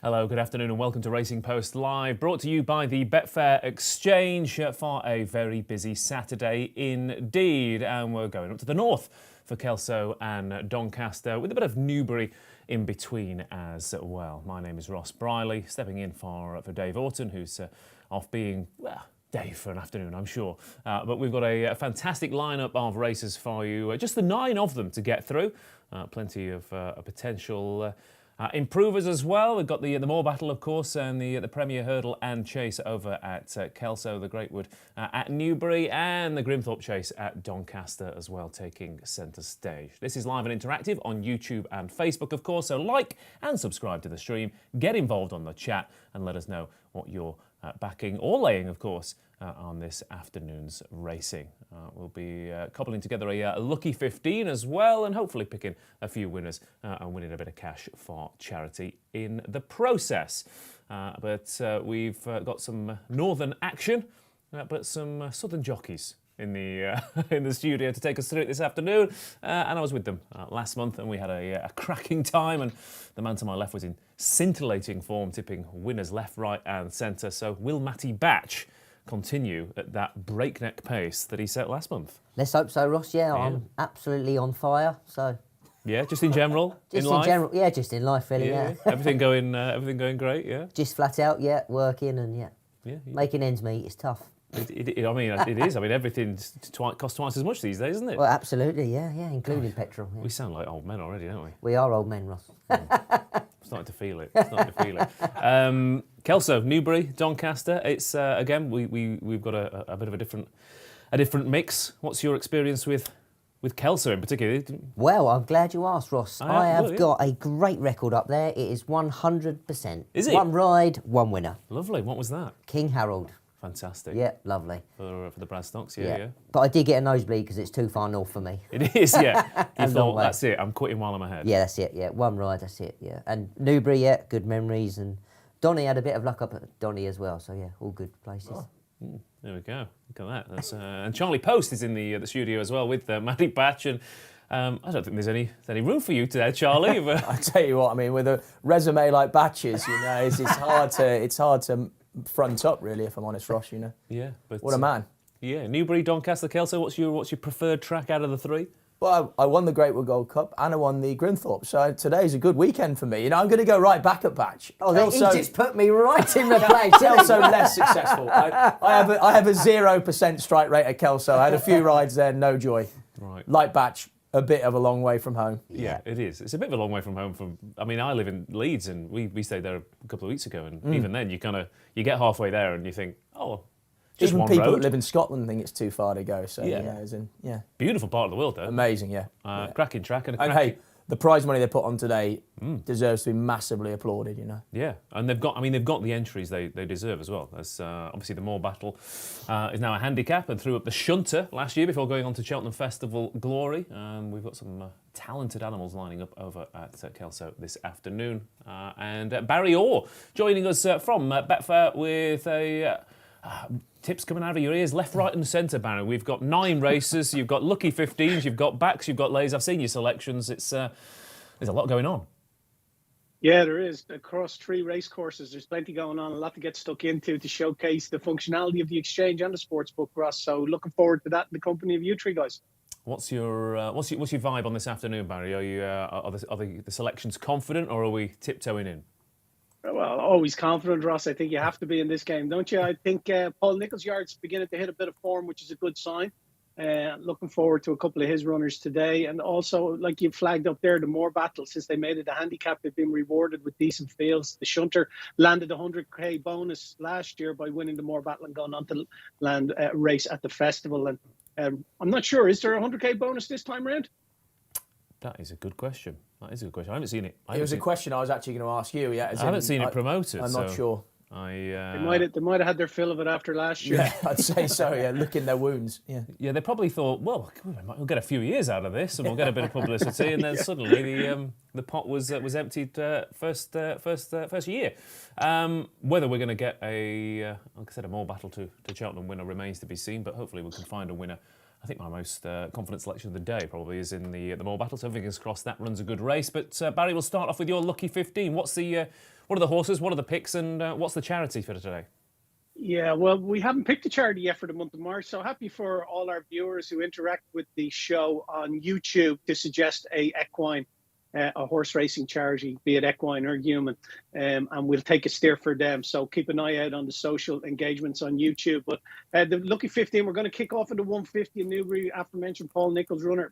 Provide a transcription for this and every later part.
Hello, good afternoon and welcome to Racing Post Live, brought to you by the Betfair Exchange for a very busy Saturday indeed. And we're going up to the north for Kelso and Doncaster with a bit of Newbury in between as well. My name is Ross Brierley, stepping in for Dave Orton, who's off being, well, Dave for an afternoon, I'm sure. But we've got a fantastic lineup of races for you, just the 9 of them to get through. Plenty of potential improvers as well. We've got the Morebattle, of course, and the Premier Hurdle and Chase over at Kelso, the Greatwood at Newbury, and the Grimthorpe Chase at Doncaster as well, taking centre stage. This is live and interactive on YouTube and Facebook, of course, so like and subscribe to the stream, get involved on the chat, and let us know what you're backing or laying, of course, on this afternoon's racing. We'll be cobbling together a lucky 15 as well, and hopefully picking a few winners and winning a bit of cash for charity in the process. But we've got some northern action, but some southern jockeys in the studio to take us through it this afternoon. And I was with them last month, and we had a cracking time. And the man to my left was in scintillating form, tipping winners left, right, and centre. So will Mattie Batch continue at that breakneck pace that he set last month? Let's hope so, Ross. Yeah, I'm absolutely on fire. So yeah, just in general, just in life? general, yeah, just in life, really. Yeah. everything going great. Yeah, just flat out. Yeah, working and yeah. making ends meet is tough. I mean, it is. I mean, everything costs twice as much these days, isn't it? Well, absolutely. Yeah, including petrol. Yeah. We sound like old men already, don't we? We are old men, Ross. Starting to feel it. Kelso, Newbury, Doncaster. It's again we've got a bit of a different mix. What's your experience with Kelso in particular? Well, I'm glad you asked, Ross. I have got a great record up there. It is 100%. Is it? One ride, one winner. Lovely. What was that? King Harold. Fantastic. Yeah, lovely. For the Bradstocks, yeah. But I did get a nosebleed because it's too far north for me. It is, yeah. You thought, that's it, I'm quitting while I'm ahead. Yeah, that's it, yeah. One ride, that's it, yeah. And Newbury, yeah, good memories. And Donny had a bit of luck up at Donny as well. So, yeah, all good places. Oh. There we go. Look at that. That's, and Charlie Poste is in the studio as well with Mattie Batch. And I don't think there's any room for you today, Charlie. I tell you what, I mean, with a resume like Batch's, you know, it's hard to front up, really, if I'm honest, Ross, you know. Yeah, but what a man. Yeah, Newbury, Doncaster, Kelso. What's your preferred track out of the 3? Well, I won the Greatwood Gold Cup and I won the Grimthorpe, so today's a good weekend for me. You know, I'm going to go right back at Batch. Oh, Kelso, he just put me right in the place. Kelso less successful. I have a 0% strike rate at Kelso. I had a few rides there, no joy. Right. Like Batch, a bit of a long way from home. Yeah, it is. It's a bit of a long way from home. I mean, I live in Leeds, and we stayed there a couple of weeks ago, and even then, you get halfway there, and you think, oh, just even one people road. that live in Scotland think it's too far to go. So yeah, beautiful part of the world, though. Amazing, yeah. Cracking track and hey, the prize money they put on today deserves to be massively applauded, you know. Yeah, and they've got the entries they deserve as well. As obviously the Morebattle is now a handicap and threw up the shunter last year before going on to Cheltenham Festival Glory. We've got some talented animals lining up over at Kelso this afternoon. And Barry Orr joining us from Betfair with a tips coming out of your ears, left, right and centre, Barry. We've got 9 races, you've got lucky 15s, you've got backs, you've got lays. I've seen your selections. It's there's a lot going on. Yeah, there is. Across 3 race courses, there's plenty going on, a lot to get stuck into to showcase the functionality of the exchange and the sportsbook, Ross. So looking forward to that in the company of you 3 guys. What's your vibe on this afternoon, Barry? Are you are the selections confident, or are we tiptoeing in? Well, always confident, Ross. I think you have to be in this game, don't you? I think Paul Nicholsyard's beginning to hit a bit of form, which is a good sign. Looking forward to a couple of his runners today. And also, like you flagged up there, the Morebattle, since they made it a handicap, they've been rewarded with decent fields. The Shunter landed a 100k bonus last year by winning the Morebattle and going on to land a race at the festival. And I'm not sure, is there a 100k bonus this time around? That is a good question. I haven't seen it. It was a question I was actually going to ask you. Yeah, I haven't seen it promoted. I'm not sure. They might have had their fill of it after last year. Yeah, I'd say so. Yeah, licking their wounds. Yeah. They probably thought, well, we'll get a few years out of this, and we'll get a bit of publicity, and then suddenly the pot was emptied first year. Whether we're going to get like I said, a Morebattle to Cheltenham winner remains to be seen, but hopefully we can find a winner I think my most confident selection of the day probably is in the Morebattle, so fingers crossed that runs a good race. But Barry, we'll start off with your lucky 15. What are the horses, what are the picks, and what's the charity for today? Yeah, well, we haven't picked a charity yet for the month of March, so happy for all our viewers who interact with the show on YouTube to suggest a horse racing charity, be it equine or human, and we'll take a steer for them. So keep an eye out on the social engagements on YouTube. But the lucky 15, we're going to kick off in the 150 in Newbury, aforementioned Paul Nicholls runner,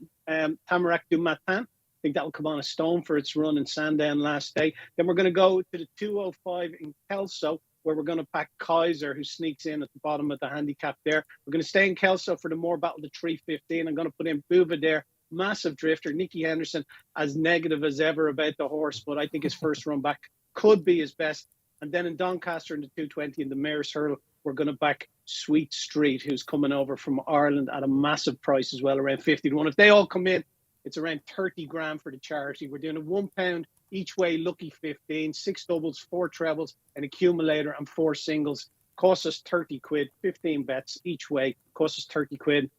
Tamarack du Matin. I think that will come on a stone for its run in Sandown last day. Then we're going to go to the 205 in Kelso, where we're going to back Kaiser, who sneaks in at the bottom of the handicap there. We're going to stay in Kelso for the Morebattle, the 315. I'm going to put in Buva there. Massive drifter. Nicky Henderson, as negative as ever about the horse, but I think his first run back could be his best. And then in Doncaster in the 220 in the Mayor's Hurdle, we're going to back Sweet Street, who's coming over from Ireland at a massive price as well, around 50 to 1. If they all come in, it's around 30 grand for the charity. We're doing a £1 each way lucky 15, 6 doubles, 4 trebles, an accumulator and 4 singles. Costs us 30 quid, 15 bets each way. Costs us 30 quid,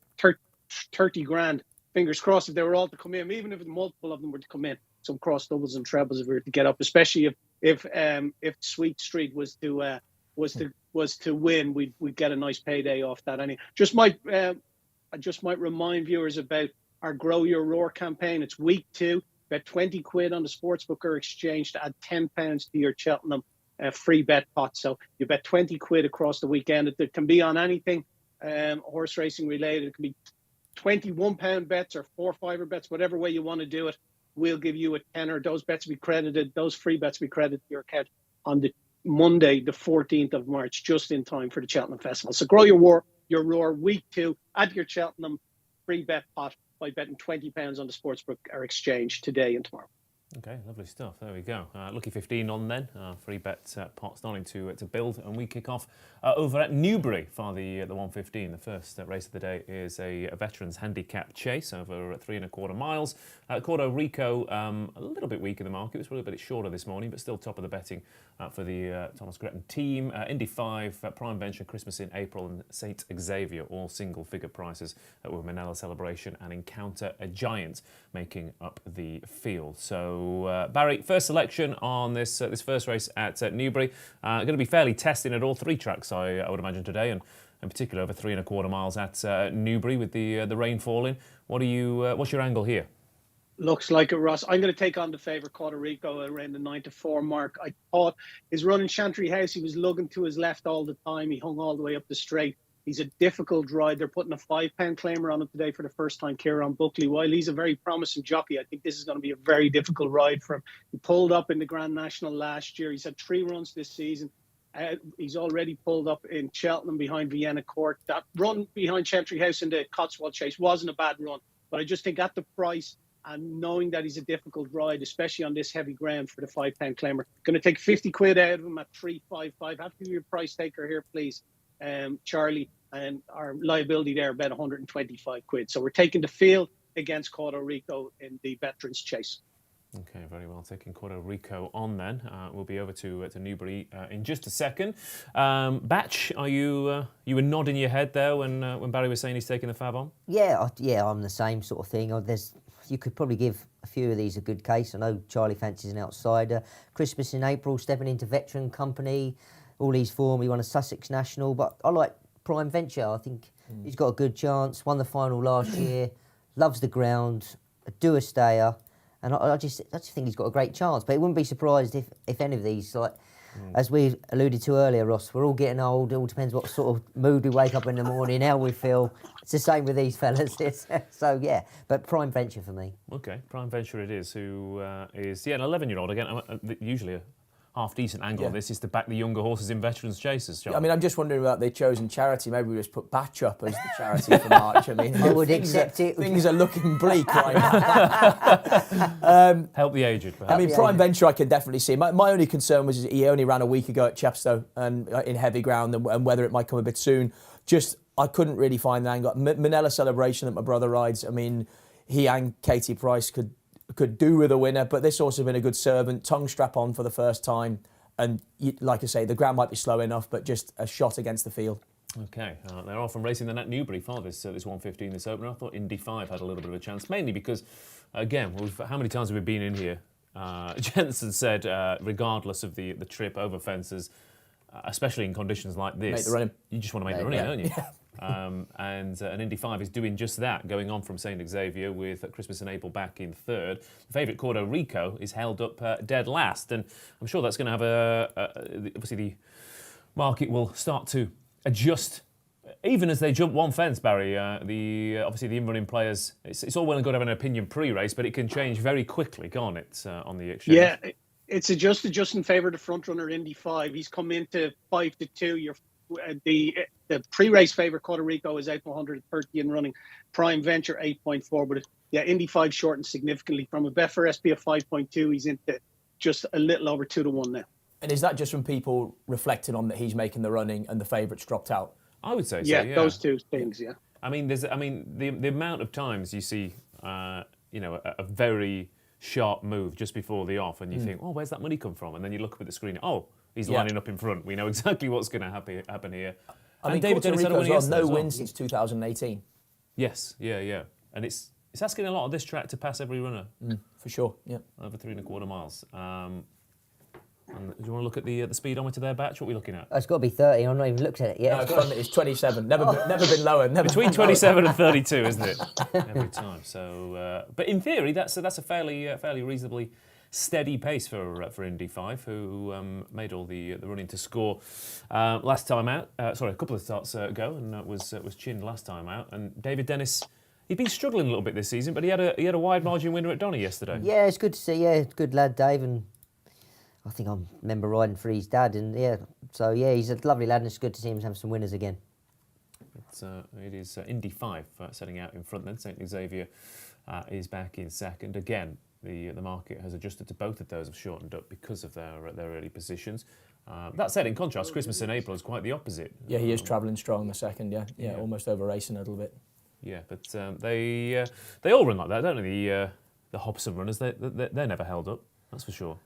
30 grand. Fingers crossed if they were all to come in, even if multiple of them were to come in, some cross doubles and trebles if we were to get up, especially if Sweet Street was to win, we'd get a nice payday off that. I just might remind viewers about our Grow Your Roar campaign. It's week 2. Bet 20 quid on the Sportsbook or Exchange to add £10 to your Cheltenham free bet pot. So you bet 20 quid across the weekend. It can be on anything horse racing related. It can be £21 bets or 4-5er bets, whatever way you want to do it. We'll give you a tenner. Those bets will be credited. Those free bets will be credited to your account on the Monday, the 14th of March, just in time for the Cheltenham Festival. So Grow Your Roar week 2. Add your Cheltenham free bet pot by betting £20 on the Sportsbook or Exchange today and tomorrow. Okay, lovely stuff. There we go. Lucky 15 on then. Free bet pot starting to build, and we kick off over at Newbury for the 115. The first race of the day is a veterans handicap chase over 3.25 miles. Cordo Rico, a little bit weak in the market. It was a little bit shorter this morning, but still top of the betting for the Thomas Gretton team. Indy 5, Prime Venture, Christmas in April, and St Xavier, all single-figure prices with Manila Celebration and Encounter a Giant making up the field. So Barry, first selection on this first race at Newbury. Going to be fairly testing at all 3 tracks, I would imagine, today, and in particular over 3.25 miles at Newbury with the rain falling. What's your angle here? Looks like it, Ross. I'm going to take on the favourite, Puerto Rico, around the 9-4 mark. I thought his run in Chantry House, he was lugging to his left all the time. He hung all the way up the straight. He's a difficult ride. They're putting a £5 claimer on him today for the first time, Kieran Buckley. While he's a very promising jockey, I think this is going to be a very difficult ride for him. He pulled up in the Grand National last year. He's had 3 runs this season. He's already pulled up in Cheltenham behind Vienna Court. That run behind Chantry House in the Cotswold Chase wasn't a bad run. But I just think at the price and knowing that he's a difficult ride, especially on this heavy ground for the £5 claimer, going to take 50 quid out of him at 3.55. Have to be your price taker here, please, Charlie. And our liability there about 125 quid. So we're taking the field against Puerto Rico in the Veterans Chase. Okay, very well. Taking Puerto Rico on then. We'll be over to Newbury in just a second. Batch, you were nodding your head there when Barry was saying he's taking the fab on? Yeah, I'm the same sort of thing. You could probably give a few of these a good case. I know Charlie fancies an outsider. Christmas in April, stepping into veteran company. All these form. He won a Sussex National, but I like Prime Venture. I think he's got a good chance. Won the final last year. Loves the ground. A doer stayer. And I just think he's got a great chance. But it wouldn't be surprised if any of these, as we alluded to earlier, Ross, we're all getting old. It all depends what sort of mood we wake up in the morning, how we feel. It's the same with these fellas. So, yeah, but Prime Venture for me. Okay, Prime Venture it is, who is an 11-year-old. Again, usually a half-decent angle of this is to back the younger horses in veterans chases. I mean, I'm just wondering about the chosen charity. Maybe we just put Batch up as the charity for March. I mean, I would accept it. Things are looking bleak right now. Help the aged, perhaps. I mean, Prime Venture I can definitely see. My only concern was he only ran a week ago at Chepstow and in heavy ground and whether it might come a bit soon. I couldn't really find the angle. Manila Celebration that my brother rides, I mean, he and Katie Price could do with a winner, but this horse has been a good servant. Tongue strap on for the first time, and like I say, the ground might be slow enough, but just a shot against the field. Okay, they're off from racing the Nat Newbury for this 115 this opener. I thought Indy 5 had a little bit of a chance, mainly because, again, how many times have we been in here? Jensen said, regardless of the trip over fences, especially in conditions like this, Make the running. you just want to make the running, don't you? And Indy 5 is doing just that, going on from St Xavier with Christmas in April back in third. The favourite Cordo Rico is held up dead last, and I'm sure that's going to have obviously the market will start to adjust even as they jump one fence, Barry. Obviously the in-running players, it's all well and good having an opinion pre-race, but it can change very quickly, can't it, on the exchange? Yeah, it's adjusted just in favour of the front runner Indy 5. He's come into 5-2. The pre-race favourite Puerto Rico is 830 in running. Prime Venture 8.4, but Indy 5 shortened significantly from a Betfair SP of 5.2. He's into just a little over 2-1 now. And is that just from people reflecting on that he's making the running and the favourites dropped out? I would say so. Yeah, Yeah, those two things. Yeah. I mean, the amount of times you see, a very sharp move just before the off, and you think, oh, where's that money come from? And then you look up at the screen, oh, he's lining up in front. We know exactly what's going to happen here. I mean, David Dennis had a winner as well, yesterday no win since 2018. Yes, yeah. And it's asking a lot of this track to pass every runner. For sure, yeah. Over 3.25 miles. And do you want to look at the speedometer there, Batch? What are we looking at? It's got to be 30. I've not even looked at it yet. No, it's 27. Never been lower. Between 27 and 32, isn't it? Every time. So, but in theory, that's a fairly reasonably steady pace for Indy 5, who made all the running to score last time out. Sorry, a couple of starts ago, and was chinned last time out. And David Dennis, he'd been struggling a little bit this season, but he had a wide margin winner at Donny yesterday. Yeah, it's good to see. Yeah, good lad, Dave, and I think I remember riding for his dad, and he's a lovely lad, and it's good to see him have some winners again. It is Indy 5 setting out in front then. St Xavier is back in second. Again, the market has adjusted to both of those, have shortened up because of their early positions. That said, in contrast, Christmas in April is quite the opposite. Yeah, he is travelling strong the second, yeah, almost over racing a little bit. Yeah, but they all run like that, don't they? The Hobson runners, they're never held up, that's for sure.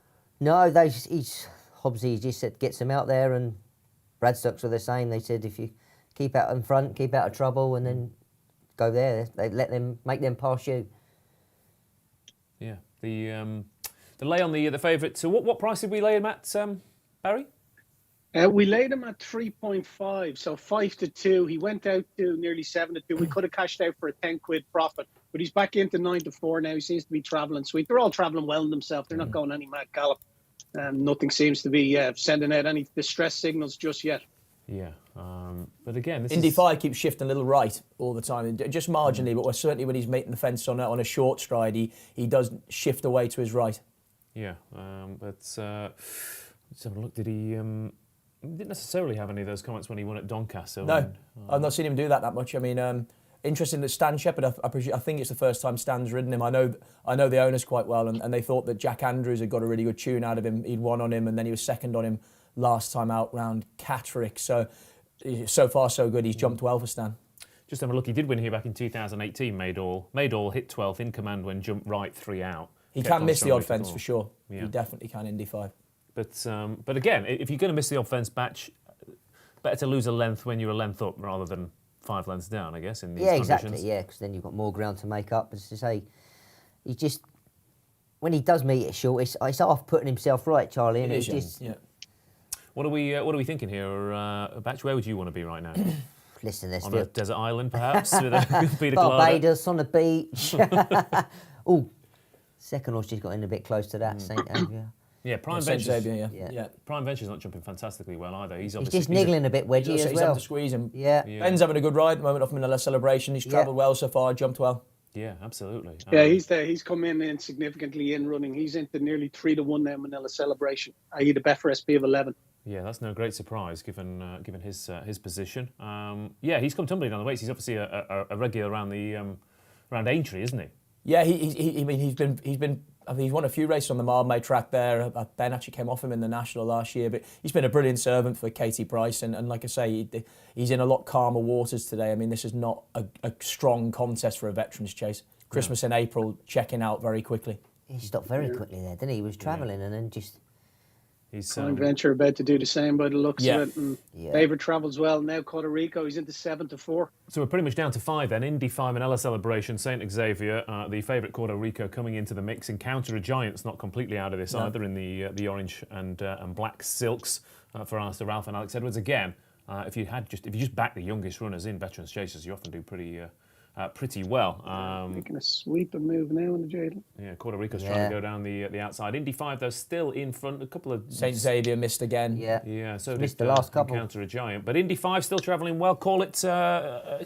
No, Hobbsy just said gets them out there, and Bradstocks were the same. They said if you keep out in front, keep out of trouble, and then go there, they make them pass you. Yeah, the lay on the favourite. So what price did we lay him at, Barry? We laid him at 3.5, so 5-2. He went out to nearly 7-2. We could have cashed out for a 10 quid profit, but he's back into 9-4 now. He seems to be travelling sweet. They're all travelling well themselves. They're not going any mad gallop. Nothing seems to be sending out any distress signals just yet. Yeah, but again, Indy 5 keeps shifting a little right all the time, just marginally, but certainly when he's making the fence on a short stride, he does shift away to his right. Yeah, but let's have a look. Did he didn't necessarily have any of those comments when he won at Doncaster? No, I've not seen him do that much. I mean, interesting that Stan Shepherd, I think it's the first time Stan's ridden him. I know the owners quite well, and they thought that Jack Andrews had got a really good tune out of him. He'd won on him, and then he was second on him last time out round Catterick. So far so good. He's jumped well for Stan. Just have a look. He did win here back in 2018. Made all hit 12th in command when jumped right 3 out. He can miss the odd fence for sure. Yeah. He definitely can Indy 5. But again, if you're going to miss the odd fence, Batch, better to lose a length when you're a length up rather than 5 lengths down, I guess, in these conditions. Exactly, yeah, because then you've got more ground to make up. As to say, he just, when he does meet it short, it's half putting himself right, Charlie. And yeah. What are we thinking here, Batch? Where would you want to be right now? Listen, there's on a desert island, perhaps, with a pina colada? Barbados on the beach. Oh, second horse just got in a bit close to that, St. Xavier. Yeah, Prime Venture's, yeah. Prime Venture's not jumping fantastically well either. He's just niggling a bit wedgy as well. He's having to squeeze him. Yeah. Ben's having a good ride at the moment off Manila Celebration. He's travelled well so far, jumped well. Yeah, absolutely. Yeah, he's there. He's come in significantly in running. He's into nearly 3-1 now, Manila Celebration. I need a Betfair SP of 11. Yeah, that's no great surprise given his position. He's come tumbling on the weights. He's obviously a regular around Aintree, isn't he? Yeah, he's won a few races on the Mildmay track there. Ben actually came off him in the National last year, but he's been a brilliant servant for Katie Price, and like I say, he's in a lot calmer waters today. I mean, this is not a strong contest for a veterans chase. Christmas in April, checking out very quickly. He stopped very quickly there, didn't he? He was travelling and then just He's Prime Venture about to do the same by the looks Yeah. of it. And favourite travels well. Now Puerto Rico, he's into 7-4. So we're pretty much down to 5 then. Indy 5 Manila Celebration, St Xavier, the favourite Puerto Rico coming into the mix. Encounter a Giant's not completely out of this either in the orange and black silks for Alistair Ralph and Alex Edwards. Again, if you just back the youngest runners in Veterans Chasers, you often do pretty well. Making a sweep and move now in the Jadon. Yeah, Puerto Rico's trying to go down the outside. Indy 5 though still in front. A couple of St Xavier missed again. Yeah, so missed the last couple. Encounter a Giant, but Indy 5 still travelling well. Call it,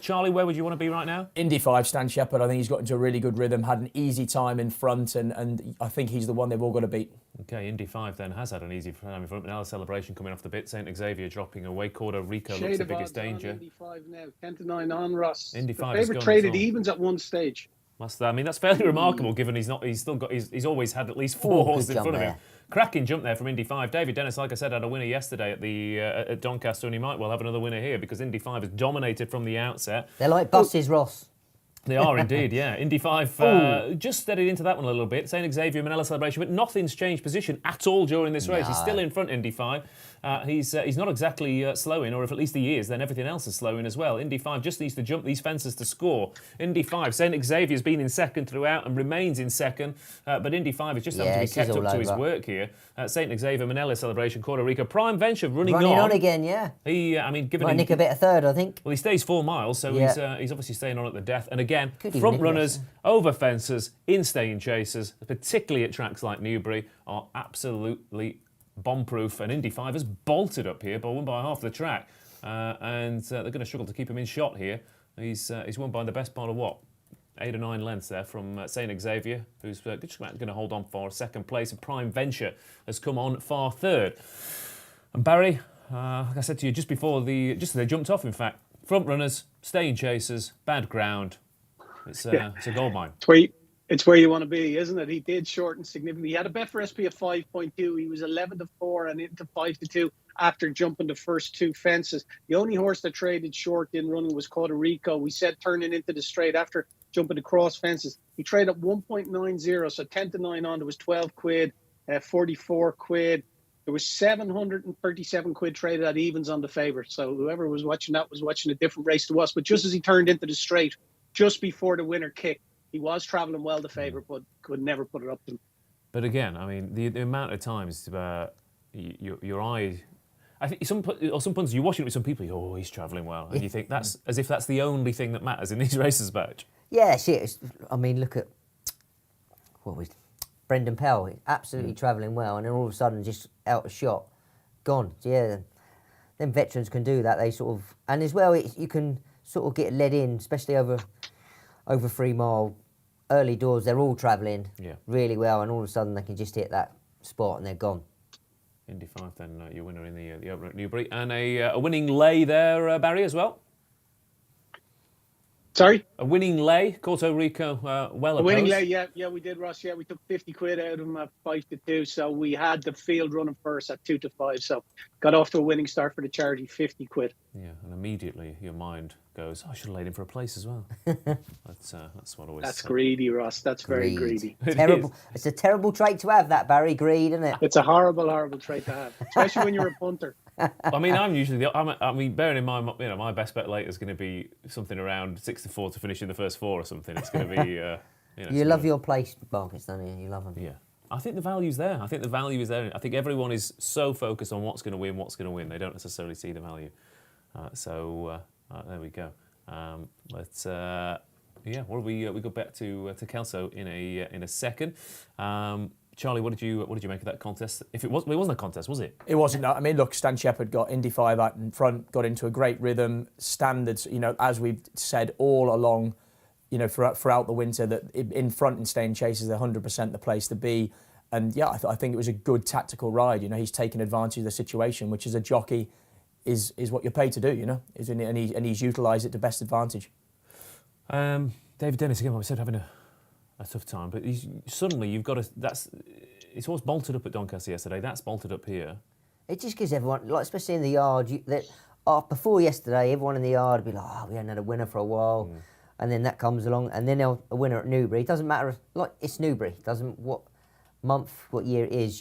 Charlie. Where would you want to be right now? Indy 5, Stan Shepherd, I think he's got into a really good rhythm, had an easy time in front, and I think he's the one they've all got to beat. Okay, Indy 5 then has had an easy time in front. Manila Celebration coming off the bit. St Xavier dropping away. Puerto Rico looks the biggest danger. Indy 5 now, 10-9 on Ross. Indy 5 the favourite traded evens at one stage. That's fairly remarkable given he's always had at least 4 horses in front of him. Cracking jump there from Indy 5. David Dennis, like I said, had a winner yesterday at Doncaster, and he might well have another winner here because Indy 5 has dominated from the outset. They're like buses, Ross. They are indeed, yeah. Indy 5 just steadied into that one a little bit. St Xavier, Manila Celebration, but nothing's changed position at all during this race. He's still in front, Indy 5. He's not exactly slowing, or if at least he is, then everything else is slowing as well. Indy 5 just needs to jump these fences to score. Indy 5, St Xavier's been in second throughout and remains in second, but Indy 5 is just having to be kept up to his work here. St Xavier, Manila Celebration, Puerto Rico, Prime Venture running on again, yeah. Given Might nick a bit of third, I think. Well, he stays 4 miles, so he's obviously staying on at the death. And again, Could front runners, over fences, in staying chasers, particularly at tracks like Newbury, are absolutely bomb-proof. And Indy 5 has bolted up here, but won by half the track. And they're going to struggle to keep him in shot here. He's won by the best part of 8 or 9 lengths there from St Xavier, who's just going to hold on for second place. And Prime Venture has come on far third. And Barry, like I said to you just as they jumped off, in fact, front runners, staying chasers, bad ground. It's a gold mine. It's where you want to be, isn't it? He did shorten significantly. He had a Betfair SP of 5.2. He was 11-4 and into 5-2 after jumping the first 2 fences. The only horse that traded short in running was Puerto Rico. We said turning into the straight after jumping the cross fences. He traded at 1.90, so 10-9 on. There was 12 quid, 44 quid. There was 737 quid traded at evens on the favourite. So whoever was watching that was watching a different race to us. But just as he turned into the straight, just before the winner kicked, he was travelling well, the favourite, but could never put it up to him. But again, I mean, the amount of times your eye... I think some points you're watching it with some people, he's travelling well. And you think that's as if that's the only thing that matters in these races, Batch. Yeah, look at... What was Brendan Powell, absolutely travelling well, and then all of a sudden just out of shot, gone. Yeah, them veterans can do that. They sort of... And as well, you can sort of get led in, especially over 3 mile early doors. They're all travelling really well, and all of a sudden they can just hit that spot and they're gone. Indy 5 then, your winner in the opener at Newbury, and a winning lay there, Barry, as well. Sorry? A winning lay, Puerto Rico, well opposed. A winning lay, yeah, we did, Ross. Yeah, we took 50 quid out of him at 5-2, so we had the field running first at 2-5, so got off to a winning start for the charity, 50 quid. Yeah, and immediately your mind goes, I should have laid him for a place as well. That's what always... That's greedy, Ross. That's very greedy. Terrible. It's a terrible trait to have, that, Barry. Greed, isn't it? It's a horrible, horrible trait to have, especially when you're a punter. I mean, I'm usually bearing in mind, my best bet later is going to be something around 6-4 to finish in the first 4 or something. It's going to be... you love your place markets, don't you? You love them. Yeah. I think the value's there. I think everyone is so focused on what's going to win. They don't necessarily see the value. There we go. We go back to Kelso in a second. Charlie, what did you make of that contest? It wasn't a contest, was it? It wasn't. I mean, look, Stan Shepherd got Indy 5 out in front, got into a great rhythm. Standards, as we've said all along, throughout the winter, that in front and staying chasers are 100% the place to be. And yeah, I think it was a good tactical ride. He's taken advantage of the situation, which as a jockey is what you're paid to do. And he's utilised it to best advantage. David Dennis again, like we said, having a tough time, but you've got to. It's always bolted up at Doncaster yesterday. That's bolted up here. It just gives everyone, especially in the yard, before yesterday, everyone in the yard would be like, we hadn't had a winner for a while. And then that comes along, and then a winner at Newbury. It doesn't matter, it's Newbury. It doesn't what month, what year it is.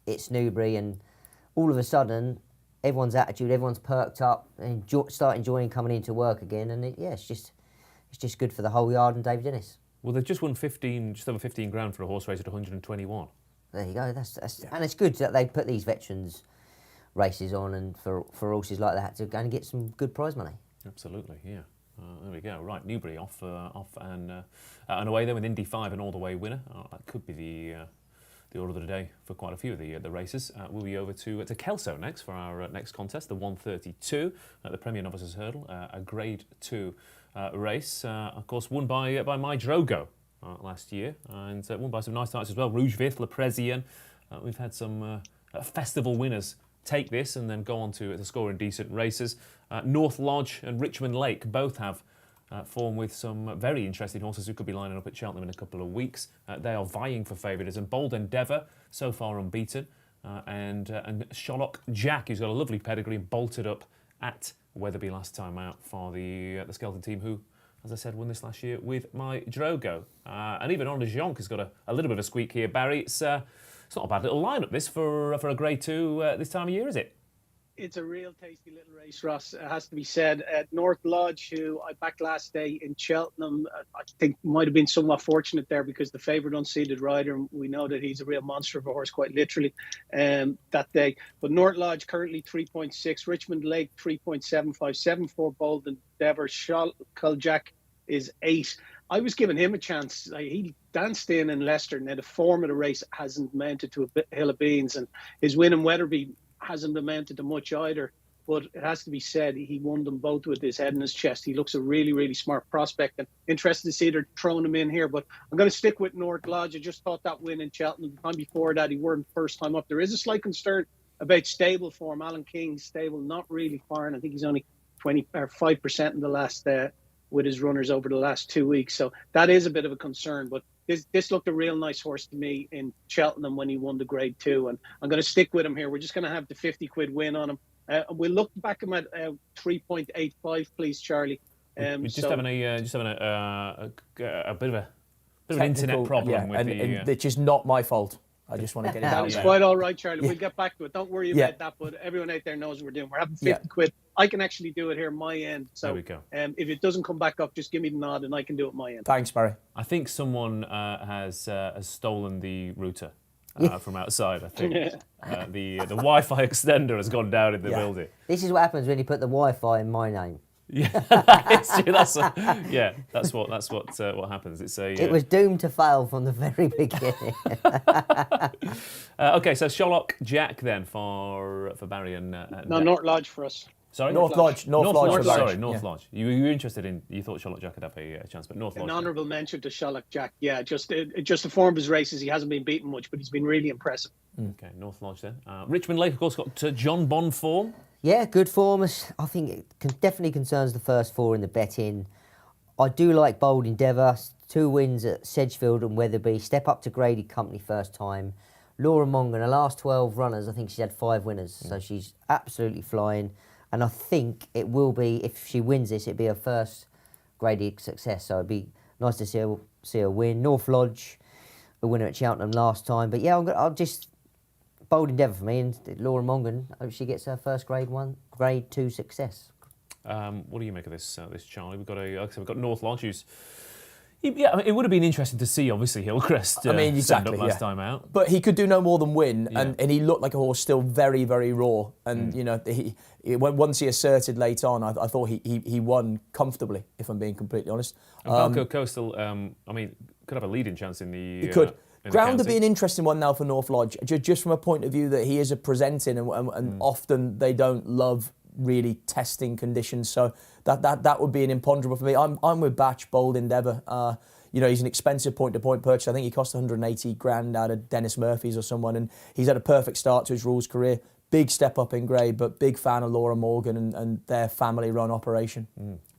It's Newbury, and all of a sudden, everyone's attitude, everyone's perked up and start enjoying coming into work again. And it's just good for the whole yard and David Dennis. Well, they've just won just over 15 grand for a horse race at 121. There you go. And it's good that they put these veterans races on and for horses like that to go and get some good prize money. Absolutely, yeah. There we go. Right, Newbury off and away then with Indy 5, an all-the-way winner. That could be the order of the day for quite a few of the races. We'll be over to Kelso next for our next contest, the 132 at the Premier Novices Hurdle, a Grade 2 race. Of course, won by my Drogo last year, and won by some nice starts as well. Rouge Vif, Le Presien. We've had some festival winners take this and then go on to score in decent races. North Lodge and Richmond Lake both have form with some very interesting horses who could be lining up at Cheltenham in a couple of weeks. They are vying for favouritism. Bold Endeavour, so far unbeaten, and Sherlock Jack, who's got a lovely pedigree and bolted up at Wetherby last time out for the Skeleton team, who, as I said, won this last year with my Drogo. And even Honor Jonk has got a little bit of a squeak here, Barry. It's not a bad little lineup this for a Grade 2 this time of year, is it? It's a real tasty little race, Ross. It has to be said. North Lodge, who I backed last day in Cheltenham, I think might have been somewhat fortunate there because the favoured unseeded rider, we know that he's a real monster of a horse, quite literally, that day. But North Lodge currently 3.6, Richmond Lake 3.75, 7-4 Bold Endeavour, Jack is 8. I was giving him a chance. He danced in Leicester. Now, the form of the race hasn't mounted to a hill of beans, and his win in Wetherby hasn't amounted to much either. But it has to be said, he won them both with his head in his chest. He looks a really, really smart prospect, and interested to see they're throwing him in here. But I'm going to stick with North Lodge. I just thought that win in Cheltenham, the time before that, he weren't first time up. There is a slight concern about stable form. Alan King's stable not really firing. I think he's only 20 or 5% in the last with his runners over the last 2 weeks. So that is a bit of a concern. But this looked a real nice horse to me in Cheltenham when he won the Grade 2. And I'm going to stick with him here. We're just going to have the 50 quid win on him. We'll look back him at 3.85, please, Charlie. We're just having a bit of an internet problem with and which is not my fault. I just want to get it out It's there. quite all right, Charlie. We'll get back to it. Don't worry about that. But everyone out there knows what we're doing. We're having 50 quid. I can actually do it here my end. So there we go. If it doesn't come back up, just give me the nod and I can do it my end. Thanks, Barry. I think someone has stolen the router from outside. I think the Wi-Fi extender has gone down in the building. This is what happens when you put the Wi-Fi in my name. Yeah, that's what happens. It was doomed to fail from the very beginning. Okay, so Sherlock Jack then for Barry and No, North Lodge for us. Sorry, North Lodge. Sorry, North Lodge. You were interested in. You thought Sherlock Jack could have a chance, but North Lodge. An honourable mention to Sherlock Jack. Yeah, just the form of his races. He hasn't been beaten much, but he's been really impressive. Okay, North Lodge then. Richmond Lake, of course, got John Bond form. Yeah, good form. I think it definitely concerns the first 4 in the betting. I do like Bold Endeavour. 2 wins at Sedgefield and Wetherby. Step up to graded company first time. Laura Mongan, the last 12 runners, I think she's had 5 winners. So she's absolutely flying. And I think it will be, if she wins this, it'll be her first graded success. So it'd be nice to see her win. North Lodge, a winner at Cheltenham last time. But yeah, I'll just... Bold Endeavour for me, and Laura Mongan, I hope she gets her first Grade 2 success. What do you make of this, Charlie? We've got North Lodge, who's... Yeah, I mean, it would have been interesting to see, obviously, Hillcrest stand up last time out. But he could do no more than win, and he looked like a horse still very, very raw. And, you know, once he asserted late on, I thought he won comfortably, if I'm being completely honest. Balco Coastal, could have a leading chance in the... He could. Ground would be an interesting one now for North Lodge, just from a point of view that he is a presenting, and often they don't love really testing conditions. So that would be an imponderable for me. I'm with Batch, Bold Endeavour. He's an expensive point-to-point purchase. I think he cost 180 grand out of Dennis Murphy's or someone, and he's had a perfect start to his rules career. Big step up in grade, but big fan of Laura Morgan and their family-run operation.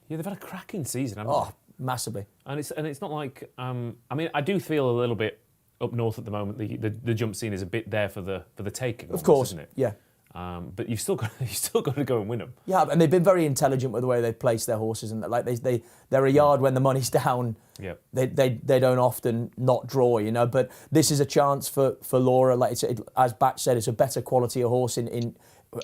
Yeah, they've had a cracking season, haven't they? Oh, massively. And it's not like I do feel a little bit up north at the moment. The jump scene is a bit there for the taking. Of course, isn't it? Yeah. But you've still got to go and win them. Yeah, and they've been very intelligent with the way they've placed their horses, and like they're a yard when the money's down. Yep. They don't often not draw, you know. But this is a chance for Laura. Like as Batch said, it's a better quality of horse in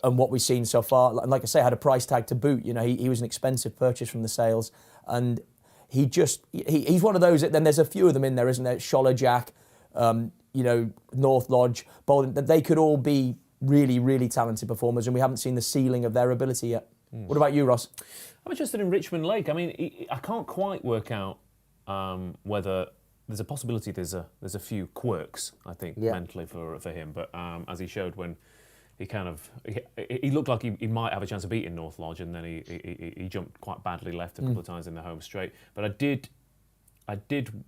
what we've seen so far. And like I say, had a price tag to boot. You know, he was an expensive purchase from the sales, and he's one of those. Then there's a few of them in there, isn't there? Scholar Jack, North Lodge, Bolden. That they could all be really, really talented performers, and we haven't seen the ceiling of their ability yet. What about you, Ross? I'm interested in Richmond Lake. I mean, I can't quite work out whether there's a possibility there's a few quirks, I think, mentally for him. But as he showed when he looked like he might have a chance of beating North Lodge, and then he jumped quite badly left a couple of times in the home straight. But I did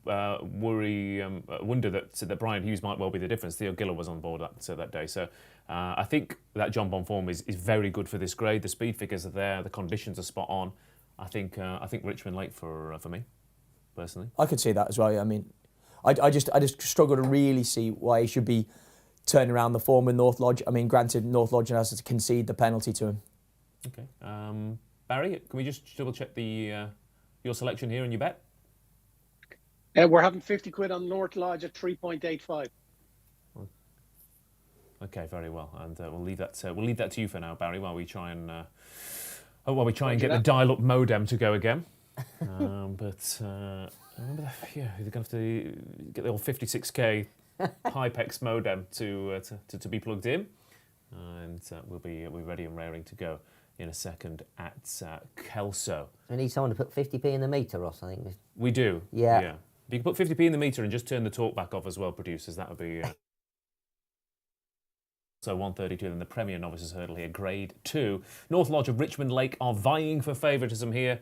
wonder that Brian Hughes might well be the difference. Theo Giller was on board that day. So I think that John Bon form is very good for this grade. The speed figures are there. The conditions are spot on. I think Richmond Lake for me, personally. I could see that as well. Yeah. I mean, I just struggle to really see why he should be turning around the form with North Lodge. I mean, granted, North Lodge has to concede the penalty to him. Okay. Barry, can we just double check your selection here and your bet? We're having 50 quid on North Lodge at 3.85. Okay, very well, and we'll leave that to you for now, Barry, while we try and get the dial-up modem to go again. But they're going to have to get the old 56k Hypex modem to be plugged in, and we'll be ready and raring to go in a second at Kelso. We need someone to put 50p in the meter, Ross. I think we do. Yeah. If you can put 50p in the meter and just turn the talk back off as well, producers, that would be. So 132, then the Premier Novices hurdle here, Grade 2. North Lodge of Richmond Lake are vying for favouritism here.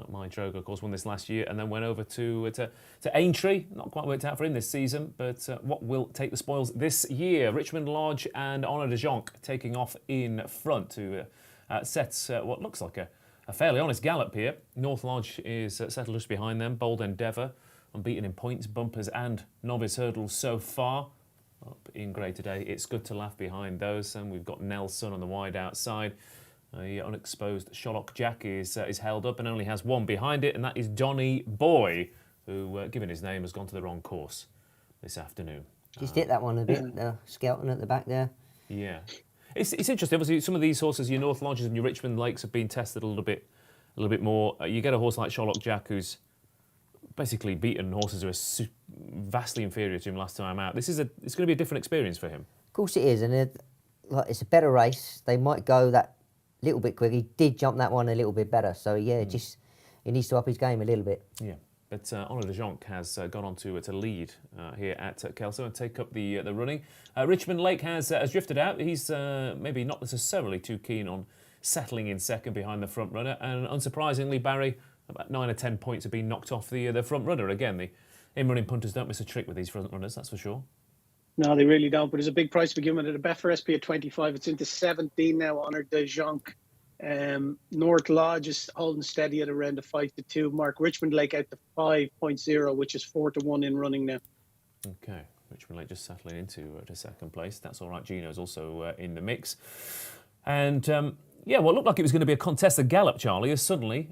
My Drogo, of course, won this last year and then went over to Aintree. Not quite worked out for him this season, but what will take the spoils this year? Richmond Lodge and Honor de Jonc taking off in front to set what looks like a fairly honest gallop here. North Lodge is settled just behind them. Bold Endeavour, unbeaten in points, bumpers and novice hurdles so far. Up in grade today, It's Good to Laugh behind those, and we've got Nelson on the wide outside. The unexposed Sherlock Jack is held up and only has one behind it, and that is Donny Boy, who, given his name, has gone to the wrong course this afternoon. Just hit that one a bit, Skelton at the back there. Yeah, it's interesting. Obviously, some of these horses, your North Lodges and your Richmond Lakes, have been tested a little bit more. You get a horse like Sherlock Jack, who's basically beaten horses who are vastly inferior to him last time out. It's going to be a different experience for him. Of course it is, and it's a better race. They might go that little bit quicker. He did jump that one a little bit better, so yeah, just he needs to up his game a little bit. Yeah, but Honor de Jonc has gone on to lead here at Kelso and take up the running. Richmond Lake has drifted out. He's maybe not necessarily too keen on settling in second behind the front runner, and unsurprisingly, Barry, about 9 or 10 points have been knocked off the front runner. Again, the in-running punters don't miss a trick with these front runners, that's for sure. No, they really don't. But there's a big price to be given at a Betfair SP at 25. It's into 17 now. Honor de Jonc. North Lodge is holding steady at around the 5-2 mark. Richmond Lake out to 5.0, which is 4-1 in running now. Okay, Richmond Lake just settling into to second place. That's all right. Gino's also in the mix. And what looked like it was going to be a contested gallop, Charlie, is suddenly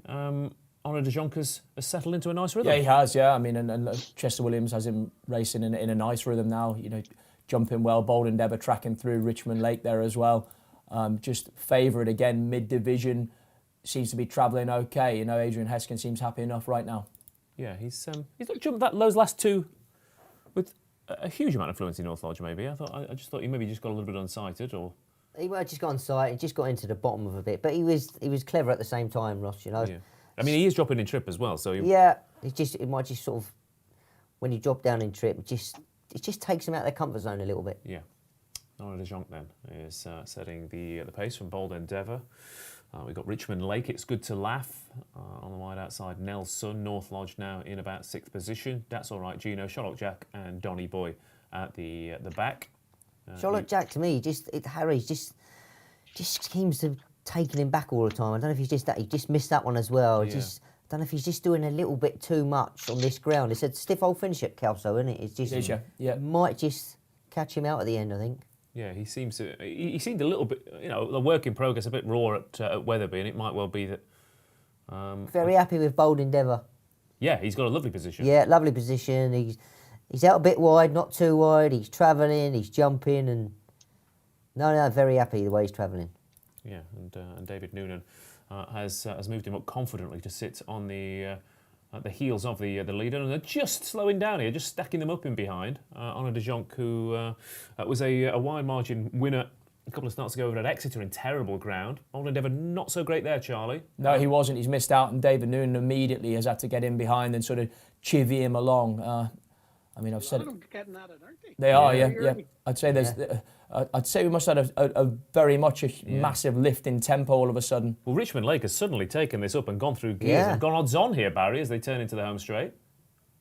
Honor de Jonc has settled into a nice rhythm. Yeah, he has. Yeah, I mean, and Chester Williams has him racing in a nice rhythm now. You know, jumping well. Bold Endeavour tracking through Richmond Lake there as well. Just favourite again, mid-division. Seems to be travelling okay. You know, Adrian Heskin seems happy enough right now. Yeah, he's not jumped those last two with a huge amount of fluency in North Lodge. Maybe I just thought he maybe just got a little bit unsighted, or he might have just got on sight. He just got into the bottom of a bit, but he was clever at the same time, Ross. You know. Yeah. I mean, he is dropping in trip as well, so... it might just sort of... When you drop down in trip, it just takes him out of their comfort zone a little bit. Yeah. Honor de Jonc, then, is setting the pace from Bold Endeavour. We've got Richmond Lake, It's Good to Laugh. On the wide outside, Nelson. North Lodge now in about 6th position. That's all right, Gino, Sherlock Jack and Donny Boy at the back. Sherlock Jack, to me, Harry just seems to... taking him back all the time. I don't know if he's just that. He just missed that one as well. Yeah. I don't know if he's just doing a little bit too much on this ground. It's a stiff old finish at Kelso, isn't it? It's just yeah. might just catch him out at the end, I think. Yeah, he seemed a little bit, a work in progress, a bit raw at Wetherby, and it might well be that. Very happy with Bold Endeavour. Yeah, he's got a lovely position. Yeah, lovely position. He's out a bit wide, not too wide. He's travelling, he's jumping, and no, very happy the way he's travelling. Yeah, and David Noonan has moved him up confidently to sit on the heels of the leader, and they're just slowing down here, just stacking them up in behind. Honor de Jonc, who was a wide margin winner a couple of starts ago over at Exeter in terrible ground. Bold Endeavour not so great there, Charlie. No, he wasn't. He's missed out, and David Noonan immediately has had to get in behind and sort of chivvy him along. I've said it. Getting at it, aren't they? They are, yeah. I'd say I'd say we must have had a very much massive lift in tempo all of a sudden. Well, Richmond Lake has suddenly taken this up and gone through gears and gone odds on here, Barry, as they turn into the home straight.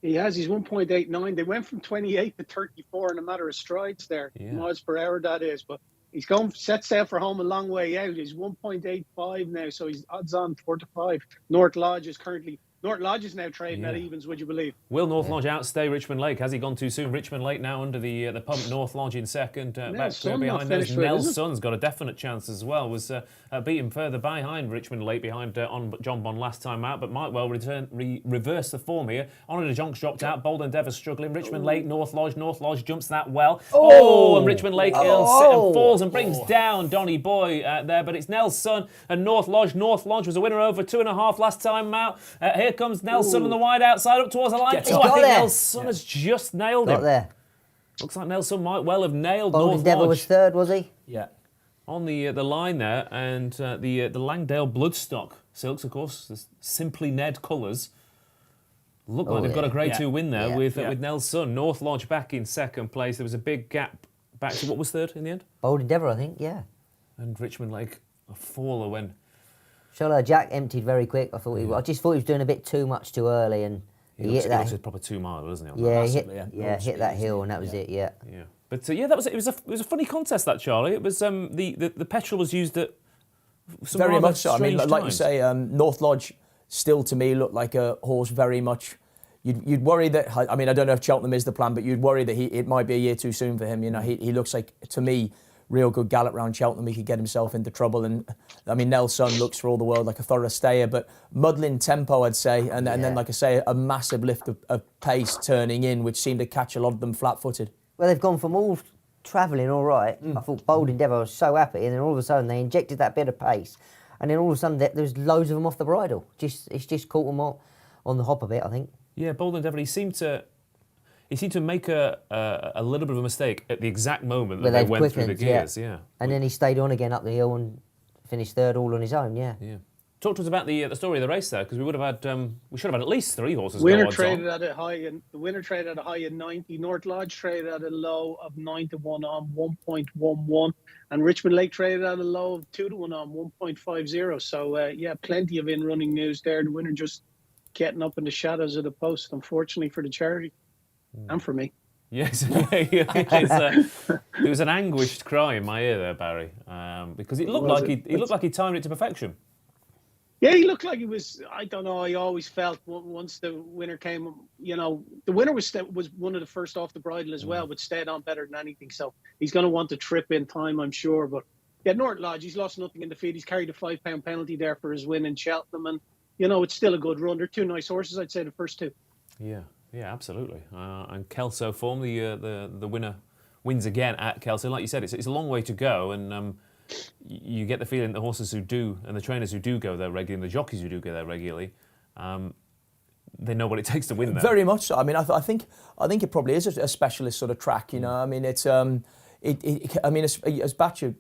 He has. He's 1.89. They went from 28 to 34 in a matter of strides there, miles per hour that is. But he's set sail for home a long way out. He's 1.85 now, so he's odds on 4 to 5. North Lodge is now trading at evens, would you believe? Will North Lodge outstay Richmond Lake? Has he gone too soon? Richmond Lake now under the pump. North Lodge in second. Back behind those. Nelson's got a definite chance as well. Was beaten further behind Richmond Lake behind on John Bond last time out, but might well reverse the form here. Honor de Jonc's dropped out. Bold Endeavour struggling. Richmond Lake, North Lodge. North Lodge jumps that well. And Richmond Lake falls and brings down Donny Boy there, but it's Nelson and North Lodge. North Lodge was a winner over 2.5 last time out. Here comes Nelson on the wide outside up towards the line. I think Nelson has just nailed him. Got there. Looks like Nelson might well have nailed Bold North Endeavour Lodge. was third, was he? Yeah. On the line there, and the Langdale Bloodstock Silks, of course, the Simply Ned colours. Look like they've got a Grade 2 win there with Nelson. North Lodge back in second place. There was a big gap back to what was third in the end? Bold Endeavour, I think, yeah. And Richmond Lake, a faller when... Shallow Jack emptied very quick. I just thought he was doing a bit too much too early, and he hit that. He looks a proper 2 mile, doesn't he? Hit that hill, and that was it. Yeah. But that was it. It was a funny contest, that, Charlie. It was the petrol was used at some very much so. I strange mean, like times. you say, North Lodge still to me looked like a horse very much. You'd worry that. I mean, I don't know if Cheltenham is the plan, but you'd worry that it might be a year too soon for him. You know, he looks like, to me, real good gallop round Cheltenham. He could get himself into trouble, and I mean, Nelson looks for all the world like a thorough stayer, but muddling tempo, I'd say, and then, like I say, a massive lift of pace turning in, which seemed to catch a lot of them flat-footed. Well, they've gone from all travelling all right. I thought Bold Endeavour was so happy, and then all of a sudden they injected that bit of pace, and then all of a sudden there's loads of them off the bridle. It's just caught them on the hop a bit, I think. Yeah, Bold Endeavour, he seemed to make a little bit of a mistake at the exact moment that they went through the gears. Yeah. And then he stayed on again up the hill and finished third all on his own. Yeah. Talk to us about the story of the race there, because we should have had at least 3 horses. Winner traded at a high, and the winner traded at a high of 90. North Lodge traded at a low of 9 to 1 on 1.11, and Richmond Lake traded at a low of 2 to 1 on 1.50. So plenty of in-running news there. The winner just getting up in the shadows of the post, unfortunately for the charity. And for me. Yes, it was an anguished cry in my ear there, Barry, because it looked like he timed it to perfection. Yeah, he looked like he was. I don't know. I always felt once the winner came, the winner was one of the first off the bridle as well, but stayed on better than anything. So he's going to want to trip in time, I'm sure. But yeah, North Lodge, he's lost nothing in the field. He's carried a £5 penalty there for his win in Cheltenham, and it's still a good run. They're 2 nice horses, I'd say, the first 2. Yeah, absolutely. And Kelso form, the winner wins again at Kelso. Like you said, it's a long way to go, and you get the feeling the horses who do, and the trainers who do go there regularly, and the jockeys who do go there regularly, they know what it takes to win there. Very much so. I mean, I think it probably is a specialist sort of track. I mean, it's as Batchelor.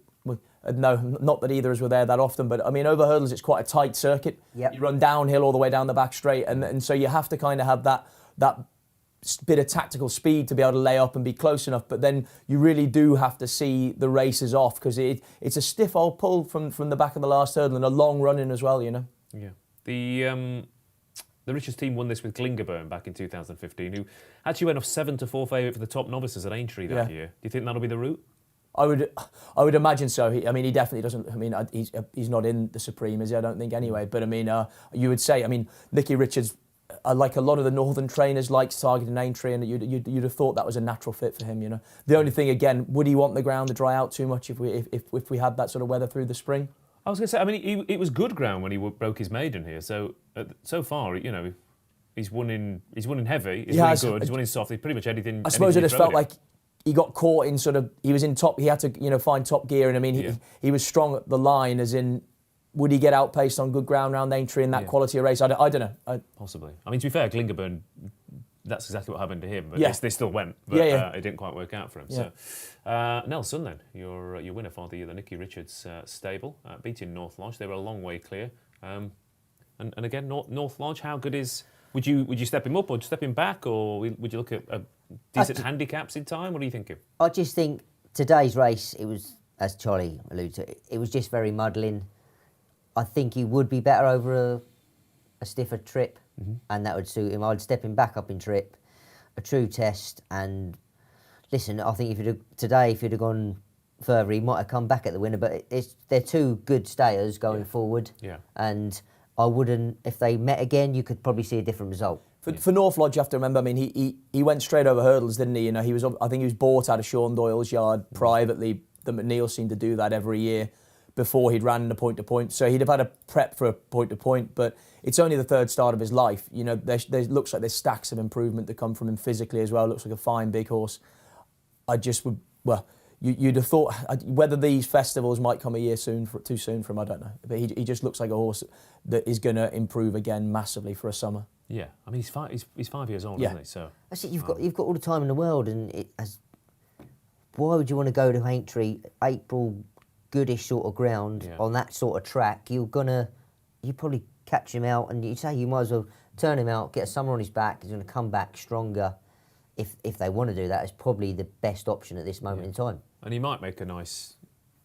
No, not that either of us were there that often, but I mean, over hurdles, it's quite a tight circuit. Yep. You run downhill all the way down the back straight, and so you have to kind of have that bit of tactical speed to be able to lay up and be close enough, but then you really do have to see the races off, because it's a stiff old pull from the back of the last hurdle, and a long run in as well, Yeah. The Richards team won this with Glingerburn back in 2015, who actually went off 7-4 favourite for the top novices at Aintree that year. Do you think that'll be the route? I would imagine so. He definitely doesn't. I mean, he's not in the Supreme, is he? I don't think anyway. But I mean, you would say. I mean, Nicky Richards like a lot of the northern trainers likes targeting Aintree, and you'd have thought that was a natural fit for him. The only thing, again, would he want the ground to dry out too much if we had that sort of weather through the spring? I was going to say, I mean, it was good ground when he broke his maiden here. So so far, he's won in heavy. He's won in good. He's won in soft. He's pretty much anything. I suppose it just felt like he got caught in he was in top. He had to find top gear, and I mean he was strong at the line, as in. Would he get outpaced on good ground round Aintree in that quality of race? I don't know. Possibly. I mean, to be fair, Glingerburn, that's exactly what happened to him. But they still went, but it didn't quite work out for him. Yeah. So, Nelson, then, your winner for the Nicky Richards stable, beating North Lodge. They were a long way clear. And again, North Lodge, how good is... Would you step him up or step him back, or would you look at decent handicaps in time? What are you thinking? I just think today's race, it was, as Charlie alluded to, it was just very muddling. I think he would be better over a stiffer trip, and that would suit him. I'd step him back up in trip, a true test, and listen, I think if you'd have gone further, he might have come back at the winner, but they're two good stayers going forward, and I wouldn't, if they met again, you could probably see a different result. For North Lodge, you have to remember, I mean, he went straight over hurdles, didn't he? I think he was bought out of Sean Doyle's yard privately. The McNeil seemed to do that every year before he'd ran the point-to-point. So he'd have had a prep for a point-to-point, but it's only the third start of his life. There looks like there's stacks of improvement to come from him physically as well. Looks like a fine big horse. You'd have thought whether these festivals might come a year too soon for him, I don't know. But he just looks like a horse that is going to improve again massively for a summer. Yeah, I mean, he's 5 years old, isn't he? So that's it. You've got all the time in the world, and why would you want to go to Aintree, April, goodish sort of ground on that sort of track? You probably catch him out, and you might as well turn him out, get a summer on his back. He's going to come back stronger. If they want to do that, it's probably the best option at this moment in time. And he might make a nice,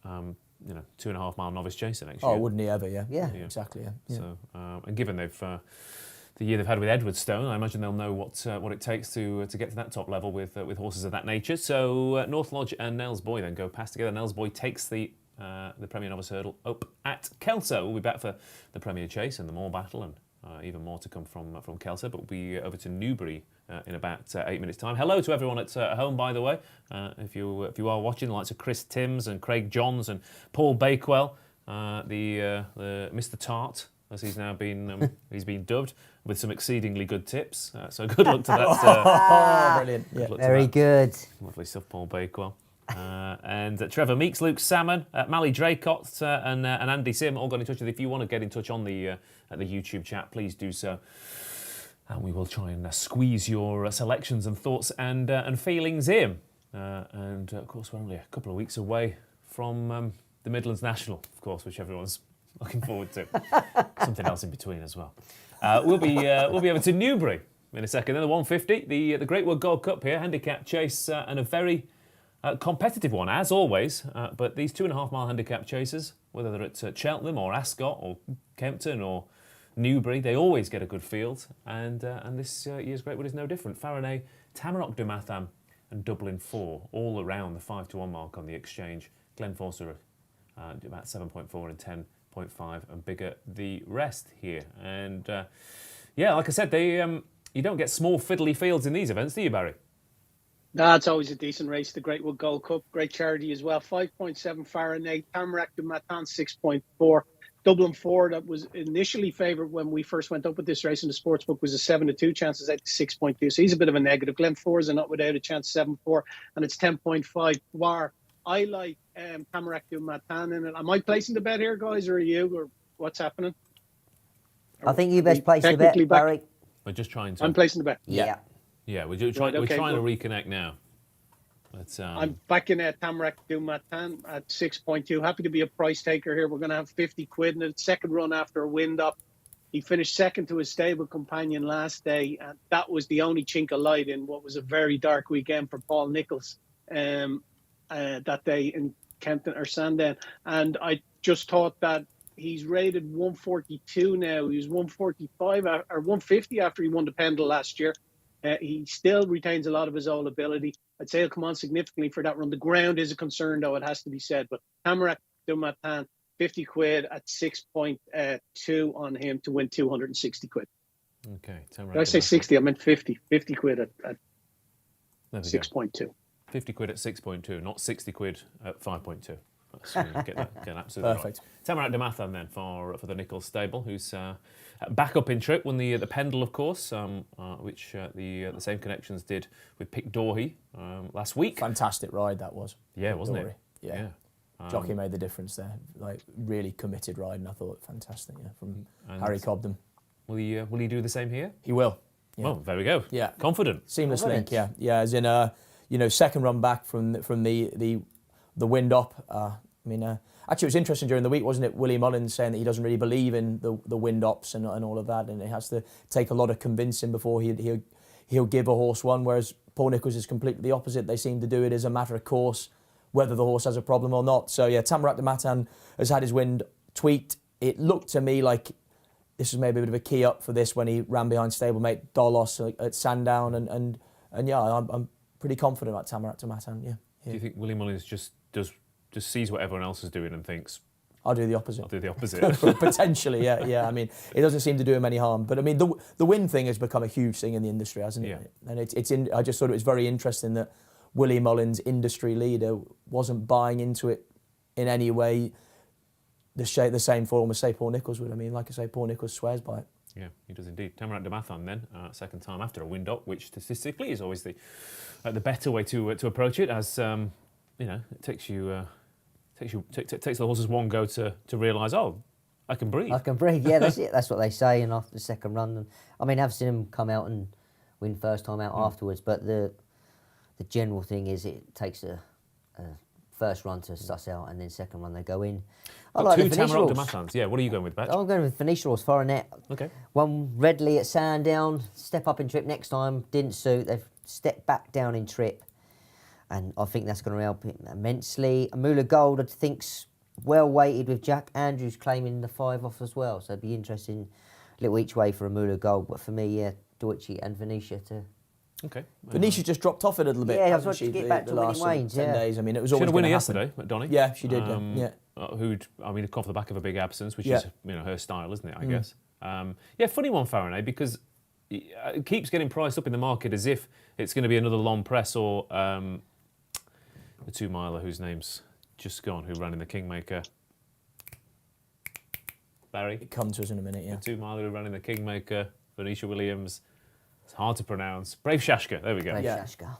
2.5 mile novice chaser next year. Oh, wouldn't he ever? Yeah, exactly. Yeah. So, and given the year they've had with Edwardstone, I imagine they'll know what it takes to get to that top level with horses of that nature. So North Lodge and Nels Boy then go past together. Nels Boy takes the Premier Novice Hurdle up at Kelso. We'll be back for the Premier Chase and the Morebattle, and even more to come from Kelso. But we'll be over to Newbury in about 8 minutes' time. Hello to everyone at home, by the way. If you are watching, the likes of Chris Timms and Craig Johns and Paul Bakewell, the Mr. Tart, as he's now been he's been dubbed, with some exceedingly good tips. So good luck to that. Brilliant. Yeah. Very good. Lovely stuff, Paul Bakewell. And Trevor Meeks, Luke Salmon, Mally Draycott and Andy Sim all got in touch with you. If you want to get in touch on the YouTube chat, please do so. And we will try and squeeze your selections and thoughts and feelings in. And of course, we're only a couple of weeks away from the Midlands National, of course, which everyone's looking forward to. Something else in between as well. We'll be over to Newbury in a second. Then the 150, the Greatwood Gold Cup here, handicap chase, and a very competitive one, as always. But these 2.5 mile handicap chasers, whether they're at Cheltenham or Ascot or Kempton or Newbury, they always get a good field. And this year's Greatwood is no different. Faranay, Tamarack du Matham and Dublin 4, all around the 5-1 mark on the exchange. Glenforce are about 7.4 and 10.5 and bigger the rest here. And like I said, you don't get small fiddly fields in these events, do you, Barry? No, it's always a decent race, the Greatwood Gold Cup. Great charity as well. 5.7 Faranay, Tamarack du Matham 6.4. Dublin 4, that was initially favoured when we first went up with this race in the sportsbook, was a 7-2 chance, is at 6.2. So he's a bit of a negative. Glen 4 is a not without a chance, 7.4, and it's 10.5. War. I like Tamarack du Matham in it. Am I placing the bet here, guys, or are you, or what's happening? I think you best place the bet, Barry. We're just trying to. I'm placing the bet. Yeah. Yeah, we're trying to reconnect now. But, I'm backing Tamarack du Matham at 6.2. Happy to be a price taker here. We're going to have 50 quid in the second run after a wind up. He finished second to his stable companion last day, and that was the only chink of light in what was a very dark weekend for Paul Nicholls that day in Kempton or Sandown. And I just thought that he's rated 142 now. He was 145 or 150 after he won the Pendle last year. He still retains a lot of his old ability. I'd say he'll come on significantly for that run. The ground is a concern, though, it has to be said. But Tamarack du Matham, 50 quid at 6.2 on him to win 260 quid. Okay. Did I say 60? I meant 50. 50 quid at 6.2. 50 quid at 6.2, not 60 quid at 5.2. Get that absolutely Perfect. right. Tamarat Damathan then for the Nichols stable, who's back up in trip, won the Pendle, of course, which the same connections did with Pic Dorhy last week. Fantastic ride that was. Yeah, wasn't Dory. it? Yeah. Jockey made the difference there. Like, really committed ride, and I thought fantastic. Yeah, from Harry Cobden. Will he do the same here? He will. Yeah. Well, there we go. Yeah. Confident. Seamless link. Yeah. Yeah. As in second run back from the wind up. Actually, it was interesting during the week, wasn't it? Willie Mullins saying that he doesn't really believe in the wind ups and all of that, and it has to take a lot of convincing before he'll give a horse one. Whereas Paul Nicholls is completely the opposite. They seem to do it as a matter of course, whether the horse has a problem or not. So yeah, Tamarat Damathan has had his wind tweaked. It looked to me like this was maybe a bit of a key up for this when he ran behind stablemate Dolos at Sandown, and yeah, I'm pretty confident about Tamarat Damathan. Yeah. Do you think Willie Mullins just sees what everyone else is doing and thinks, I'll do the opposite. I'll do the opposite. Potentially, yeah. I mean, it doesn't seem to do him any harm. But I mean, the win thing has become a huge thing in the industry, hasn't it? Yeah. And I just thought it was very interesting that Willie Mullins, industry leader, wasn't buying into it in any way the same form as, say, Paul Nicholls would. I mean, like I say, Paul Nicholls swears by it. Yeah, he does indeed. Tamarat Damathan then, second time after a wind up, which statistically is always the better way to approach it, as it takes the horses one go to realise, oh, I can breathe. I can breathe. Yeah, that's it. That's what they say. And after the second run, and I mean, I've seen him come out and win first time out afterwards. But the general thing is, it takes a first run to suss out, and then second run they go in. I like two the Tamarat Venetials. Damathans. Yeah, what are you going with, Batch? I'm going with Venetials, Foreignet. Okay. Won readily at Sandown. Step up in trip next time. Didn't suit. They've stepped back down in trip. And I think that's going to help him immensely. Moolah Gold, I think's well weighted with Jack Andrews claiming the 5 off as well. So it'd be interesting, a little each way for a Moolah Gold. But for me, yeah, Deutsche and Venetia to... Okay. Venetia just dropped off a little bit. Yeah, I was about to get back to winning ways. 10 days. I mean, it was She had always a winner going to happen. yesterday at Donny. Yeah, she did. Yeah. Who'd, come off the back of a big absence, which Yeah. is her style, isn't it? I guess. Funny one, Fahrenheit, because it keeps getting priced up in the market as if it's going to be another long press or the 2 miler whose name's just gone, who ran in the Kingmaker. Barry. Come to us in a minute. Yeah. The 2 miler who ran in the Kingmaker. Venetia Williams. It's hard to pronounce. Brave Shashka. There we go. Brave Yeah. Shashka.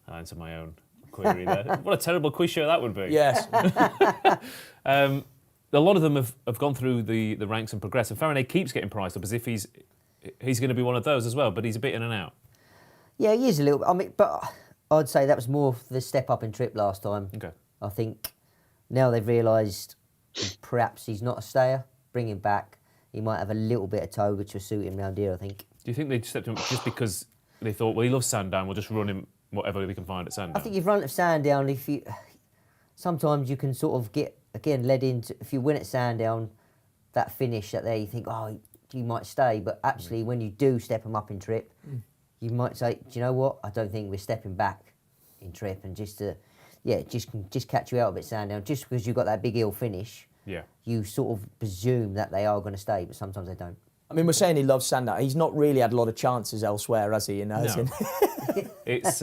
I answered my own query there. What a terrible quiz show that would be. Yes. A lot of them have gone through the ranks and progressed. And Fahrenheit keeps getting priced up as if he's going to be one of those as well, but he's a bit in and out. Yeah, he is a little... I mean, but I'd say that was more the step up in trip last time. Okay. I think now they've realised perhaps he's not a stayer. Bring him back. He might have a little bit of toe, which will suit him round here, I think. Do you think they stepped him up just because they thought, well, he loves Sandown, we'll just run him whatever they can find at Sandown? I think you've run at Sandown, sometimes you can sort of get, again, led into, if you win at Sandown, that finish that there, you think, oh, you might stay. But actually, when you do step him up in trip, you might say, do you know what? I don't think we're stepping back in trip, and just catch you out a bit, Sandown. Just because you've got that big hill finish, you sort of presume that they are going to stay, but sometimes they don't. I mean, we're saying he loves Sandown. He's not really had a lot of chances elsewhere, has he? No. It's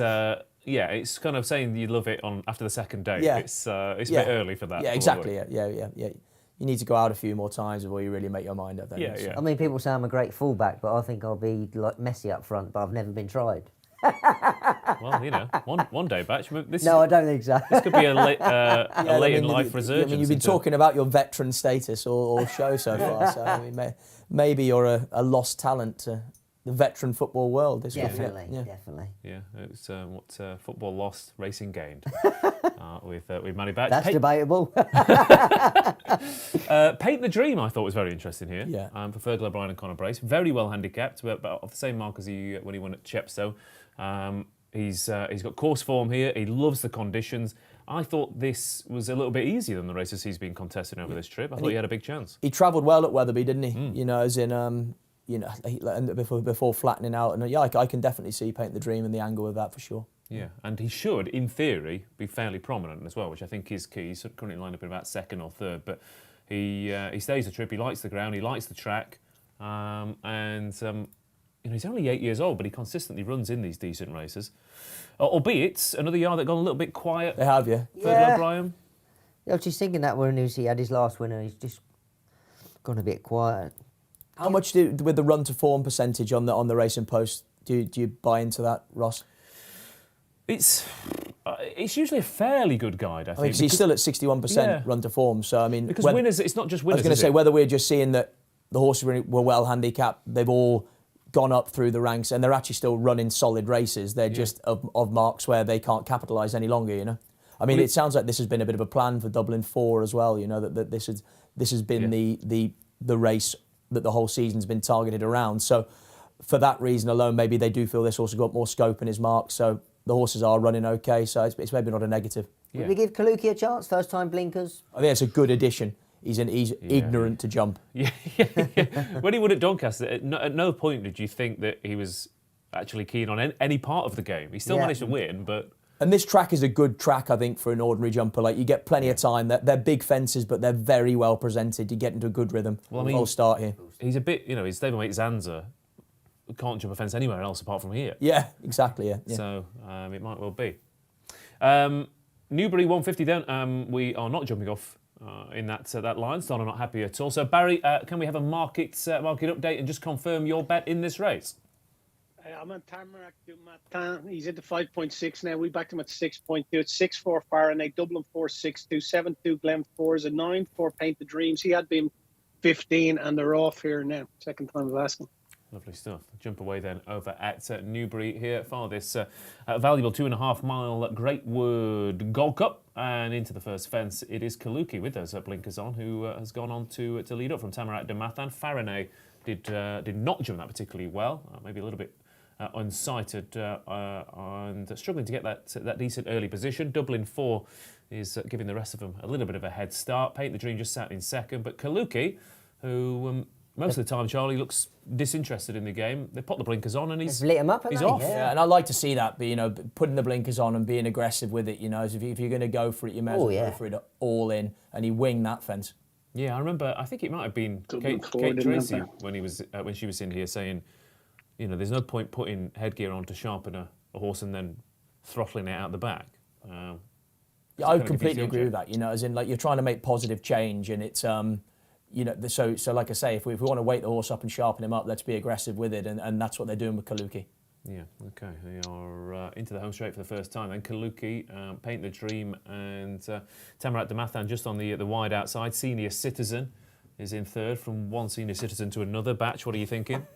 kind of saying you love it after the second day. Yeah. It's a bit early for that. Yeah, exactly. Yeah. You need to go out a few more times before you really make your mind up. Yeah. I mean, people say I'm a great fullback, but I think I'll be like Messi up front, but I've never been tried. Well, one day, Batch. I don't think so. This could be a late in life resurgence. I mean, you've been talking about your veteran status all show so far, so I mean, maybe you're a lost talent to the veteran football world. Definitely. Yeah, it's football lost, racing gained with Mattie Batchelor. That's debatable. Paint the Dream, I thought was very interesting here. Yeah. For Fergal O'Brien and Conor Brace, very well handicapped, but off the same mark as when he won at Chepstow. He's got course form here. He loves the conditions. I thought this was a little bit easier than the races he's been contesting over this trip. I thought he had a big chance. He travelled well at Wetherby, didn't he? As in, before flattening out. And I can definitely see Paint the Dream and the angle of that for sure. Yeah, and he should, in theory, be fairly prominent as well, which I think is key. He's currently lined up in about second or third, but he stays the trip. He likes the ground. He likes the track, and he's only 8 years old, but he consistently runs in these decent races. Albeit, another yard that got a little bit quiet. They have, yeah. Further O'Brien. Yeah, I was just thinking that when he had his last winner, he's just gone a bit quiet. How much with the run to form percentage on the Racing Post, do you buy into that, Ross? It's usually a fairly good guide, I think. Because he's still at 61% run to form. So I mean, because winners, it's not just winners. I was going to say whether we're just seeing that the horses were well handicapped, they've all gone up through the ranks, and they're actually still running solid races. They're just of marks where they can't capitalise any longer. I mean, it sounds like this has been a bit of a plan for Dublin 4 as well. That this has been the race that the whole season's been targeted around. So for that reason alone, maybe they do feel this horse has got more scope in his marks. So the horses are running okay. So it's maybe not a negative. Yeah. Would we give Kaluki a chance? First time blinkers. I think it's a good addition. He's ignorant to jump. Yeah. When he won at Doncaster, at no point did you think that he was actually keen on any part of the game. He still managed to win, but. And this track is a good track, I think, for an ordinary jumper. Like, you get plenty of time. They're big fences, but they're very well presented. You get into a good rhythm. Well, I mean, full start here. He's a bit, his stablemate Zanza can't jump a fence anywhere else apart from here. Yeah, exactly, yeah. So it might well be. Newbury 150 then. We are not jumping off in that line, so I'm not happy at all. So, Barry, can we have a market update and just confirm your bet in this race? I'm on Tamarack du Matin. He's into 5.6 now. We backed him at 6.2. It's 6-4 Fahrenheit, Dublin 4-6-2, 7-2 Glen 4 is a 9-4 Paint the Dreams. He had been 15 and they're off here now. Second time of asking. Lovely stuff. Jump away then over at Newbury here for this valuable 2.5 mile Greatwood Gold Cup. And into the first fence, it is Kaluki with those blinkers on, who has gone on to lead up from Tamarack du Matin. Fahrenheit did not jump that particularly well, maybe a little bit unsighted and struggling to get that decent early position. Dublin 4 is giving the rest of them a little bit of a head start. Paint the Dream just sat in second, but Kaluki, who most of the time, Charlie, looks disinterested in the game. They put the blinkers on and he's lit him up. He's off. Yeah, and I like to see that. But putting the blinkers on and being aggressive with it. As if you're going to go for it, you may as well go for it all in, and he winged that fence. Yeah, I remember. I think it might have been Kate Tracy when she was in here saying, there's no point putting headgear on to sharpen a horse and then throttling it out the back. Yeah, I completely agree with that. As in, like, you're trying to make positive change, and it's so like I say, if we want to wake the horse up and sharpen him up, let's be aggressive with it, and that's what they're doing with Kaluki. Yeah, okay. They are into the home straight for the first time. Then Kaluki, Paint the Dream, and Tamarack du Matin just on the wide outside. Senior Citizen is in third, from one Senior Citizen to another. Batch, what are you thinking?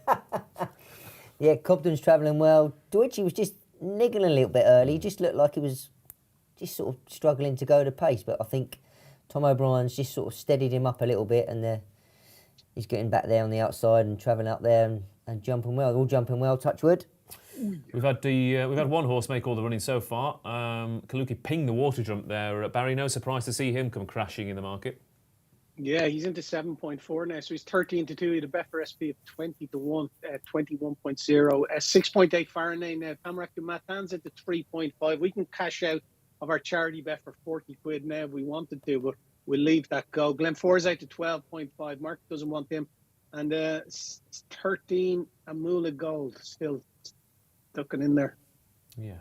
Yeah, Cobden's travelling well. Deutsche was just niggling a little bit early. He just looked like he was just sort of struggling to go to pace, but I think Tom O'Brien's just sort of steadied him up a little bit, and he's getting back there on the outside and travelling up there and jumping well. All jumping well, touch wood. We've had one horse make all the running so far. Kaluki pinged the water jump there. Barry, no surprise to see him come crashing in the market. Yeah, he's into 7.4 now, so he's 13-2. He had a Betfair SP of 20-1, 21.0, 6.8 Fahrenheit now. Tamarack du Matin's into 3.5. We can cash out of our charity bet for 40 quid now if we wanted to, but we'll leave that go. Glen 4 is out to 12.5. Mark doesn't want him. And 13 Amula Gold still ducking in there. Yeah,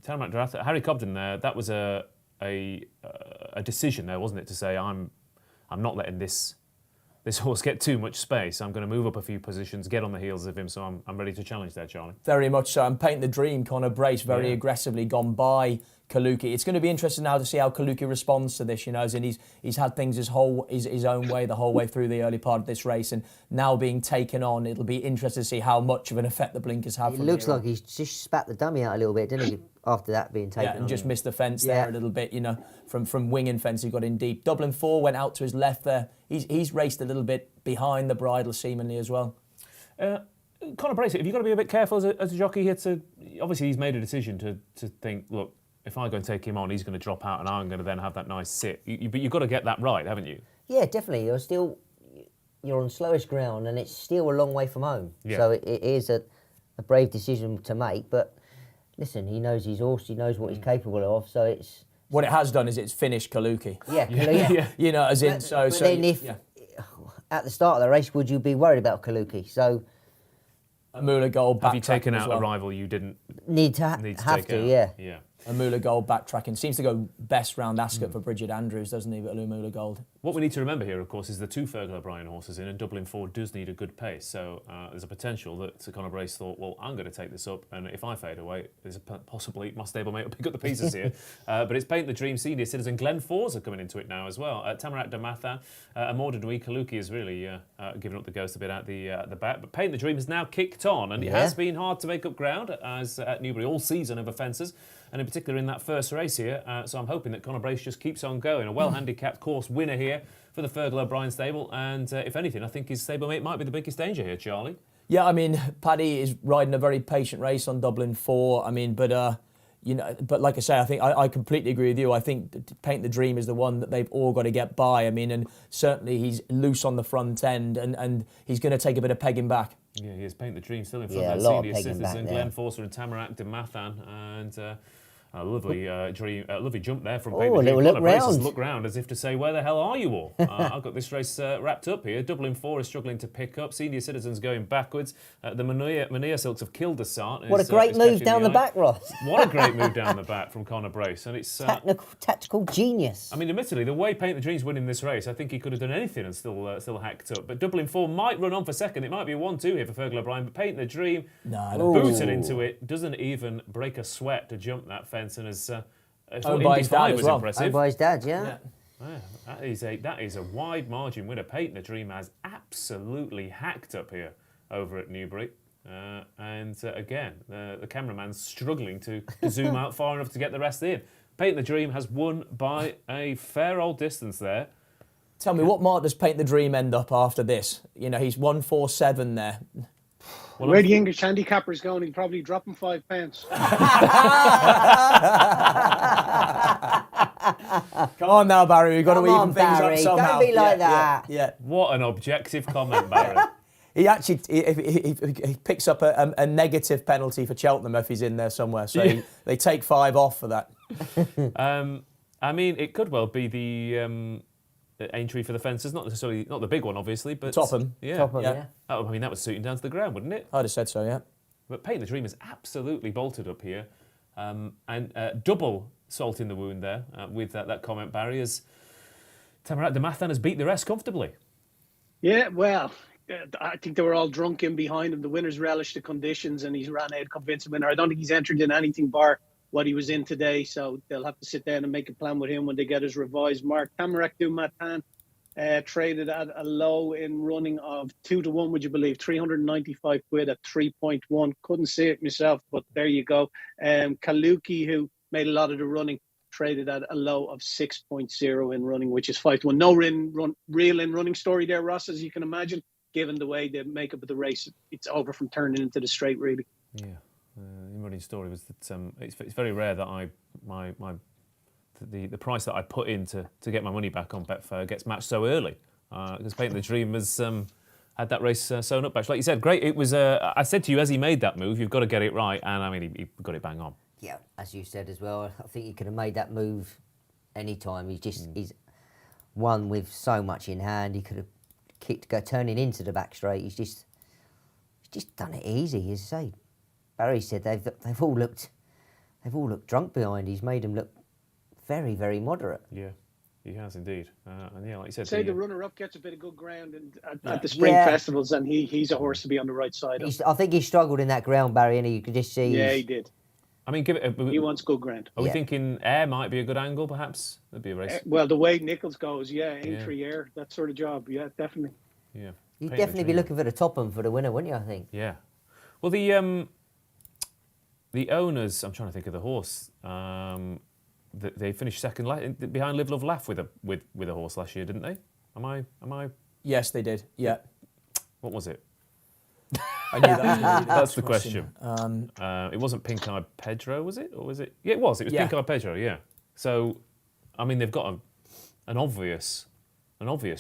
Tamarack du Matin, Harry Cobden there. That was a decision there, wasn't it, to say I'm not letting this horse get too much space. I'm going to move up a few positions, get on the heels of him, so I'm ready to challenge there, Charlie. Very much so. And Paint the Dream, Conor Brace, very aggressively gone by Kaluki. It's going to be interesting now to see how Kaluki responds to this, as in he's had things his own way the whole way through the early part of this race, and now being taken on, it'll be interesting to see how much of an effect the blinkers have. It looks like he's just spat the dummy out a little bit, didn't he, after that being taken on. Yeah, and just missed the fence there a little bit, from winging fence he got in deep. Dublin 4 went out to his left there. He's raced a little bit behind the bridle seemingly as well. Conor Brace, have you got to be a bit careful as a jockey here obviously he's made a decision to think, look, if I go and take him on, he's going to drop out and I'm going to then have that nice sit. But you've got to get that right, haven't you? Yeah, definitely. You're on slowest ground and it's still a long way from home. Yeah. So it is a brave decision to make. But listen, he knows his horse, he knows what he's capable of. So it's... What it has done is it's finished Kaluki. Yeah. As in... But then at the start of the race, would you be worried about Kaluki? So... A Moolah Gold backtracking. Have you taken as out well. a rival you didn't Need to need to have take to, out? yeah. Yeah. A Moolah Gold backtracking. Seems to go best round Ascot for Bridget Andrews, doesn't he? But a Moolah Gold. What we need to remember here, of course, is the 2 Fergal O'Brien horses in, and Dublin 4 does need a good pace. So there's a potential that Conor Brace thought, well, I'm going to take this up, and if I fade away, there's a possibly my stablemate will pick up the pieces here. But it's Paint the Dream Senior Citizen. Glen Fours are coming into it now as well. Tamarak Damatha, Amorda Nui Kaluki has really given up the ghost a bit at the back. But Paint the Dream has now kicked on, and it has been hard to make up ground as at Newbury all season over fences, and in particular in that first race here. So I'm hoping that Conor Brace just keeps on going. A well-handicapped course winner here for the Fergal O'Brien stable, and if anything, I think his stablemate might be the biggest danger here, Charlie. Yeah, I mean, Paddy is riding a very patient race on Dublin 4. I mean, but like I say, I think I completely agree with you. I think Paint the Dream is the one that they've all got to get by. I mean, and certainly he's loose on the front end, and he's going to take a bit of pegging back. Yeah, he is. Paint the Dream still in front Yeah, of a that lot of senior pegging back citizen, there. Glen Forster and Tamarak Damathan, and a lovely lovely jump there from Oh, Paint the a Dream. little Conor look Brace has round. looked round as if to say, where the hell are you all? I've got this race wrapped up here. Dublin 4 is struggling to pick up. Senior Citizens going backwards. The Mania Silks have killed the start. What a great move down the back, Ross. What a great move down the back from Conor Brace. And it's Tactical genius. I mean, admittedly, the way Paint the Dream's winning this race, I think he could have done anything and still hacked up. But Dublin 4 might run on for second. It might be a 1-2 here for Fergal O'Brien, but Paint the Dream booted into it, doesn't even break a sweat to jump that fence, and has Owned by his dad as well. impressive. Owned by his dad, yeah. That is a wide margin winner. Paint the Dream has absolutely hacked up here over at Newbury. Again, the cameraman's struggling to zoom out far enough to get the rest in. Paint the Dream has won by a fair old distance there. Tell me, what mark does Paint the Dream end up after this? You know, he's 147 there. Well, where the English handicapper's going, he'll probably drop him £5. Come on now, Barry, we've got to Come on, even things Barry, up somehow. don't be like that. Yeah. What an objective comment, Barry. He actually he picks up a negative penalty for Cheltenham if he's in there somewhere. So they take 5 off for that. I mean, it could well be the entry for the fences, not the big one, obviously, but Topham. Topham, yeah. Oh, I mean, that was suiting down to the ground, wouldn't it? I'd have said so, yeah. But Paint the Dream is absolutely bolted up here, and double salt in the wound there with that comment, Barry, as Tamarak Damathan has beat the rest comfortably. Yeah, well, I think they were all drunk in behind him. The winners relished the conditions, and he's ran out convincing winner. I don't think he's entered in anything bar what he was in today, so they'll have to sit down and make a plan with him when they get his revised mark. Tamarak Damathan traded at a low in running of 2-1, would you believe? 395 quid at 3.1. Couldn't see it myself, but there you go. Kaluki, who made a lot of the running, traded at a low of 6.0 in running, which is 5-1. No real in running story there, Ross, as you can imagine. Given the way the makeup of the race, it's over from turning into the straight, really. Yeah, the running story was that it's very rare that the price that I put in to get my money back on Betfair gets matched so early, because Paint the Dream has had that race sewn up. Like you said, great. It was. I said to you as he made that move, you've got to get it right, and I mean he got it bang on. Yeah, as you said as well, I think he could have made that move any time. He's won with so much in hand. He could have turning into the back straight. He's just done it easy. As I say, Barry said they've all looked drunk behind. He's made them look very, very moderate. Yeah, he has indeed. And yeah, like you said, Say the runner-up gets a bit of good ground at the spring festivals, and he's a horse to be on the right side of. I think he struggled in that ground, Barry, and you could just see. Yeah, he did. I mean, He wants good ground. Are we thinking air might be a good angle, perhaps? That'd be a race. Well, the way Nichols goes, entry air, that sort of job, definitely. Yeah. You'd definitely be looking for the Topham for the winner, wouldn't you, I think? Yeah. Well, the owners, I'm trying to think of the horse, they finished second behind Live Love Laugh with a horse last year, didn't they? Am I? Yes, they did. Yeah. What was it? I knew that was going to be That's the question. It wasn't Pink Eye Pedro, was it? Or was it? Yeah, it was. It was Pink Eye Pedro, yeah. So, I mean, they've got an obvious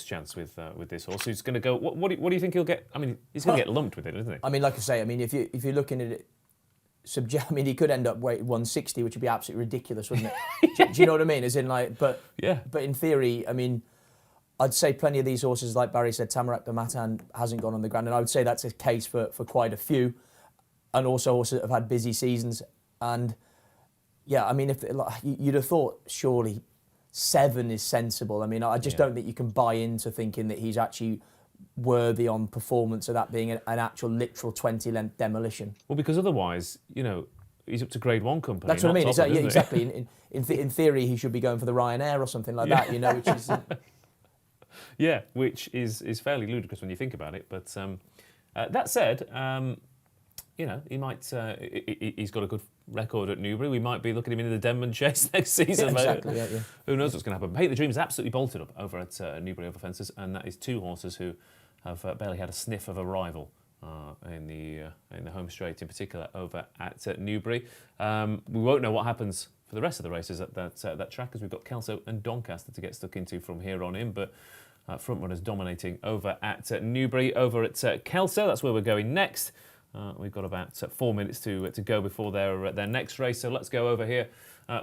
chance with this horse. He's going to go. What do you think he'll get? I mean, he's going to get lumped with it, isn't he? I mean, like I say, I mean, if you're looking at it, I mean, he could end up weight 160, which would be absolutely ridiculous, wouldn't it? do you know what I mean? As in, like, but in theory, I mean, I'd say plenty of these horses, like Barry said, Tamarack de Matan hasn't gone on the ground, and I would say that's a case for quite a few, and also horses that have had busy seasons. And yeah, I mean, if you'd have thought surely 7 is sensible. I mean, I just don't think you can buy into thinking that he's actually worthy on performance of that being an actual literal 20-length demolition. Well, because otherwise, you know, he's up to Grade 1 company. That's what I mean. Topper, Exactly. In theory, he should be going for the Ryanair or something like that, you know, which is... Yeah, which is fairly ludicrous when you think about it. But that said, you know, he might. He's got a good record at Newbury. We might be looking at him in the Denman Chase next season. Exactly. Yeah. Who knows what's going to happen? Hate the Dream is absolutely bolted up over at Newbury Over Fences, and that is 2 horses who have barely had a sniff of a rival in the home straight, in particular over at Newbury. We won't know what happens for the rest of the races at that track, as we've got Kelso and Doncaster to get stuck into from here on in, but. Front runners dominating over at Newbury, over at Kelso. That's where we're going next. We've got about 4 minutes to go before their next race. So let's go over here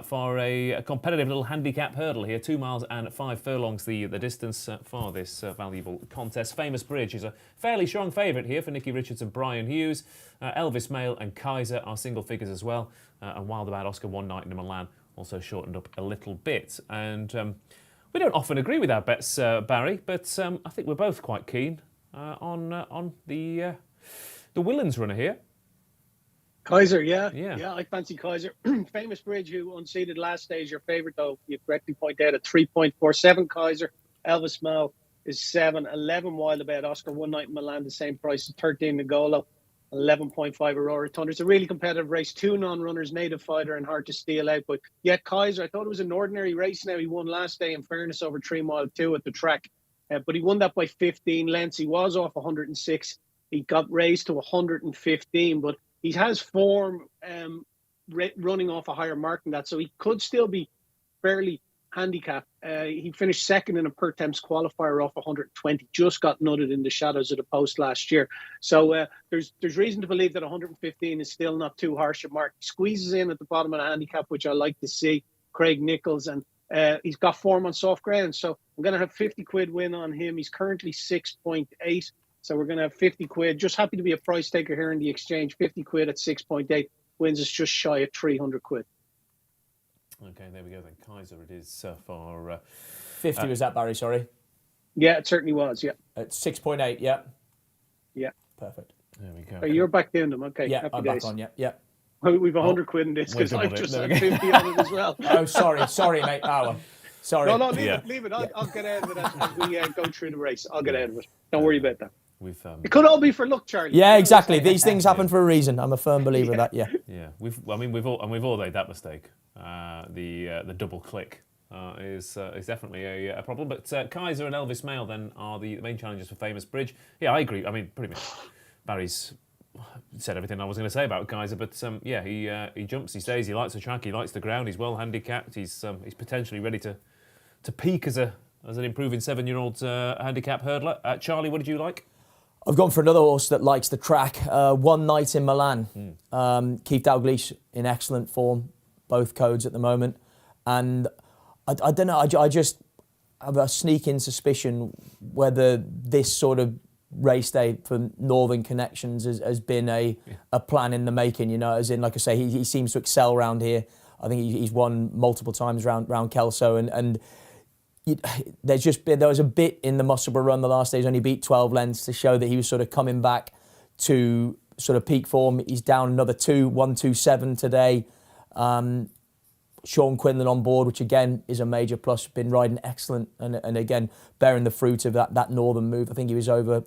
for a competitive little handicap hurdle here. 2 miles and 5 furlongs the distance for this valuable contest. Famous Bridge is a fairly strong favourite here for Nicky Richards and Brian Hughes. Elvis Mail and Kaiser are single figures as well. And Wild About Oscar One Night in Milan also shortened up a little bit. And we don't often agree with our bets, Barry, but I think we're both quite keen on the Willens runner here. Kaiser, yeah, I fancy Kaiser. Famous Bridge, who unseated last stage, your favourite though, you correctly point out, at 3.47 Kaiser. Elvis Mel is 7, 11 Wild About Oscar One Night in Milan, the same price, 13 Nagolo, 11.5 Aurora Thunder. It's a really competitive race. 2 non-runners, Native Fighter and Hard to Steal Out. But yet Kaiser, I thought it was an ordinary race now. He won last day, in fairness, over 3 mile 2 at the track. But he won that by 15 lengths. He was off 106. He got raised to 115. But he has form running off a higher mark than that. So he could still be fairly handicapped. He finished second in a per temps qualifier off 120, just got nutted in the shadows of the Poste last year. So there's reason to believe that 115 is still not too harsh a mark. He squeezes in at the bottom of the handicap, which I like to see. Craig Nichols, and he's got form on soft ground. So I'm going to have 50 quid win on him. He's currently 6.8. So we're going to have 50 quid. Just happy to be a price taker here in the exchange. 50 quid at 6.8 wins us just shy of 300 quid. Okay, there we go then. Kaiser it is for... 50 was that, Barry, sorry? Yeah, it certainly was, yeah. At 6.8, yeah? Yeah. Perfect. There we go. Oh, you're back down them, okay. Yeah, happy I'm days. back on, yeah. Well, we've 100 quid in this because I've just had 50 on it as well. Oh, sorry, mate. Sorry. No, leave it. I'll get out of it as we go through the race. I'll get out of it. Don't worry about that. It could all be for luck, Charlie. Yeah, exactly. These things happen for a reason. I'm a firm believer of that. Yeah. Yeah, we've all made that mistake. The double click is definitely a problem. But Kaiser and Elvis Mail then are the main challengers for Famous Bridge. Yeah, I agree. I mean, pretty much Barry's said everything I was going to say about Kaiser. But he jumps, he stays, he likes the track, he likes the ground. He's well handicapped. He's potentially ready to peak as an improving 7-year-old handicap hurdler. Charlie, what did you like? I've gone for another horse that likes the track. One Night in Milan. Keith Dalglish in excellent form, both codes at the moment. And I don't know, I just have a sneaking suspicion whether this sort of race day for Northern Connections has been a plan in the making, you know, as in, like I say, he seems to excel around here. I think he's won multiple times round Kelso, and there was a bit in the Musselburgh run the last day. He's only beat 12 lengths to show that he was sort of coming back to sort of peak form. He's down another 127 today. Sean Quinlan on board, which again is a major plus. Been riding excellent, and again bearing the fruit of that northern move. I think he was over,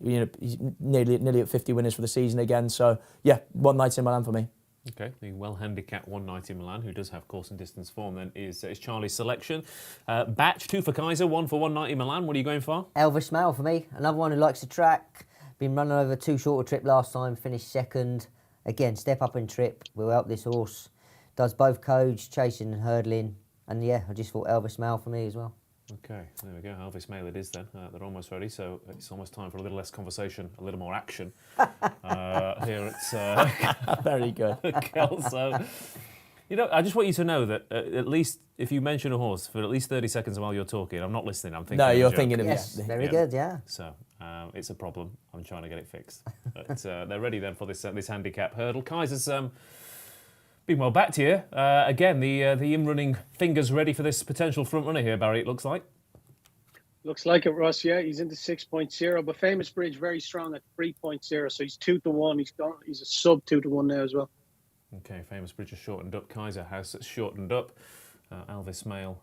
he's nearly at 50 winners for the season again. So yeah, One Night in Milan for me. Okay, the well-handicapped One Night in Milan, who does have course and distance form, then is Charlie's selection. Batch, 2 for Kaiser, 1 for One Night in Milan. What are you going for? Elvis Mail for me. Another one who likes the track. Been running over too short a trip last time, finished second. Again, step up in trip will help this horse. Does both codes, chasing and hurdling. And yeah, I just thought Elvis Mail for me as well. Okay, there we go. Elvis Mail it is then. They're almost ready, so it's almost time for a little less conversation, a little more action. Here it's very good. Kelso. You know, I just want you to know that at least if you mention a horse for at least 30 seconds while you're talking, I'm not listening. I'm thinking. No, of a you're joke. thinking of Yes, yeah. very good, yeah. So it's a problem. I'm trying to get it fixed. But they're ready then for this handicap hurdle. Kaiser's been well backed here. Again, the in-running fingers ready for this potential front runner here, Barry. It looks like. Looks like it, Ross. Yeah, he's into 6.0, but Famous Bridge very strong at 3.0. So he's 2-1. He's a sub 2-1 now as well. Okay, Famous Bridge has shortened up. Kaiser House has shortened up. Elvis Mail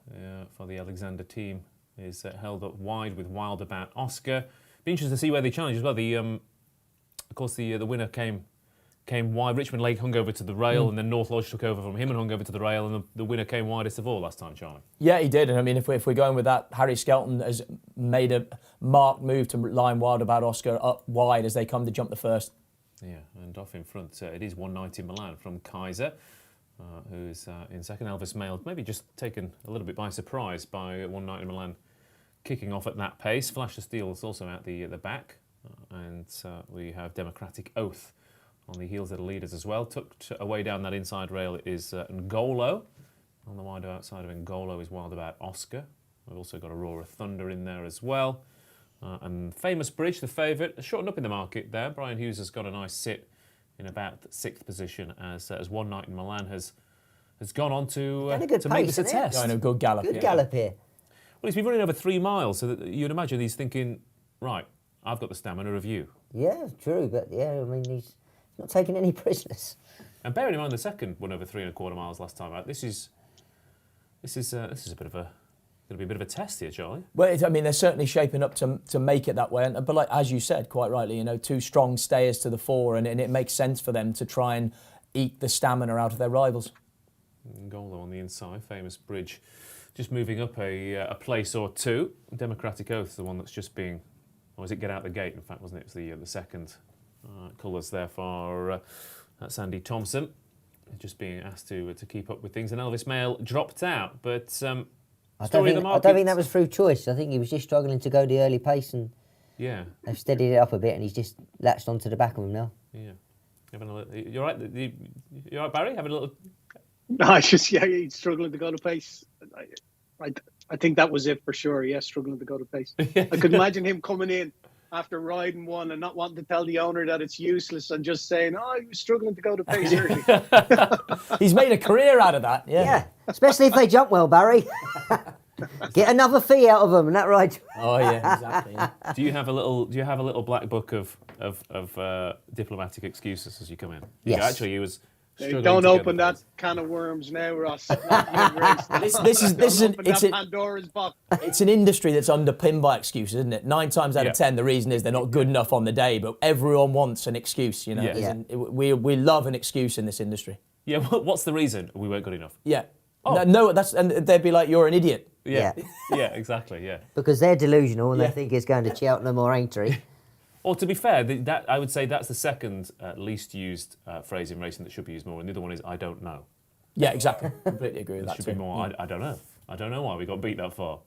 for the Alexander team is held up wide with Wild About Oscar. Be interesting to see where they challenge as well. Of course, the winner came wide. Richmond Lake hung over to the rail, and then North Lodge took over from him and hung over to the rail, and the winner came widest of all last time, Charlie. Yeah, he did. And I mean, if we're going with that, Harry Skelton has made a marked move to line Wild About Oscar up wide as they come to jump the first. Yeah, and off in front, it is 190 Milan from Kaiser, who's in second. Elvis Mail, maybe just taken a little bit by surprise by 190 Milan kicking off at that pace. Flash of Steel is also at the back, and we have Democratic Oath on the heels of the leaders as well. Tucked away down that inside rail is Ngolo. On the wide outside of Ngolo is Wild About Oscar. We've also got Aurora Thunder in there as well. And Famous Bridge, the favourite, shortened up in the market there. Brian Hughes has got a nice sit in about sixth position as One Night in Milan has gone on to make this a test. Going a good gallop. Good gallop here. Well, he's been running over 3 miles, so that you'd imagine he's thinking, right, I've got the stamina of you. Yeah, true, but yeah, I mean, he's not taking any prisoners. And bearing in mind the second won over 3.25 miles last time out, this is a bit of a going to be a bit of a test here, Charlie. Well, I mean, they're certainly shaping up to make it that way. But like as you said, quite rightly, you know, 2 strong stayers to the fore, and it makes sense for them to try and eke the stamina out of their rivals. Ngolo on the inside, Famous Bridge, just moving up a place or two. Democratic Oath, the one that's just being, or was it Get Out the Gate? In fact, wasn't it? It was the second colours there for Sandy Thompson, just being asked to keep up with things. And Elvis Mail dropped out, but. I don't think that was through choice. I think he was just struggling to go the early pace, and they've steadied it up a bit, and he's just latched onto the back of him now. Yeah, you're right. You're right, Barry. Having a little. No, he's struggling to go to pace. I think that was it for sure. Yeah, struggling to go to pace. I could imagine him coming in after riding one and not wanting to tell the owner that it's useless and just saying, he was struggling to go to pace early. He's made a career out of that, Yeah, especially if they jump well, Barry. Get another fee out of them, isn't that right? Oh yeah, exactly. Yeah. Do you have a little black book of diplomatic excuses as you come in? Yes. Actually, he was. Don't open that can of worms now, Ross. This is an Pandora's box. It's an industry that's underpinned by excuses, isn't it? 9 times out of 10, the reason is they're not good enough on the day, but everyone wants an excuse. You know, we love an excuse in this industry. Yeah, what's the reason? We weren't good enough. Yeah. Oh. No, and they'd be like, you're an idiot. Yeah, exactly. Yeah. Because they're delusional and they think it's going to Cheltenham or Aintree. Or to be fair, that I would say that's the second least used phrase in racing that should be used more, and the other one is "I don't know." Yeah, exactly. Completely agree with that. Should be more. I don't know. I don't know why we got beat that far.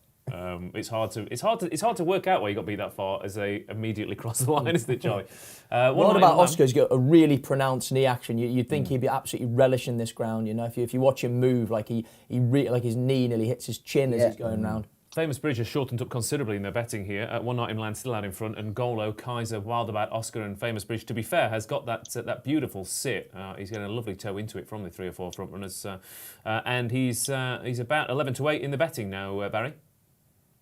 It's hard to work out why you got beat that far as they immediately cross the line, isn't it, Charlie? What about Oscar's got a really pronounced knee action? You'd think he'd be absolutely relishing this ground. You know, if you watch him move, like like his knee nearly hits his chin as he's going round. Famous Bridge has shortened up considerably in their betting here. One Night in Milan still out in front, and Ngolo, Kaiser, Wild About Oscar, and Famous Bridge, to be fair, has got that beautiful sit. He's getting a lovely toe into it from the 3 or 4 front runners, and he's about 11-8 in the betting now, Barry.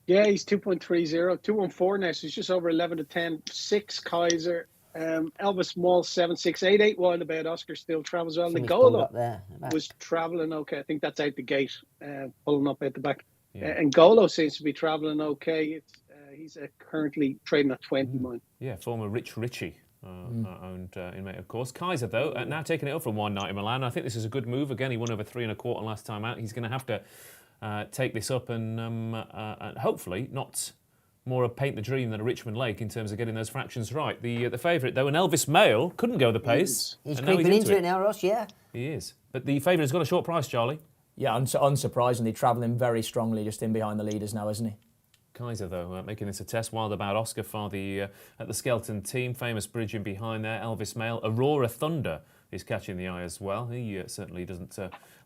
Yeah, he's 2.30, 214 now, so he's just over 11-10. 6 Kaiser, Elvis Mall 7-6, 8 Wild About Oscar still travels well. Ngolo was travelling okay. I think that's out the gate, pulling up out the back. And Ngolo seems to be travelling okay. He's currently trading at 20 mile. Yeah, former Rich Ritchie owned inmate, of course. Kaiser, though, now taking it up from One Night in Milan. I think this is a good move. Again, he won over 3.25 last time out. He's going to have to take this up and hopefully not more a paint the dream than a Richmond Lake in terms of getting those fractions right. The favourite, though, and Elvis Mail couldn't go the pace. He's creeping into it now, Ross, yeah. He is. But the favourite has got a short price, Charlie. Yeah, unsurprisingly, travelling very strongly just in behind the leaders now, isn't he? Kaiser, though, making this a test. Wild About Oscar for at the Skelton team. Famous Bridge in behind there. Elvis Mail. Aurora Thunder is catching the eye as well. He certainly doesn't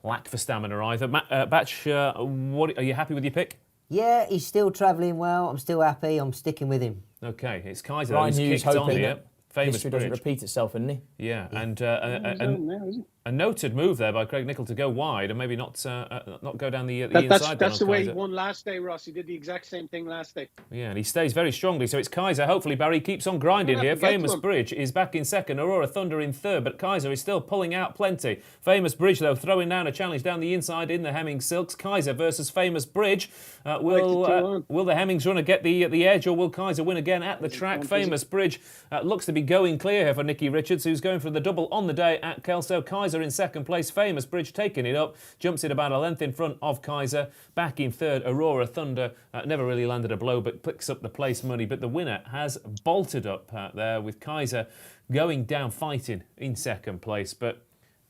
lack for stamina either. Batch, what, are you happy with your pick? Yeah, he's still travelling well. I'm still happy. I'm sticking with him. Okay, it's Kaiser Ryan who's Hughes kicked on hoping here. that Famous history bridge. doesn't repeat itself, isn't he? Yeah, and Is he? a noted move there by Craig Nicol to go wide and maybe not go down the inside. That's the way he Kaiser. won last day, Ross. He did the exact same thing last day. Yeah, and he stays very strongly. So it's Kaiser. Hopefully Barry keeps on grinding here. Famous Bridge is back in second. Aurora Thunder in third, but Kaiser is still pulling out plenty. Famous Bridge, though, throwing down a challenge down the inside in the Hemming Silks. Kaiser versus Famous Bridge. Will the Hemmings runner get the edge, or will Kaiser win again at the track? Famous Bridge looks to be going clear here for Nicky Richards, who's going for the double on the day at Kelso. Kaiser in second place. Famous Bridge taking it up. Jumps it about a length in front of Kaiser. Back in third, Aurora Thunder. Never really landed a blow, but picks up the place money. But the winner has bolted up there with Kaiser going down fighting in second place. But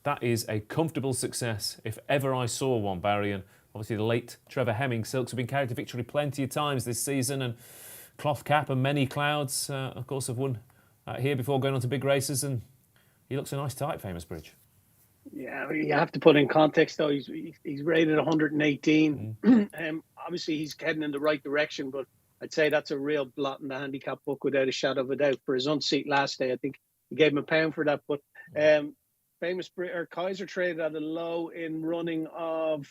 that is a comfortable success if ever I saw one, Barry. And obviously the late Trevor Hemming Silks have been carried to victory plenty of times this season. And Cloth Cap and Many Clouds, of course, have won here before going on to big races. And he looks a nice type, Famous Bridge. Yeah, you have to put in context though. He's rated 118. Obviously, he's heading in the right direction, but I'd say that's a real blot in the handicap book without a shadow of a doubt. For his unseat last day, I think he gave him £1 for that. But Kaiser traded at a low in running of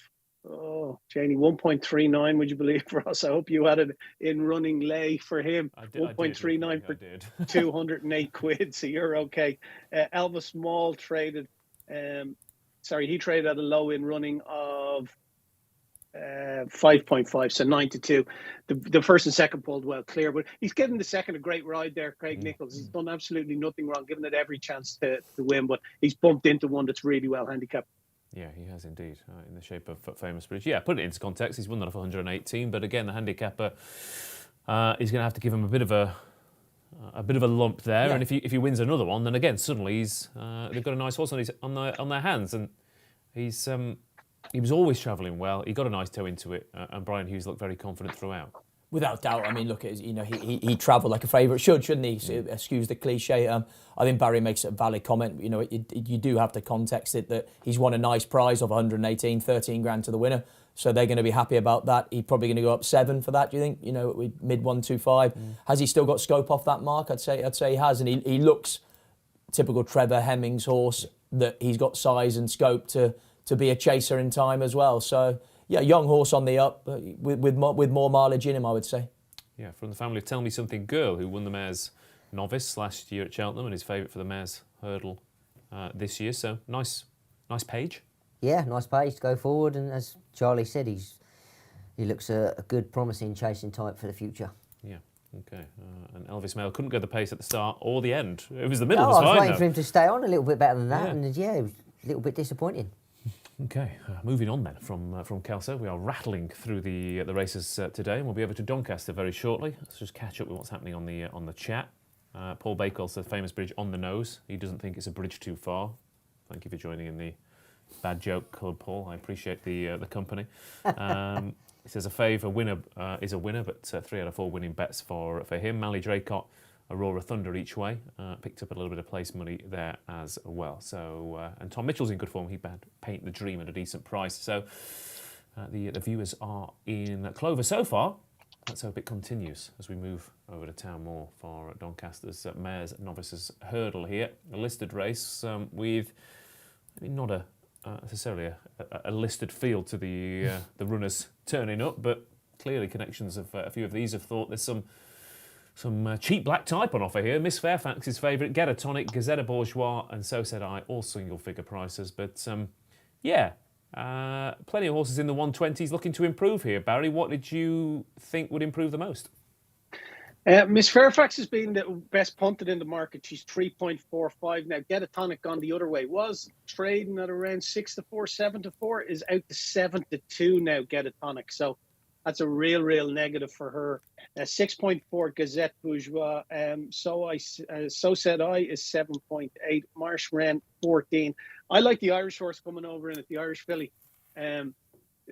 Janie 1.39. Would you believe, Ross? I hope you had it in running lay for him. 1.39 for 208 quid. So you're okay. Elvis Mall traded. He traded at a low in running of 5.5, so 9-2. The first and second pulled well clear, but he's given the second a great ride there, Craig Nicholls. He's done absolutely nothing wrong, given it every chance to win, but he's bumped into one that's really well handicapped. Yeah, he has indeed, in the shape of Famous Bridge. Yeah, put it into context, he's won that off 118, but again, the handicapper is going to have to give him a bit of a lump there, yeah. And if he wins another one, then again suddenly they've got a nice horse on their hands, and he was always travelling well. He got a nice toe into it, and Brian Hughes looked very confident throughout. Without doubt. I mean, look, he travelled like a favourite, shouldn't he? So, excuse the cliche. I think Barry makes a valid comment. You know, you do have to context it that he's won a nice prize of 118, 13 grand to the winner. So they're going to be happy about that. He's probably going to go up 7 for that, do you think? You know, mid 125. Has he still got scope off that mark? I'd say he has, and he looks typical Trevor Hemmings horse, that he's got size and scope to be a chaser in time as well. So yeah, young horse on the up, with more mileage in him, I would say. Yeah, from the family of Tell Me Something Girl, who won the Mares Novice last year at Cheltenham and is favourite for the Mares Hurdle this year. So nice page. Yeah, nice page to go forward, and as Charlie said, he looks a good, promising chasing type for the future. Yeah, okay. And Elvis Mail couldn't go the pace at the start or the end. It was the middle. I was waiting for him to stay on a little bit better than that, and it was a little bit disappointing. Okay, moving on then from Kelso. We are rattling through the races today, and we'll be over to Doncaster very shortly. Let's just catch up with what's happening on the chat. Paul Bakewell says Famous Bridge on the nose. He doesn't think it's a bridge too far. Thank you for joining in the Bad Joke Club, Paul. I appreciate the company. He says a fave, a winner is a winner, but 3 out of 4 winning bets for him. Mally Draycott, Aurora Thunder each way. Picked up a little bit of place money there as well. So and Tom Mitchell's in good form. He had Paint the Dream at a decent price. So the viewers are in clover so far. Let's hope it continues as we move over to Town Moor for Doncaster's Mares Novices Hurdle here. A listed race with maybe not necessarily a listed field to the runners turning up, but clearly connections of a few of these have thought there's some cheap black type on offer here. Miss Fairfax's favourite, Get a Tonic, Gazetta Bourgeois, and So Said I, all single figure prices. But plenty of horses in the 120s looking to improve here. Barry, what did you think would improve the most? Miss Fairfax has been the best punted in the market. She's 3.45 now. Get a Tonic gone the other way. Was trading at around 6-4, 7-4. Is out to 7-2 now. Get a Tonic. So that's a real negative for her. 6.4 Gazette Bourgeois. So Said I is 7.8. Marsh Wren 14. I like the Irish horse coming over in it. The Irish filly.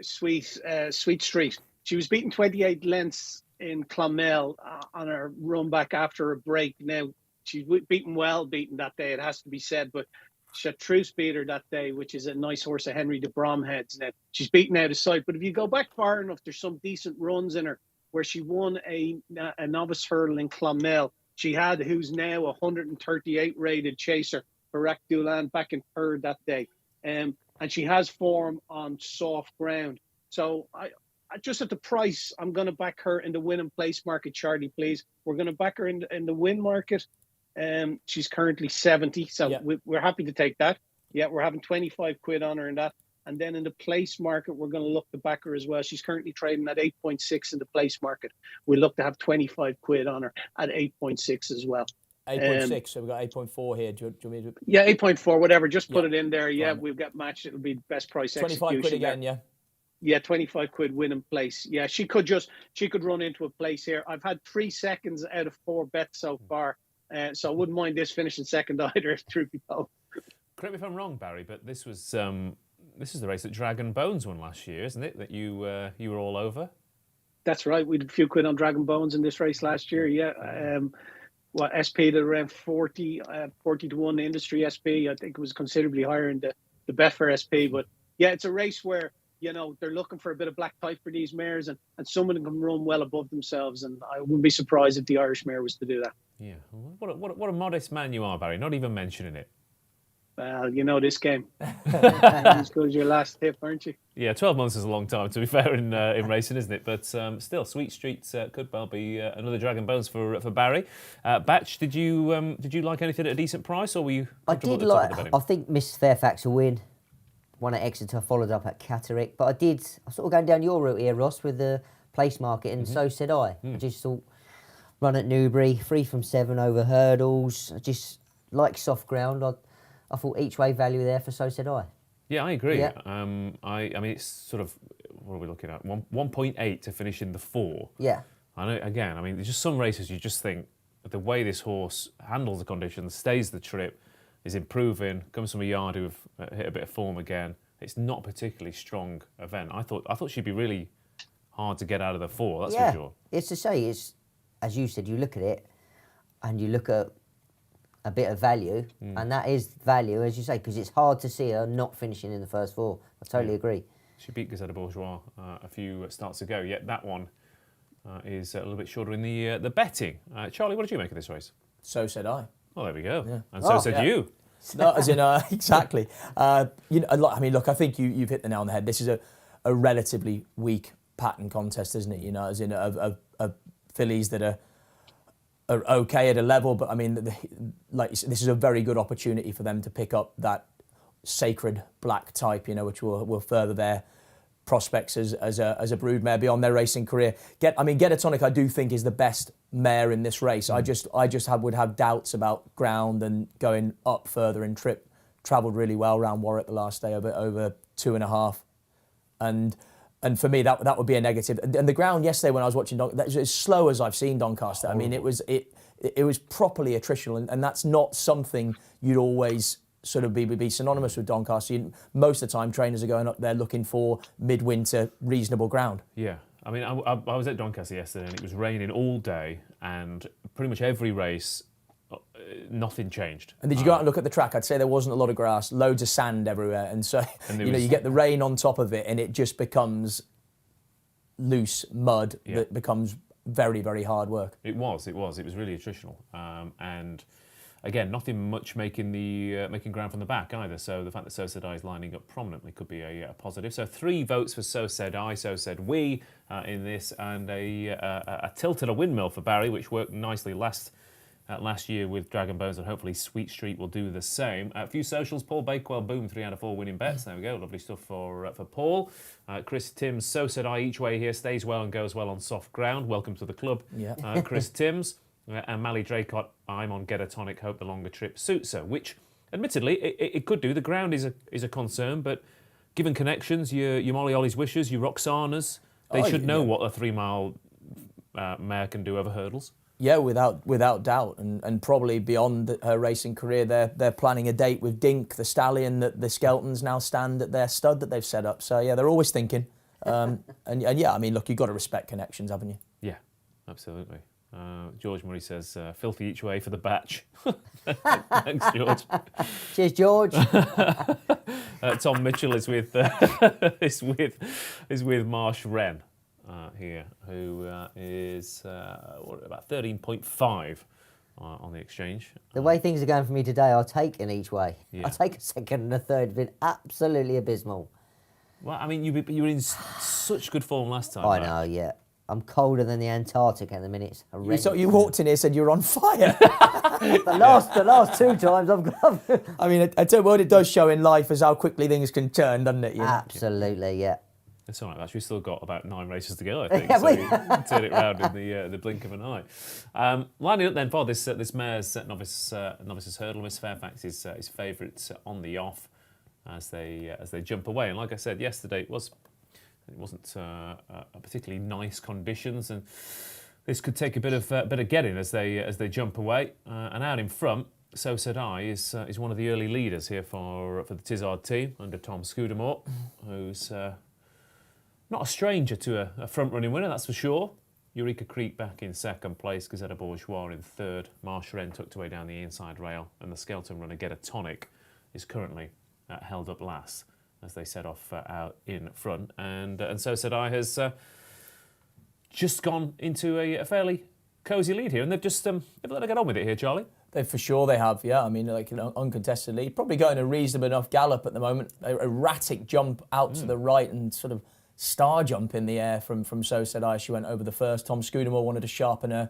Sweet Street. She was beaten 28 lengths in Clonmel on her run back after a break. Now, she's beaten that day, it has to be said, but Chartreuse beat her that day, which is a nice horse of Henry de Bromhead's. Now she's beaten out of sight, but if you go back far enough, there's some decent runs in her where she won a novice hurdle in Clonmel. She had who's now a 138 rated chaser, Barack Doolan, back in third that day, and she has form on soft ground. So I just at the price, I'm going to back her in the win and place market. Charlie, please. We're going to back her in the win market. She's currently 70, so we're happy to take that. Yeah, we're having 25 quid on her in that. And then in the place market, we're going to look to back her as well. She's currently trading at 8.6 in the place market. We'll look to have 25 quid on her at 8.6 as well. 8.6, so we've got 8.4 here. Do you want me to... Yeah, 8.4, whatever. Just put it in there. Yeah, we've got matched. It'll be best price 25 execution. quid again, there. yeah. Yeah, 25 quid win in place. Yeah, she could run into a place here. I've had 3 seconds out of 4 bets so far. So I wouldn't mind this finishing second either, truth be told. Correct me if I'm wrong, Barry, but this is the race that Dragon Bones won last year, isn't it? That you were all over. That's right. We did a few quid on Dragon Bones in this race last year. Yeah. SP did around 40 to 1 industry SP. I think it was considerably higher in the Betfair SP. But yeah, it's a race where, you know, they're looking for a bit of black type for these mares, and some of them can run well above themselves. And I wouldn't be surprised if the Irish mare was to do that. Yeah. What a modest man you are, Barry. Not even mentioning it. Well, you know this game. As good as your last tip, aren't you? Yeah, 12 months is a long time, to be fair, in racing, isn't it? But still, Sweet Street could well be another Dragon Bones for Barry. Batch, did you like anything at a decent price, or were you? I did like. I think Miss Fairfax will win. One at Exeter, followed up at Catterick. But I sort of going down your route here, Ross, with the place market, and so said I. I just thought run at Newbury, 3 from 7 over hurdles. I just like soft ground. I thought each way value there for so said I. Yeah, I agree. Yeah. I mean, it's sort of, what are we looking at? 1.8 to finish in the 4. Yeah. I know. Again, I mean, there's just some races you just think the way this horse handles the conditions, stays the trip, is improving. Comes from a yard who have hit a bit of form again. It's not a particularly strong event. I thought she'd be really hard to get out of the 4. That's for sure. It's to say, it's as you said, you look at it, and you look at a bit of value, and that is value, as you say, because it's hard to see her not finishing in the first 4. I totally agree. She beat Gazette Bourgeois a few starts ago, yet that one is a little bit shorter in the betting. Charlie, what did you make of this race? So said I. Oh, there we go. Yeah. And so said you. No, as in, exactly. You know, I mean, look, I think you've hit the nail on the head. This is a relatively weak pattern contest, isn't it? You know, as in of fillies that are okay at a level, but I mean, like you said, this is a very good opportunity for them to pick up that sacred black type, you know, which will further their prospects as a broodmare beyond their racing career. Get a Tonic, I do think, is the best mare in this race. I just would have doubts about ground and going up further in trip. Travelled really well around Warwick the last day, over 2.5, and for me that would be a negative. And the ground yesterday when I was watching, that was as slow as I've seen Doncaster. I mean, it was properly attritional, and that's not something you'd always sort of be synonymous with Doncaster. Most of the time, trainers are going up there looking for midwinter reasonable ground. Yeah. I mean, I was at Doncaster yesterday and it was raining all day, and pretty much every race, nothing changed. And did you go out and look at the track? I'd say there wasn't a lot of grass, loads of sand everywhere, and so you get the rain on top of it, and it just becomes loose mud that becomes very, very hard work. It was really attritional, and again, nothing much making ground from the back either. So the fact that So Said I is lining up prominently could be a positive. So 3 votes for So Said I, So Said We in this, and a tilt and a windmill for Barry, which worked nicely last year with Dragon Bones, and hopefully Sweet Street will do the same. A few socials. Paul Bakewell, boom, 3 out of 4 winning bets. There we go, lovely stuff for Paul. Chris Timms, So Said I each way here, stays well and goes well on soft ground. Welcome to the club, Chris Timms. And Mally Draycott, I'm on Get a Tonic, hope the longer trip suits her, which admittedly it could do. The ground is a concern, but given connections, your Molly Ollie's Wishes, your Roxana's, they should know what a 3-mile mare can do over hurdles. Yeah, without doubt, and probably beyond her racing career, they're planning a date with Dink, the stallion that the Skeltons now stand at their stud that they've set up. So yeah, they're always thinking, and yeah, I mean, look, you've got to respect connections, haven't you? Yeah, absolutely. George Murray says, filthy each way for the batch. Thanks, George. Cheers, George. Tom Mitchell is with is with Marsh Wren here, who is about 13.5 on the exchange. The way things are going for me today, I'll take an each way. Yeah. I'll take a second and a third. It's been absolutely abysmal. Well, I mean, you were in such good form last time. I know, yeah. I'm colder than the Antarctic at the minute. It's horrendous. You walked in here, said you're on fire. the last 2 times I've got. I mean, I tell you what it does show in life is how quickly things can turn, doesn't it? You know? Absolutely, yeah. It's all right, actually. We've still got about 9 races to go, I think. Yeah, So we can turn it round in the blink of an eye. Lining up then for this mare's novices hurdle, Miss Fairfax is favourite on the off as they jump away. And like I said yesterday, it wasn't particularly nice conditions, and this could take a bit of getting as they jump away. And out in front, So Said I is one of the early leaders here for the Tizard team under Tom Scudamore, who's not a stranger to a front-running winner, that's for sure. Eureka Creek back in second place, Gazetta Bourgeois in third, Marsh Wren tucked away down the inside rail, and the Skelton runner Get a Tonic is currently held up last as they set off out in front. And So Said I has just gone into a fairly cosy lead here, and they've let her get on with it here, Charlie. For sure they have, yeah. I mean, like, uncontested lead. Probably going a reasonable enough gallop at the moment. A erratic jump out to the right and sort of star jump in the air from So Said I. She went over the first. Tom Scudamore wanted to sharpen her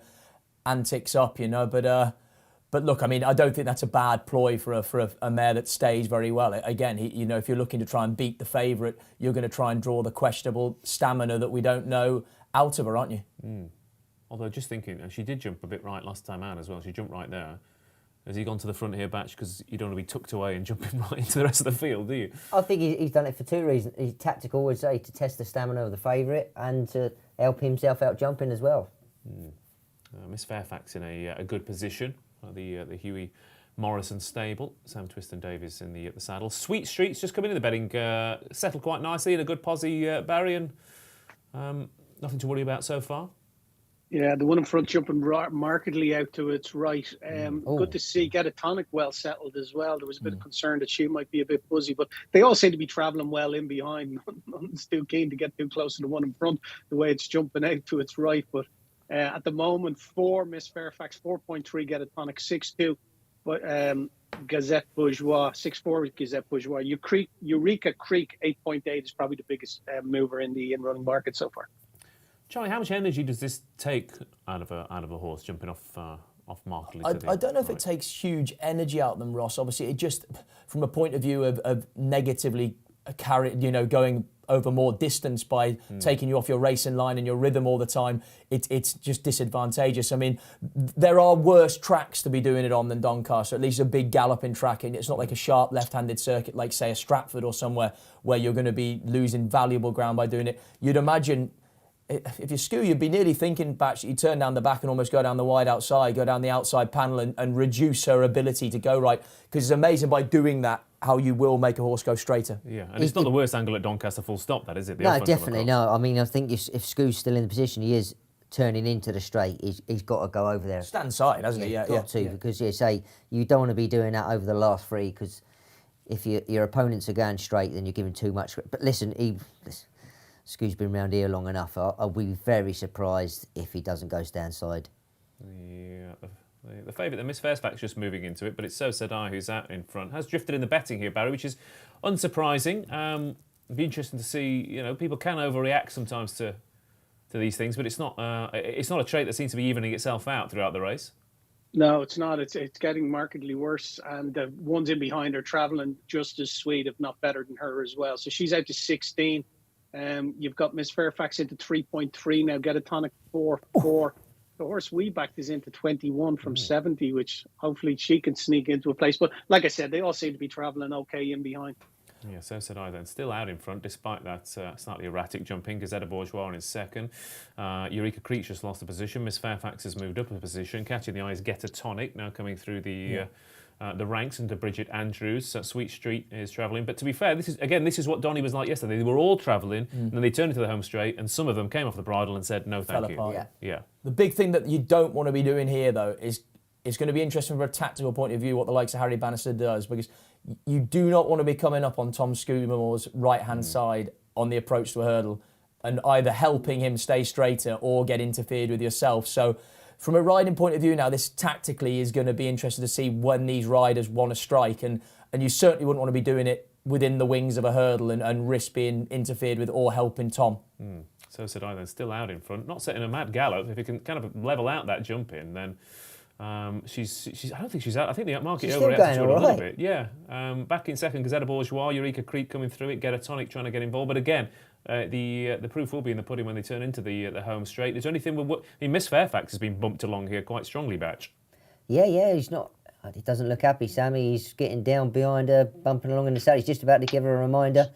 antics up, But look, I mean, I don't think that's a bad ploy for a mare that stays very well. Again, if you're looking to try and beat the favourite, you're going to try and draw the questionable stamina that we don't know out of her, aren't you? Mm. Although, just thinking, she did jump a bit right last time out as well. She jumped right there. Has he gone to the front here, Batch, because you don't want to be tucked away and jumping right into the rest of the field, do you? I think he's done it for 2 reasons. He's tactical, would say, to test the stamina of the favourite and to help himself out jumping as well. Miss Fairfax in a good position. The Huey Morrison stable. Sam Twiston-Davies in the saddle. Sweet Street's just come in the betting. Settled quite nicely in a good posse, Barry, and nothing to worry about so far. Yeah, the one in front jumping markedly out to its right. Good to see Get a Tonic well settled as well. There was a bit of concern that she might be a bit buzzy, but they all seem to be travelling well in behind. None's too keen to get too close to the one in front, the way it's jumping out to its right. But at the moment, 4 Miss Fairfax, 4.3 Get a Tonic, 6.2. But Gazette Bourgeois, 6.4 Gazette Bourgeois. Eureka Creek, 8.8 is probably the biggest mover in the in-running market so far. Charlie, how much energy does this take out of a horse jumping off markedly? I don't know if it takes huge energy out of them, Ross. Obviously, it just, from a point of view of negatively going over more distance by taking you off your racing line and your rhythm all the time, it's just disadvantageous. I mean, there are worse tracks to be doing it on than Doncaster, at least a big galloping track. And it's not like a sharp left-handed circuit like, say, a Stratford or somewhere where you're going to be losing valuable ground by doing it. You'd imagine, if you skew, you'd be nearly thinking, Batch, you turn down the back and almost go down the wide outside, go down the outside panel and reduce her ability to go right. Because it's amazing by doing that how you will make a horse go straighter. Yeah, and it's not the worst angle at Doncaster, full stop, that is it? No, definitely no. I mean, I think if Skew's still in the position he is, turning into the straight, he's got to go over there. Stand side, hasn't he? Yeah, got to, because you don't want to be doing that over the last 3, because if your opponents are going straight, then you're giving too much. But listen, Skew's been around here long enough. I'll be very surprised if he doesn't go stand side. Yeah, the favourite, the Miss Fairfax, just moving into it, but it's So Said I who's out in front. Has drifted in the betting here, Barry, which is unsurprising. It'd be interesting to see. People can overreact sometimes to these things, but it's not a trait that seems to be evening itself out throughout the race. No, it's not. It's getting markedly worse, and the ones in behind are travelling just as sweet, if not better than her as well. So she's out to 16. You've got Miss Fairfax into 3.3 now. Get a Tonic 4.4. The horse we backed is into 21 from 70, which hopefully she can sneak into a place. But like I said, they all seem to be travelling okay in behind. Yeah, So Said I then. Still out in front, despite that slightly erratic jumping. Gazetta Bourgeois in second. Eureka Creek just lost a position. Miss Fairfax has moved up a position. Catching the eye is Get a Tonic, now coming through the the ranks under Bridget Andrews. Sweet Street is travelling. But to be fair, this is what Donny was like yesterday. They were all travelling, and then they turned into the home straight, and some of them came off the bridle and said, no, thank you. Apart. Yeah. The big thing that you don't want to be doing here, though, is it's going to be interesting from a tactical point of view what the likes of Harry Bannister does, because you do not want to be coming up on Tom Scudamore's right-hand side on the approach to a hurdle and either helping him stay straighter or get interfered with yourself. So from a riding point of view now, this tactically is going to be interesting to see when these riders want to strike, and you certainly wouldn't want to be doing it within the wings of a hurdle and risk being interfered with or helping Tom. So said I then, still out in front, not setting a mad gallop. If he can kind of level out that jump in, then she's. I don't think she's out. I think the market She's overreacted still to it a going little all bit. Yeah. Back in second, Gazetta Bourgeois, Eureka Creek coming through it, Get a Tonic trying to get involved. But again, the proof will be in the pudding when they turn into the home straight. Is there anything Miss Fairfax has been bumped along here quite strongly, Batch? Yeah, he's not. He doesn't look happy, Sammy. He's getting down behind her, bumping along in the saddle. He's just about to give her a reminder.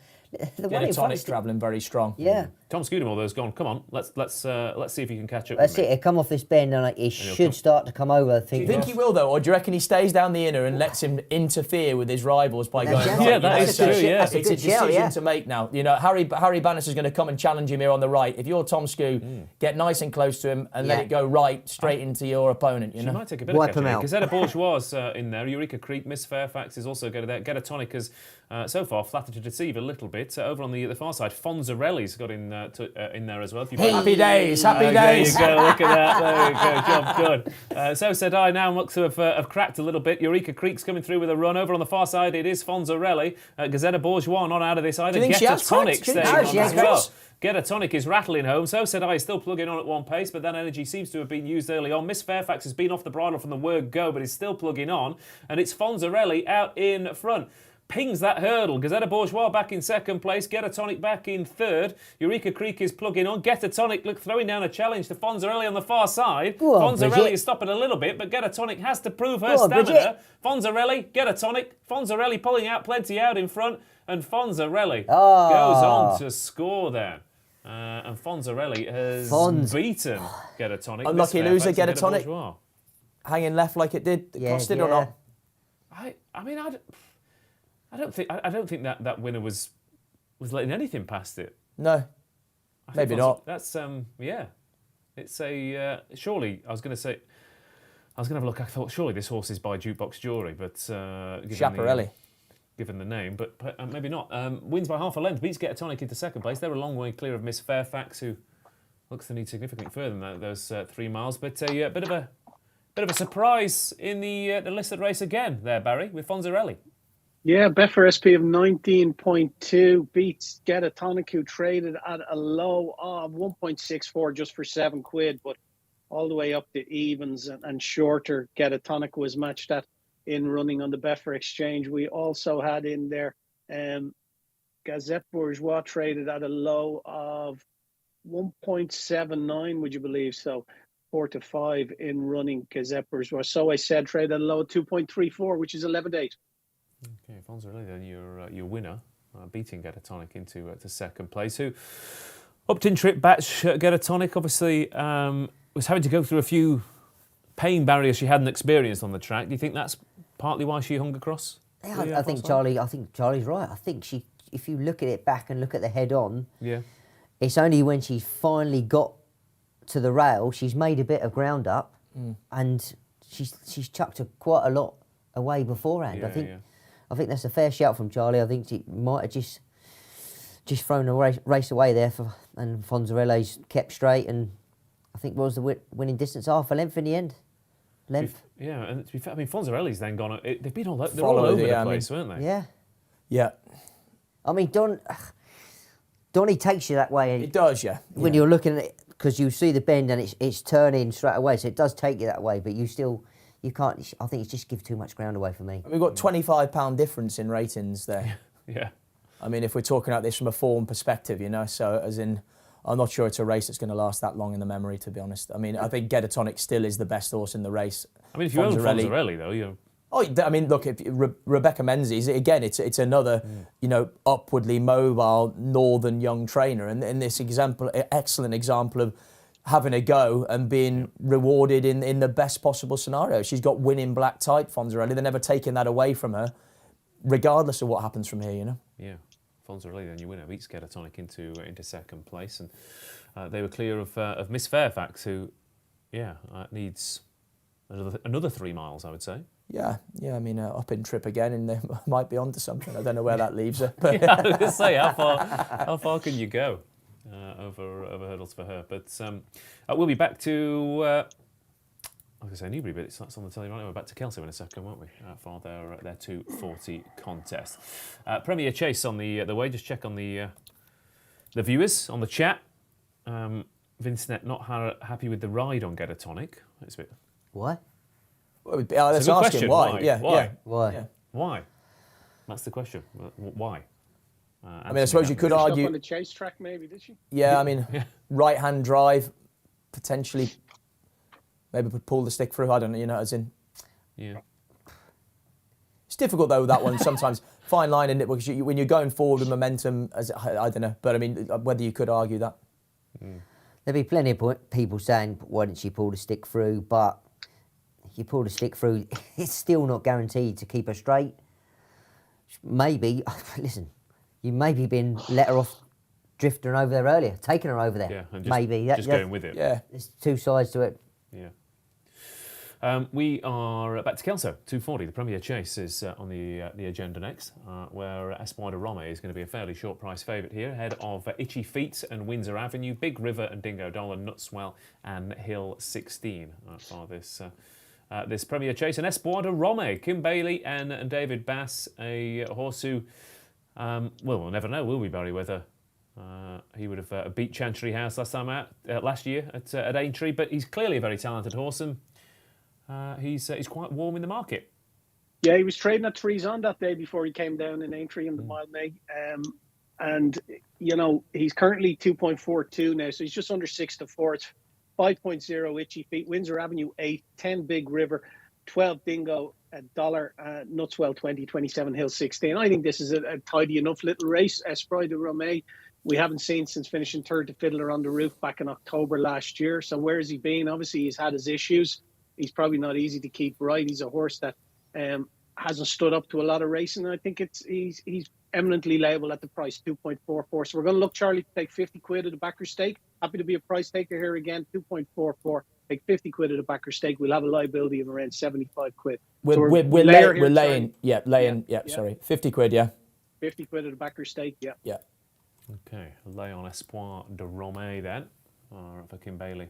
The Get a Tonic's travelling very strong. Yeah. Tom Scudamore though has gone. Come on, let's see if he can catch up. That's with it. He come off this bend and he should start to come over. Do you think he will, though, or do you reckon he stays down the inner and lets him interfere with his rivals by going? Yeah, Right, that is true. Yeah, that's a it's a good shout, decision yeah. to make now. You know, Harry Bannister's going to come and challenge him here on the right. If you're Tom Scu, get nice and close to him and let it go right straight into your opponent. You She know, might take a bit Wipe of him catching. out. Gazetta Bourgeois in there. Eureka Creek, Miss Fairfax is also going to there. Get a Tonic has so far flattered to deceive a little bit. Over on the far side, Fonzarelli's got in there as well. If you happy days, happy days. There you go, look at that. There you go, job done. So said I now looks to have cracked a little bit. Eureka Creek's coming through with a run. Over on the far side, it is Fonzarelli. Gazetta Bourgeois not out of this either. Do you think Get she a has Tonic cracked? staying No, on she as has well. cracked. Get a Tonic is rattling home. So said I, still plugging on at one pace, but that energy seems to have been used early on. Miss Fairfax has been off the bridle from the word go, but is still plugging on. And it's Fonzarelli out in front. Pings that hurdle. Gazetta Bourgeois back in second place. Get a Tonic back in third. Eureka Creek is plugging on. Get a Tonic throwing down a challenge to Fonzarelli on the far side. Go on, Fonzarelli Bridget. is stopping a little bit, but Get a Tonic has to prove her Go on, stamina. Bridget. Fonzarelli, Get a Tonic. Fonzarelli pulling out plenty out in front. And Fonzarelli Oh. goes on to score there. And Fonzarelli has beaten Get a Tonic. Unlucky Miss loser, Fairfax Get a and Tonic. Bourgeois. Hanging left like it did. Cost it or not? I don't think that winner was letting anything past it. No, maybe not. That's yeah. It's a surely I was going to have a look. I thought surely this horse is by Jukebox Jury, but Schiaparelli. Given the name, but maybe not. Wins by half a length. Beats Get a Tonic into second place. They're a long way clear of Miss Fairfax, who looks to need significantly further than those 3 miles. But a bit of a surprise in the listed race again there, Barry, with Fonzarelli. Yeah, Betfair SP of 19.2 beats Get a Tonic, who traded at a low of 1.64 just for £7, but all the way up to evens and shorter. Get a Tonic was matched at in running on the Betfair Exchange. We also had in there Gazette Bourgeois traded at a low of 1.79, would you believe? So 4 to 5 in running Gazette Bourgeois. So I said traded at a low of 2.34, which is 11.8. Okay, Fonzarelli then your winner, beating Get a Tonic into to second place. Who upped-in trip Batch Get a Tonic obviously was having to go through a few pain barriers she hadn't experienced on the track. Do you think that's partly why she hung across? Yeah, I think Charlie's right. I think if you look at it back and look at the head-on, it's only when she's finally got to the rail, she's made a bit of ground up, and she's chucked quite a lot away beforehand. I think that's a fair shout from Charlie. I think she might have just thrown the race away there, and Fonzarelli's kept straight, and I think was the winning distance, half a length in the end. Yeah, and to be fair, I mean, Fonzarelli's then gone. They've been all over the place, weren't they? Yeah. I mean, Donny takes you that way. It does, yeah. When you're looking at it, because you see the bend and it's turning straight away, so it does take you that way, but you can't. I think it's just give too much ground away for me. We've got £25 difference in ratings there. Yeah. I mean, if we're talking about this from a form perspective, you know, so as in, I'm not sure it's a race that's going to last that long in the memory, to be honest. I mean, I think Get a Tonic still is the best horse in the race. I mean, if you own Fonzarelli, though, you're... Oh, I mean, look, if Rebecca Menzies, again, it's another, you know, upwardly mobile northern young trainer, and in this example, excellent example of having a go and being rewarded in the best possible scenario. She's got winning black type, Fonzarelli. They're never taking that away from her, regardless of what happens from here, you know? Yeah, Fonzarelli, then you winner, beat Skeletonic into second place. And they were clear of Miss Fairfax, who, needs another 3 miles, I would say. Yeah, I mean, up in trip again, and they might be onto something. I don't know where that leaves her. But I was going to say, how far can you go over hurdles for her? But we'll be back to, I was going to say Newbury, but it's on the telly right now. We're back to Kelso in a second, won't we? For their 240 contest. Premier Chase on the way. Just check on the viewers on the chat. Vincenet not happy with the ride on Get a Tonic. It's a bit. Why? Well, let's ask him why. Why? That's the question. Why? I mean, I suppose you could argue on the chase track, maybe, did she? Yeah, I mean, right-hand drive, potentially. Maybe pull the stick through. I don't know. You know, as in. Yeah. It's difficult though, that one sometimes. Fine line, isn't it? Because when you're going forward with momentum, I don't know. But I mean, whether you could argue that. There'll be plenty of people saying, why didn't she pull the stick through? But if you pull the stick through, it's still not guaranteed to keep her straight. Maybe, listen, you maybe been let her off drifting over there earlier, taking her over there. Yeah, and maybe. Just going with it. Yeah. There's two sides to it. Yeah. We are back to Kelso, 240. The Premier Chase is on the agenda next, where Espoir Rome is going to be a fairly short price favourite here, ahead of Itchy Feet and Windsor Avenue, Big River and Dingo Dollar, Nutswell and Hill 16 for this Premier Chase. And Espoir Rome, Kim Bailey and David Bass, a horse who, we'll never know, will we, Barry, whether he would have beat Chantry House last year at Aintree, but he's clearly a very talented horse, and he's quite warm in the market. Yeah, he was trading at 3s on that day before he came down in Aintree in the Mile Meg. And, you know, he's currently 2.42 now, so he's just under 6 to 4. It's 5.0 Itchy Feet, Windsor Avenue 8, 10 Big River, 12 Dingo, $1, Nutswell 20, 27 Hill 16. I think this is a tidy enough little race. Esprit de Rome, we haven't seen since finishing third to Fiddler on the Roof back in October last year. So where has he been? Obviously, he's had his issues. He's probably not easy to keep right. He's a horse that hasn't stood up to a lot of racing. I think he's eminently liable at the price, 2.44. So we're going to look, Charlie, to take 50 quid at the backer stake. Happy to be a price taker here again, 2.44. Take 50 quid at the backer stake. We'll have a liability of around 75 quid. We're laying. 50 quid, yeah. 50 quid at the backer stake, yeah. Yeah. Okay, lay on Espoir de Rome then, for Kim Bailey.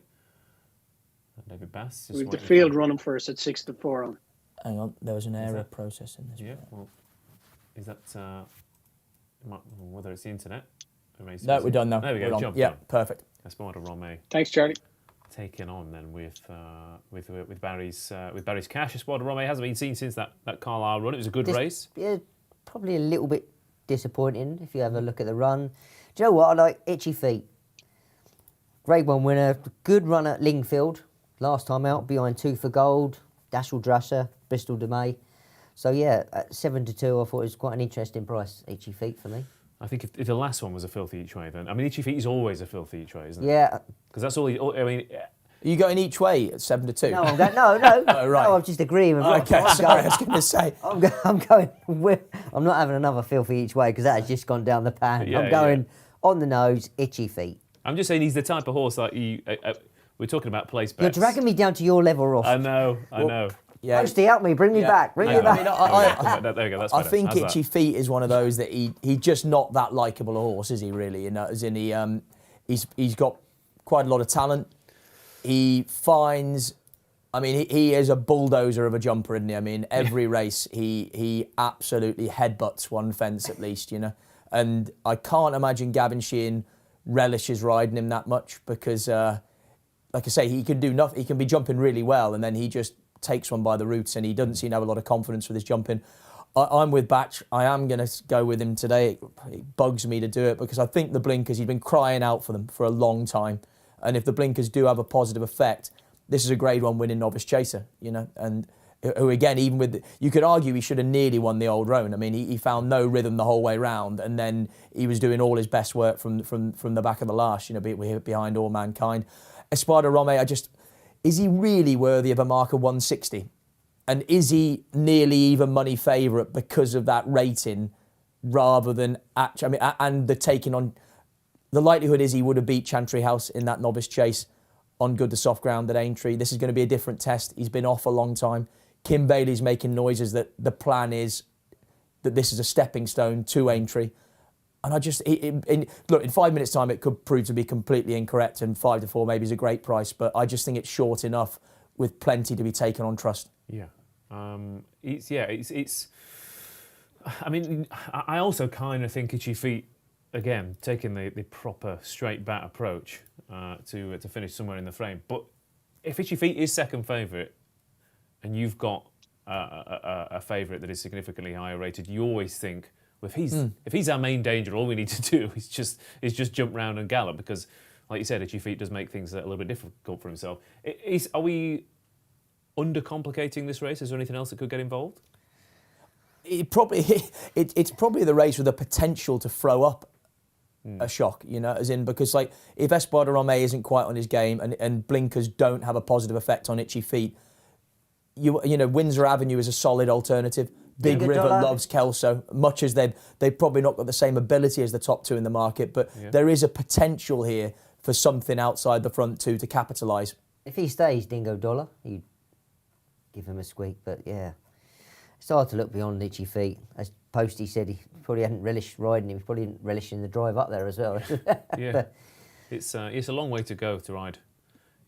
David Bass. We've the field running for us at 6 to 4 on. Hang on, there was an error processing this. Yeah, well, is that whether it's the internet? No, we're done now. There we go. Job yeah, done. Perfect. Espoir de Rome. Thanks, Charlie. Taken on then with Barry's cash. Espoir de Rome hasn't been seen since that Carlisle run. It was a good race. Yeah, probably a little bit disappointing if you have a look at the run. Do you know what? I like Itchy Feet. Grade 1 winner, good run at Lingfield. Last time out, behind 2 for Gold, Dashel Drusser, Bristol de May. So yeah, at 7 to 2, I thought it was quite an interesting price, Itchy Feet for me. I think if the last one was a filthy each way, then I mean Itchy Feet is always a filthy each way, isn't it? Yeah. Because that's all. I mean, are you going each way at 7 to 2? No, I'm going. No. Oh, right. No, I'm just agreeing with. Okay, sorry, I was going to say. I'm going. I'm not having another filthy each way because that has just gone down the pan. Yeah, I'm going on the nose, Itchy Feet. I'm just saying he's the type of horse that we're talking about place bets. You're dragging me down to your level, Ross. I know. Yeah. Poste, help me, bring me back, bring me back. There we go. That's I better. think How's Itchy that? Feet is one of those that he's just not that likeable a horse, is he? Really, as in he's got quite a lot of talent. He finds, I mean, he is a bulldozer of a jumper, isn't he? I mean, every race he absolutely headbutts one fence at least, And I can't imagine Gavin Sheehan relishes riding him that much because, like I say, he can do nothing. He can be jumping really well, and then he just takes one by the roots, and he doesn't seem to have a lot of confidence with his jumping. I'm with Batch. I am going to go with him today. It bugs me to do it because I think the blinkers, he's been crying out for them for a long time. And if the blinkers do have a positive effect, this is a Grade 1 winning novice chaser, and who again, even with, you could argue he should have nearly won the Old Roan. I mean, he found no rhythm the whole way round, and then he was doing all his best work from the back of the last, behind All Mankind. Espada Rome, is he really worthy of a mark of 160? And is he nearly even money favourite because of that rating rather than actually, and the taking on, the likelihood is he would have beat Chantry House in that novice chase on good to soft ground at Aintree. This is going to be a different test. He's been off a long time. Kim Bailey's making noises that the plan is that this is a stepping stone to Aintree. And I just, look, in 5 minutes' time, it could prove to be completely incorrect, and 5-4 maybe is a great price, but I just think it's short enough with plenty to be taken on trust. Yeah. It's. I mean, I also kind of think Itchy Feet, again, taking the proper straight bat approach to finish somewhere in the frame. But if Itchy Feet is second favourite, and you've got a favourite that is significantly higher rated, you always think, well, if he's our main danger, all we need to do is just jump round and gallop, because, like you said, Itchy Feet does make things a little bit difficult for himself. Are we undercomplicating this race? Is there anything else that could get involved? It's probably the race with the potential to throw up a shock, as in, because like if Espada Rome isn't quite on his game and blinkers don't have a positive effect on Itchy Feet, Windsor Avenue is a solid alternative. Big River loves Kelso, much as they've probably not got the same ability as the top two in the market, but there is a potential here for something outside the front two to capitalise. If he stays Dingo Dollar, you'd give him a squeak, but yeah. It's hard to look beyond Itchy Feet. As Poste said, he probably hadn't relished riding him. He probably didn't relish in the drive up there as well. Yeah, it's a long way to go to ride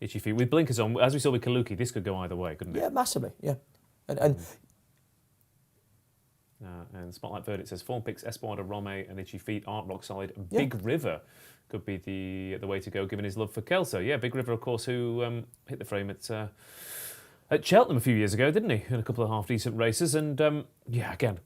Itchy Feet. With blinkers on, as we saw with Kaluki, this could go either way, couldn't it? Yeah, massively, yeah. And Spotlight Verdict says, form picks Espada Rome and Itchy Feet aren't rock solid. And Big River could be the way to go, given his love for Kelso. Yeah, Big River, of course, who hit the frame at Cheltenham a few years ago, didn't he? In a couple of half-decent races. And, again,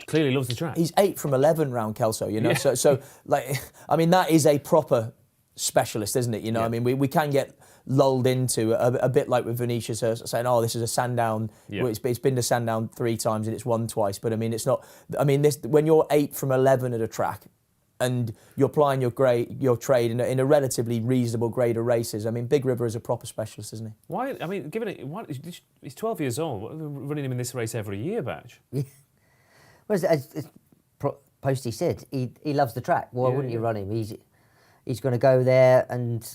clearly loves the track. He's 8 from 11 round Kelso, Yeah. So, that is a proper specialist, isn't it? Yeah. I mean, we can get lulled into a bit like with Venetia's saying, oh, this is a Sandown. Yeah. Well, it's been to Sandown 3 times and it's won twice. But, I mean, it's not... I mean, when you're 8 from 11 at a track and you're applying your trade in a relatively reasonable grade of races, I mean, Big River is a proper specialist, isn't he? Why? I mean, he's 12 years old. What, running him in this race every year, Batch? Yeah. Well, as Posty said, he loves the track. Why wouldn't you run him? He's going to go there, and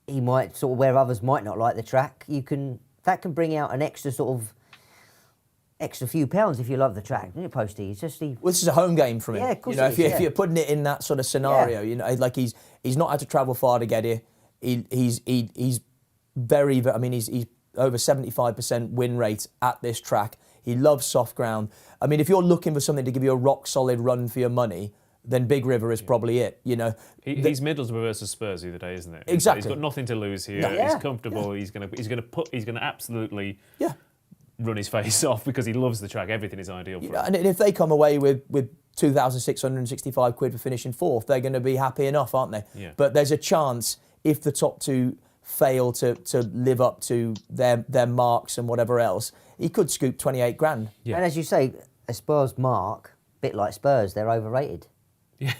he might sort of, where others might not like the track, that can bring out an extra few pounds if you love the track, isn't it, Posty? It's just Well, this is a home game from him. Yeah, of course. If you're putting it in that sort of scenario, like he's not had to travel far to get here. He's very. I mean, he's over 75% win rate at this track. He loves soft ground. I mean, if you're looking for something to give you a rock solid run for your money, then Big River is probably it. He's Middlesbrough versus Spurs the other day, isn't it? Exactly. He's got nothing to lose here. No. He's comfortable. He's going to absolutely run his face off because he loves the track. Everything is ideal for him. And if they come away with 2,665 quid for finishing 4th, they're going to be happy enough, aren't they? Yeah. But there's a chance if the top two fail to live up to their marks and whatever else, he could scoop 28 grand. And as you say, a Spurs mark, a bit like Spurs, they're overrated. Yeah.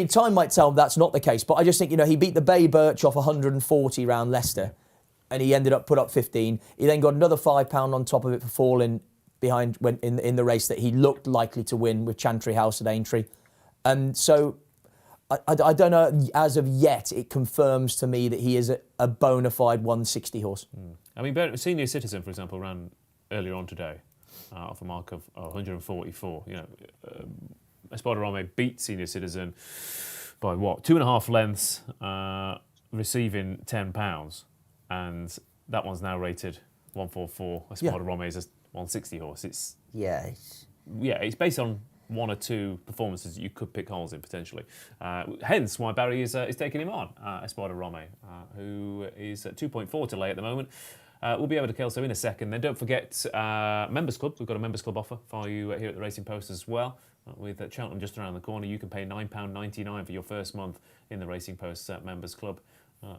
Time might tell that's not the case, but I just think, he beat the Bay Birch off 140 round Leicester and he ended up put up 15. He then got another £5 on top of it for falling behind when in the race that he looked likely to win with Chantry House at Aintree. And so I don't know, as of yet, it confirms to me that he is a bona fide 160 horse. I mean, Senior Citizen, for example, ran earlier on today off a mark of 144. Espada Rome beat Senior Citizen by what? 2.5 lengths, receiving £10, and that one's now rated 144. Espada Rome is a 160 horse. It's based on 1 or 2 performances that you could pick holes in potentially. Hence why Barry is taking him on, Espada Rome, who is at 2.4 to lay at the moment. We'll be able to Kelso in a second. Then don't forget Members Club. We've got a Members Club offer for you here at the Racing Post as well. With Cheltenham just around the corner, you can pay £9.99 for your first month in the Racing Post Members Club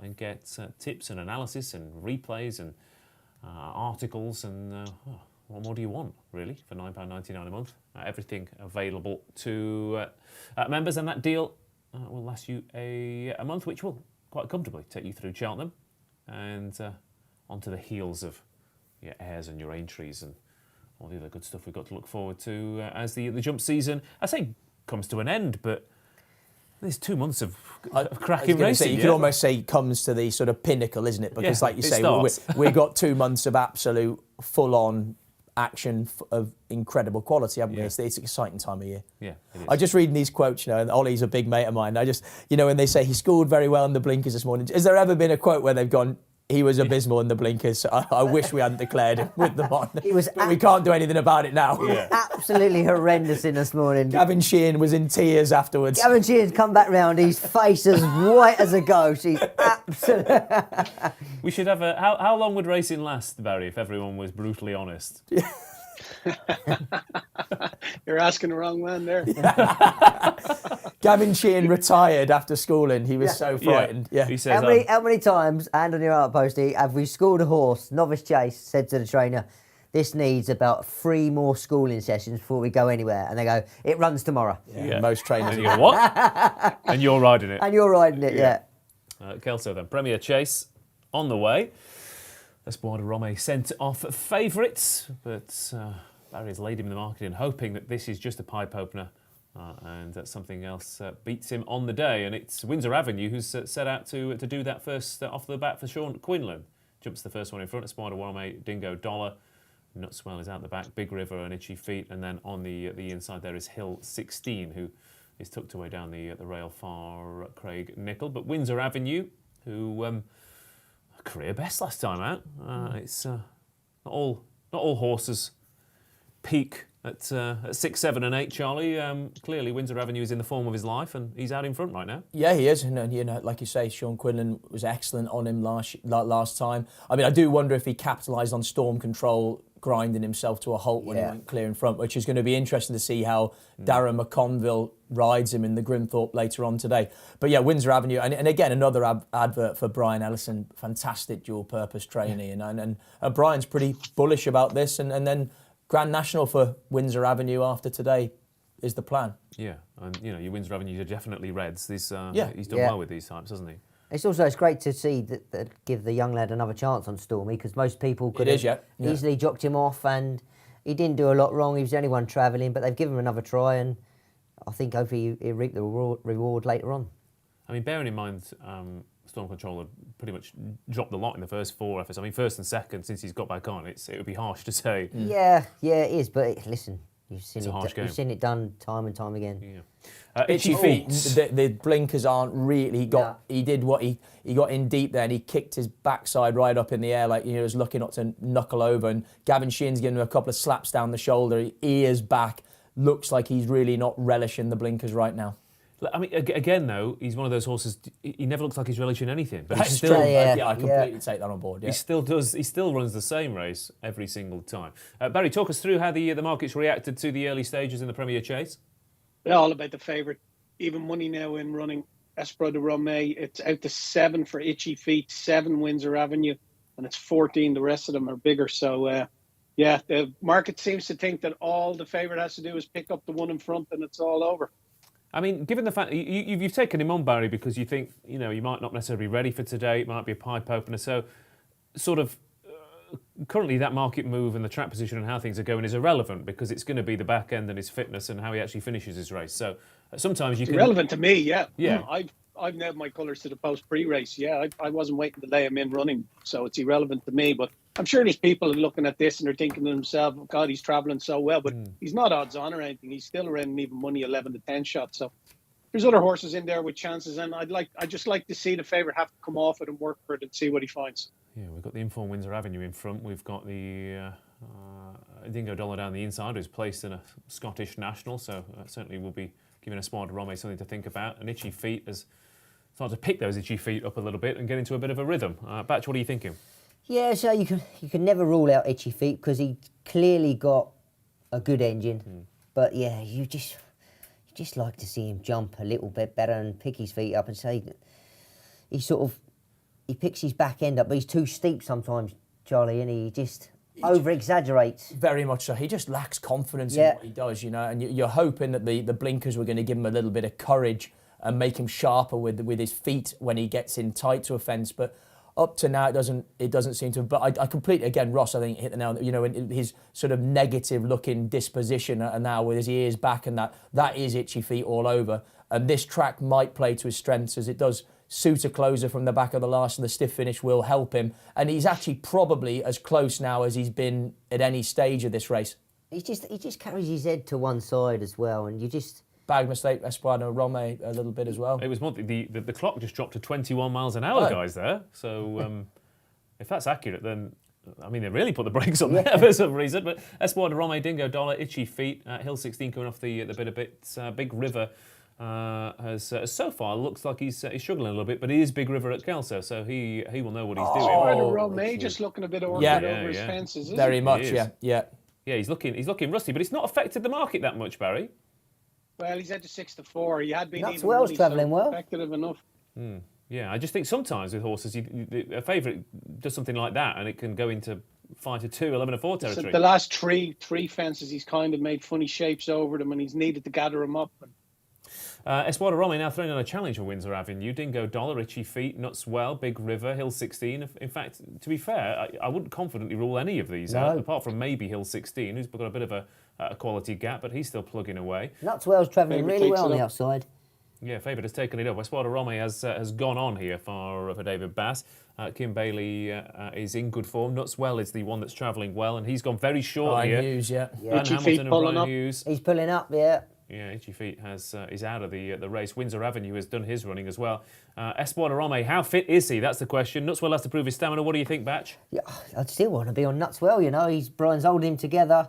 and get tips and analysis and replays and articles and what more do you want, really, for £9.99 a month? Everything available to members, and that deal will last you a month, which will quite comfortably take you through Cheltenham and onto the heels of your Ayres and your Aintrees and all the other good stuff we've got to look forward to as the jump season, I say, comes to an end, but there's 2 months of cracking racing. You could almost say comes to the sort of pinnacle, isn't it? Because like you say, we've got 2 months of absolute full-on action of incredible quality, haven't we? It's an exciting time of year. Yeah, it is. I just reading these quotes, and Ollie's a big mate of mine. I just, when they say he scored very well in the blinkers this morning, has there ever been a quote where they've gone, he was abysmal in the blinkers? I wish we hadn't declared him with them on. But we can't do anything about it now. Yeah. Absolutely horrendous in this morning. Gavin Sheehan was in tears afterwards. Gavin Sheehan's come back round, his face as white as a ghost. He's absolutely... We should have how long would racing last, Barry, if everyone was brutally honest? You're asking the wrong man there. Gavin Sheehan retired after schooling. He was so frightened. Yeah. He says, how many times, hand on your heart, Posty, have we schooled a horse? Novice Chase said to the trainer, this needs about 3 more schooling sessions before we go anywhere. And they go, it runs tomorrow. Yeah. Most trainers. And you go, what? And you're riding it. And you're riding it, yeah. Kelso then, Premier Chase on the way. Espoir de Rome sent off favourites, but Barry has laid him in the market in hoping that this is just a pipe opener and that something else beats him on the day. And it's Windsor Avenue who's set out to do that first off the bat for Sean Quinlan. Jumps the first one in front, Espoir de Rome, Dingo Dollar. Nutswell is out the back, Big River and Itchy Feet. And then on the inside there is Hill 16, who is tucked away down the rail far Craig Nickel. But Windsor Avenue, who... career best last time out. It's not all horses peak at 6, 7 and 8, Charlie. Clearly Windsor Avenue is in the form of his life and he's out in front right now. Yeah, he is. And like you say, Sean Quinlan was excellent on him last time. I mean, I do wonder if he capitalised on Storm Control grinding himself to a halt when he went clear in front, which is going to be interesting to see how Darren McConville rides him in the Grimthorpe later on today. But yeah, Windsor Avenue, and again, another advert for Brian Ellison, fantastic dual-purpose trainee. And Brian's pretty bullish about this, and then Grand National for Windsor Avenue after today is the plan. Yeah, and your Windsor Avenue are definitely Reds. He's done well with these types, hasn't he? It's great to see that give the young lad another chance on Stormy, because most people could have easily jocked him off, and he didn't do a lot wrong. He was the only one travelling, but they've given him another try, and I think hopefully he'll reap the reward later on. I mean, bearing in mind, Storm Control had pretty much dropped the lot in the first 4 efforts. I mean, first and second, since he's got back on, it would be harsh to say. Yeah, it is, but listen, you've seen you've seen it done time and time again. Yeah. Itchy Feet, the blinkers aren't really. He did what he got in deep there, and he kicked his backside right up in the air, like he was looking up to knuckle over. And Gavin Sheehan's giving him a couple of slaps down the shoulder, ears back. Looks like he's really not relishing the blinkers right now. I mean, again, though, he's one of those horses. He never looks like he's relishing anything. But That's still, true. I completely take that on board. Yeah. He still does. He still runs the same race every single time. Barry, talk us through how the market's reacted to the early stages in the Premier Chase. Yeah, all about the favourite. Even money now in running Espoir de Rome. It's out to 7 for Itchy Feet, 7 Windsor Avenue, and it's 14. The rest of them are bigger. So, the market seems to think that all the favourite has to do is pick up the one in front, and it's all over. I mean, given the fact you've taken him on, Barry, because you think you might not necessarily be ready for today. It might be a pipe opener. So, sort of. Currently, that market move and the track position and how things are going is irrelevant, because it's going to be the back end and his fitness and how he actually finishes his race. So sometimes you can... Irrelevant to me, yeah. Yeah. I've nailed my colours to the post pre-race. Yeah, I wasn't waiting to lay him in running, so it's irrelevant to me. But I'm sure there's people looking at this and they're thinking to themselves, oh, God, he's travelling so well. But he's not odds on or anything. He's still around an even money 11 to 10 shot. So there's other horses in there with chances, and I'd just like to see the favourite have to come off it and work for it and see what he finds. Yeah, we've got the Inform Windsor Avenue in front. We've got the Dingo Dollar down the inside, who's placed in a Scottish national, so certainly will be giving Espoir de Rome something to think about. And Itchy Feet has started to pick those Itchy Feet up a little bit and get into a bit of a rhythm. Batch, what are you thinking? Yeah, so you can never rule out Itchy Feet, because he clearly got a good engine. But yeah, you just like to see him jump a little bit better and pick his feet up, and say that he picks his back end up, but he's too steep sometimes, Charlie, and he just over-exaggerates. Very much so. He just lacks confidence in what he does, and you're hoping that the blinkers were going to give him a little bit of courage and make him sharper with his feet when he gets in tight to a fence. But up to now, it doesn't seem to. But I completely, again, Ross, I think hit the nail. You know, in his sort of negative-looking disposition, and now with his ears back, and that is itchy feet all over. And this track might play to his strengths, as it does suit a closer from the back of the last, and the stiff finish will help him. And he's actually probably as close now as he's been at any stage of this race. He just carries his head to one side as well, and you just. Bag mistake, Espada Rome a little bit as well. It was more, the clock just dropped to 21 miles an hour, guys, there. So if that's accurate, then, I mean, they really put the brakes on there for some reason. But Espada Rome, Dingo Dollar, itchy feet. Hill 16 coming off the bit a bit. Big River has so far looks like he's struggling a little bit, but he is Big River at Kelso, so he will know what he's doing. Espada Rome just looking a bit awkward over his fences, isn't Very he? much, yeah. Yeah, he's looking rusty, but it's not affected the market that much, Barry. Well, he's at the 6-4. He had been Nuts even Well's money, travelling so well. effective enough. Yeah, I just think sometimes with horses, a favourite does something like that, and it can go into 5-2, 11-4 territory. So the last three fences, he's kind of made funny shapes over them, and he's needed to gather them up. Espada Rome now throwing on a challenge for Windsor Avenue. Dingo Dollar, Itchy Feet, Nuts Well, Big River, Hill 16. In fact, to be fair, I wouldn't confidently rule any of these out, apart from maybe Hill 16, who's got a bit of a quality gap, but he's still plugging away. Nuts Well's travelling really well on the outside. Yeah, Favourite has taken it up. Espada Rome has gone on here for David Bass. Kim Bailey is in good form. Nuts Well is the one that's travelling well, and he's gone very short Brian here. Hughes, yeah. And Itchy Hamilton Feet and pulling Brian up. Hughes. He's pulling up, yeah. Yeah, Itchy Feet is out of the race. Windsor Avenue has done his running as well. Espada Rome, how fit is he? That's the question. Nutswell has to prove his stamina. What do you think, Batch? Yeah, I'd still want to be on Nutswell, you know. Brian's holding him together.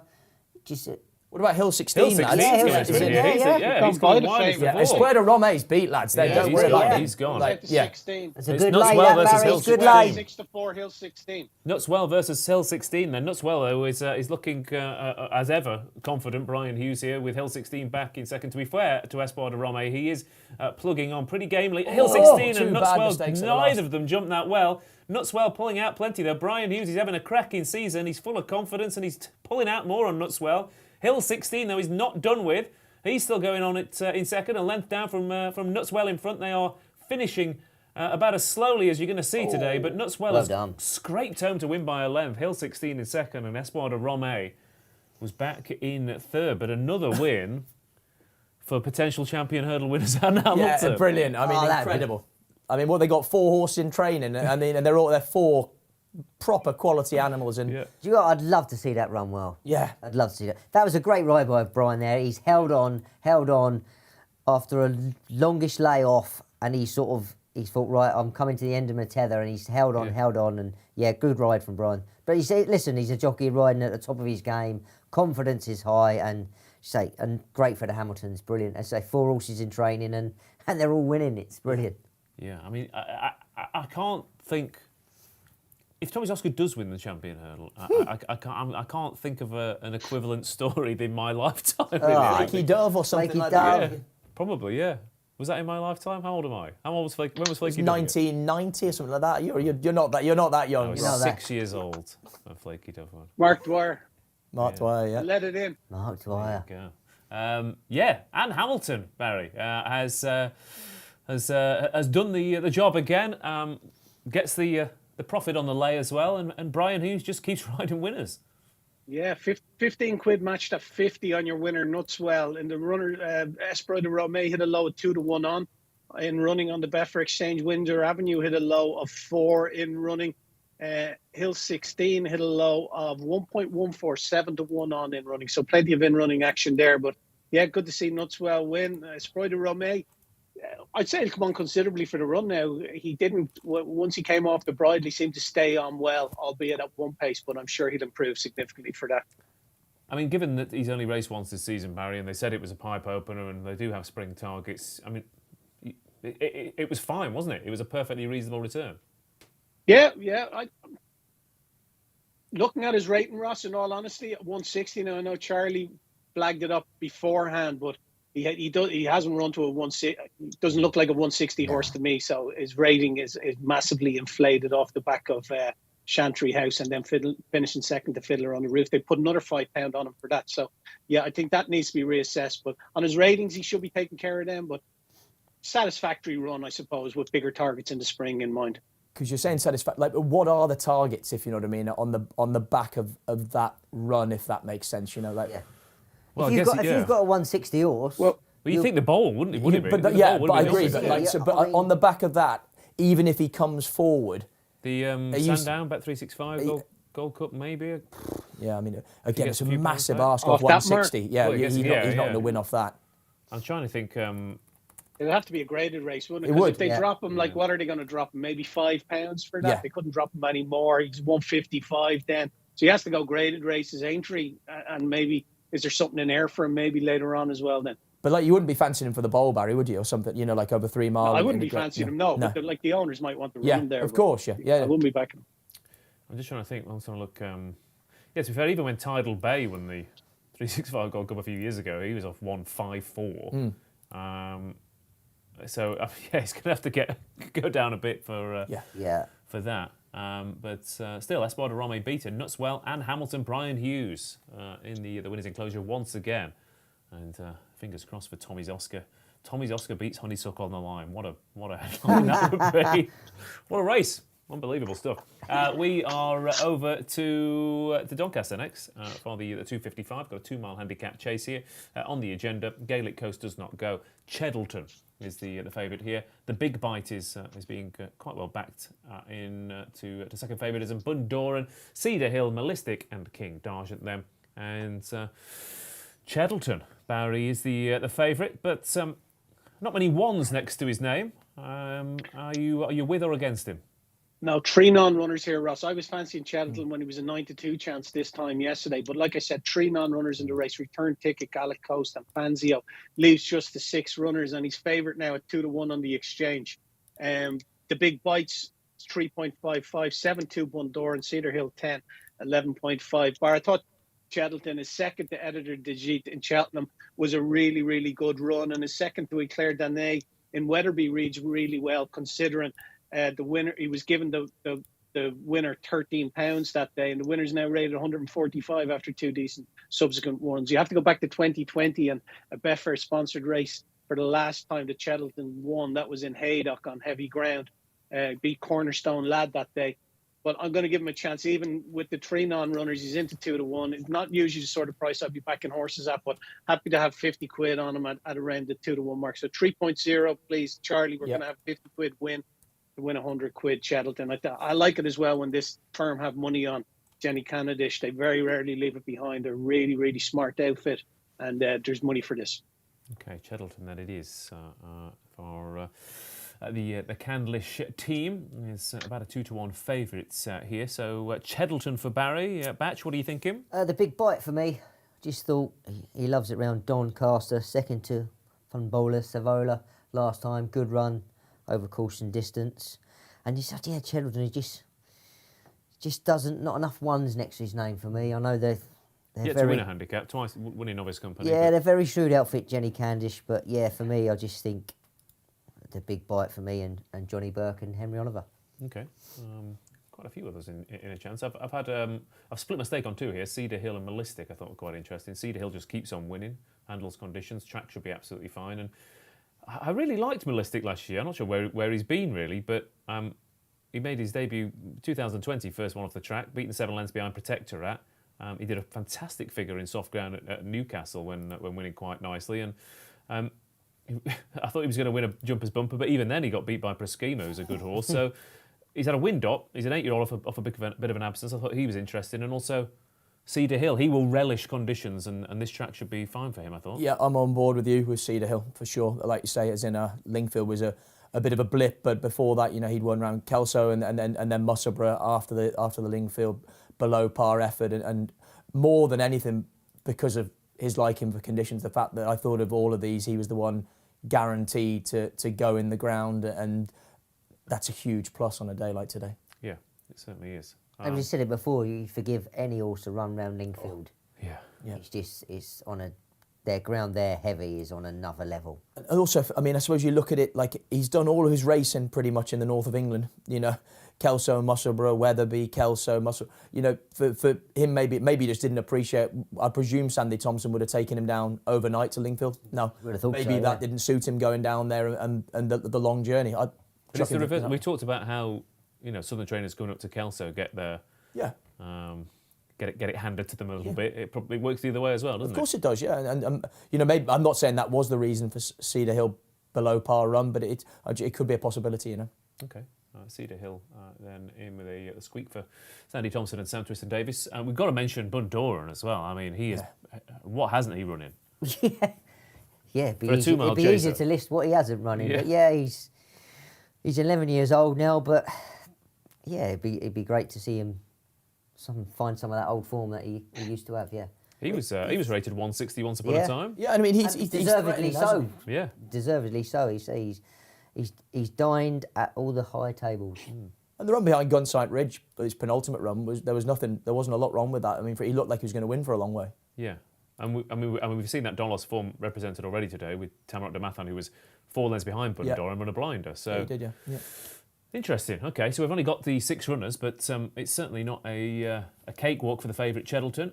Just What about Hill 16? Hill 16, lads? Yeah, Hill yeah, 16, yeah, he's Gone gone by the wide favourite. before. Espada Rome's beat, lads. Don't worry about him. He's gone. Like, At the yeah. 16. it's a It's good Nuts lay, Well that, versus Barry. Hill It's good 16. lay. 6-4, Hill 16. Nutswell versus Hill 16 then. Nutswell, though, is looking, as ever, confident. Brian Hughes here with Hill 16 back in second. To be fair to Espada Rome, he is plugging on pretty gamely. Hill 16 two and bad Nutswell, mistakes at the last. neither of them jumped that well. Nutswell pulling out plenty, though. Brian Hughes is having a cracking season. He's full of confidence, and he's pulling out more on Nutswell. Hill 16, though, he's not done with. He's still going on it in second, a length down from Nutswell in front. They are finishing about as slowly as you're going to see today, but Nutswell has scraped home to win by a length. Hill 16 in second, and Espada Rome was back in third. But another win for potential champion hurdle winners and Hamilton. Yeah, brilliant. I mean, incredible. I mean, they got 4 horses in training. I mean, and they're 4 proper quality animals. And Do you know what? I'd love to see that run well. yeah, I'd love to see that. That was a great ride by Brian there. He's held on after a longish layoff, and he's thought, right, I'm coming to the end of my tether, and he's held on, and yeah, good ride from Brian. But he's a jockey riding at the top of his game. Confidence is high, and great for the Hamiltons. Brilliant. As I say, 4 horses in training, and they're all winning. It's brilliant. Yeah, I mean, I can't think. If Thomas Osgood does win the champion hurdle, I can't think of an equivalent story in my lifetime. Flaky Dove or something like that. Yeah, probably, yeah. Was that in my lifetime? How old am I? How old was Flaky? When was Flaky? 1990 or something like that. You're not that young. I was You're not 6 years old when Flaky Dove won. Mark Dwyer. Mark Dwyer, yeah. Let it in. Mark Dwyer. And Hamilton, Barry, has done the job again. Gets the profit on the lay as well, and Brian Hughes just keeps riding winners. Yeah, 15 quid matched at 50 on your winner, Nutswell. And the runner, Espada Rome hit a low of 2-1 on. In running on the Betfair Exchange, Windsor Avenue hit a low of 4 in running. Hill 16 hit a low of 1.147-1 on in running. So plenty of in-running action there. But yeah, good to see Nutswell win. Espada Rome, I'd say he'll come on considerably for the run now. He didn't, once he came off the bridle, he seemed to stay on well, albeit at one pace, but I'm sure he'll improve significantly for that. I mean, given that he's only raced once this season, Barry, and they said it was a pipe opener and they do have spring targets, I mean, it was fine, wasn't it? It was a perfectly reasonable return. Yeah. Looking at his rating, Ross, in all honesty, at 160, now I know Charlie flagged it up beforehand, but he hasn't run to a 160. Doesn't look like a 160 horse to me. So his rating is massively inflated off the back of Chantry House and then finishing second to Fiddler on the Roof. They put another £5 on him for that. So yeah, I think that needs to be reassessed. But on his ratings, he should be taking care of them. But satisfactory run, I suppose, with bigger targets in the spring in mind. Because you're saying satisfactory, like, what are the targets, if you know what I mean, on the back of that run, if that makes sense, you know, like. Yeah. Well, if you've got a 160 horse, well, you think the bowl, wouldn't it? Wouldn't it? But I agree. But on the back of that, even if he comes forward, the Sandown Bet365 Gold Cup, maybe. Yeah, I mean, again, it's a few massive pounds ask off 160. Yeah, well, he's not going to win off that. I'm trying to think. It'd have to be a graded race, wouldn't it? It Because would, if they drop him, like, what are they going to drop him? Maybe £5 for that? Yeah. They couldn't drop him any more. He's 155 then. So he has to go graded races, entry, and maybe, is there something in there for him maybe later on as well then? But like, you wouldn't be fancying him for the bowl, Barry, would you? Or something, you know, like over 3 miles. No, I wouldn't be fancying him, no. But like, the owners might want to run him there. Of course, yeah. I wouldn't be backing him. I'm just trying to think. I'm trying to look. To be fair, even when Tidal Bay won the 365 Gold Cup a few years ago, he was off 154. So he's going to have to go down a bit for that. But still, Espada Rome beaten Nutswell and Hamilton Brian Hughes in the winners' enclosure once again. And fingers crossed for Tommy's Oscar. Tommy's Oscar beats Honeysuckle on the line. What a headline that would be. What a race. Unbelievable stuff. We are over to Doncaster next for the 255. Got a 2 mile handicap chase here on the agenda. Gaelic Coast does not go. Cheddleton is the favourite here. The Big Bite is being quite well backed to second favouritism. Bundoran, Cedar Hill, Malistic and King Dargent them. And Cheddleton, Barry, is the favourite, but not many ones next to his name. Are you with or against him? No, 3 non-runners here, Ross. I was fancying Cheltenham when he was a 9-2 chance this time yesterday. But like I said, 3 non-runners in the race. Return Ticket, Gaelic Coast and Fanzio. Leaves just the 6 runners. And he's favourite now at 2-1 on the exchange. The Big Bites, 3.55. 7-2 Bundoran, Cedar Hill 10, 11.5. Bar, I thought Cheddleton, his second to Editor Digit in Cheltenham, was a really, really good run. And his second to Eclair Danay in Wetherby reads really well, considering the winner. He was given the winner £13 that day, and the winner's now rated 145 after 2 decent subsequent ones. You have to go back to 2020 and a Betfair sponsored race for the last time that Cheddleton won. That was in Haydock on heavy ground. Beat Cornerstone Lad that day. But I'm going to give him a chance, even with the 3 non-runners. He's into 2-1. It's not usually the sort of price I'd be backing horses at, but happy to have 50 quid on him at around the 2-1 mark. So 3.0, please, Charlie. We're going to have 50 quid win to win 100 quid, Cheddleton. I like it as well when this firm have money on Jenny Canadish. They very rarely leave it behind. They're really, really smart outfit, and there's money for this. Okay, Cheddleton, that it is for the Candlish team. Is about a 2-1 favourites here. So Cheddleton for Barry. Batch, what are you thinking? The Big Bite for me. Just thought he loves it round Doncaster. Second to Funbola Savola last time. Good run over course and distance. And you said, Cheddleton, he just doesn't, not enough ones next to his name for me. I know they're yet very, to win a handicap, twice winning Novice Company. Yeah, they're very shrewd outfit, Jenny Candish. But yeah, for me, I just think the Big Bite for me and Johnny Burke and Henry Oliver. Okay. Quite a few others in a chance. I've split my stake on 2 here. Cedar Hill and Malistic I thought were quite interesting. Cedar Hill just keeps on winning, handles conditions, track should be absolutely fine. And I really liked Malistic last year. I'm not sure where he's been really, but he made his debut 2020, first one off the track, beaten 7 lengths behind Protectorat. He did a fantastic figure in soft ground at Newcastle when winning quite nicely. And I thought he was going to win a jumper's bumper, but even then he got beat by Proskimo, who's a good horse. So he's had a win dot. He's an 8-year-old off a bit of an absence. I thought he was interesting. And also Cedar Hill, he will relish conditions, and this track should be fine for him, I thought. Yeah, I'm on board with you with Cedar Hill for sure. Like you say, as in Lingfield was a bit of a blip, but before that, he'd won around Kelso and then Musselburgh after the Lingfield below par effort, and more than anything because of his liking for conditions, the fact that I thought of all of these, he was the one guaranteed to go in the ground, and that's a huge plus on a day like today. Yeah, it certainly is. I've just said it before, you forgive any horse to run round Lingfield. Yeah. It's on a their ground there heavy is on another level. And also, I mean, I suppose you look at it like he's done all of his racing pretty much in the north of England. You know, Kelso, Musselburgh, Wetherby, Kelso, You know, for him, maybe he just didn't appreciate. I presume Sandy Thompson would have taken him down overnight to Lingfield. No, Would have thought maybe so, that yeah. didn't suit him going down there and the long journey. But it's the reverse. We talked about how, you know, Southern trainers going up to Kelso get their get it handed to them a little bit. It probably works the other way as well, doesn't it? Of course it does, yeah. And you know, maybe I'm not saying that was the reason for Cedar Hill below par run, but it could be a possibility, you know. Okay. Cedar Hill then in with a squeak for Sandy Thompson and Sam Twiston-Davies. We've got to mention Bundoran as well. I mean, he is. What hasn't he run in? Yeah, For a 2 mile it'd be easier to list what he hasn't run in. Yeah. But yeah, he's 11 years old now. But yeah, it'd be great to see him find some of that old form that he used to have. Yeah, He was rated 160 once upon a time. Yeah, and I mean he's deservedly so. Yeah. Deservedly so. He's dined at all the high tables. And the run behind Gunsight Ridge, his penultimate run, there wasn't a lot wrong with that. I mean, he looked like he was going to win for a long way. Yeah. And we've seen that Donlos form represented already today with Tamarok Damathan, who was 4 lengths behind Bundoran and run a blinder. So he did, yeah. interesting. Okay, so we've only got the 6 runners, but it's certainly not a cakewalk for the favourite Cheddleton.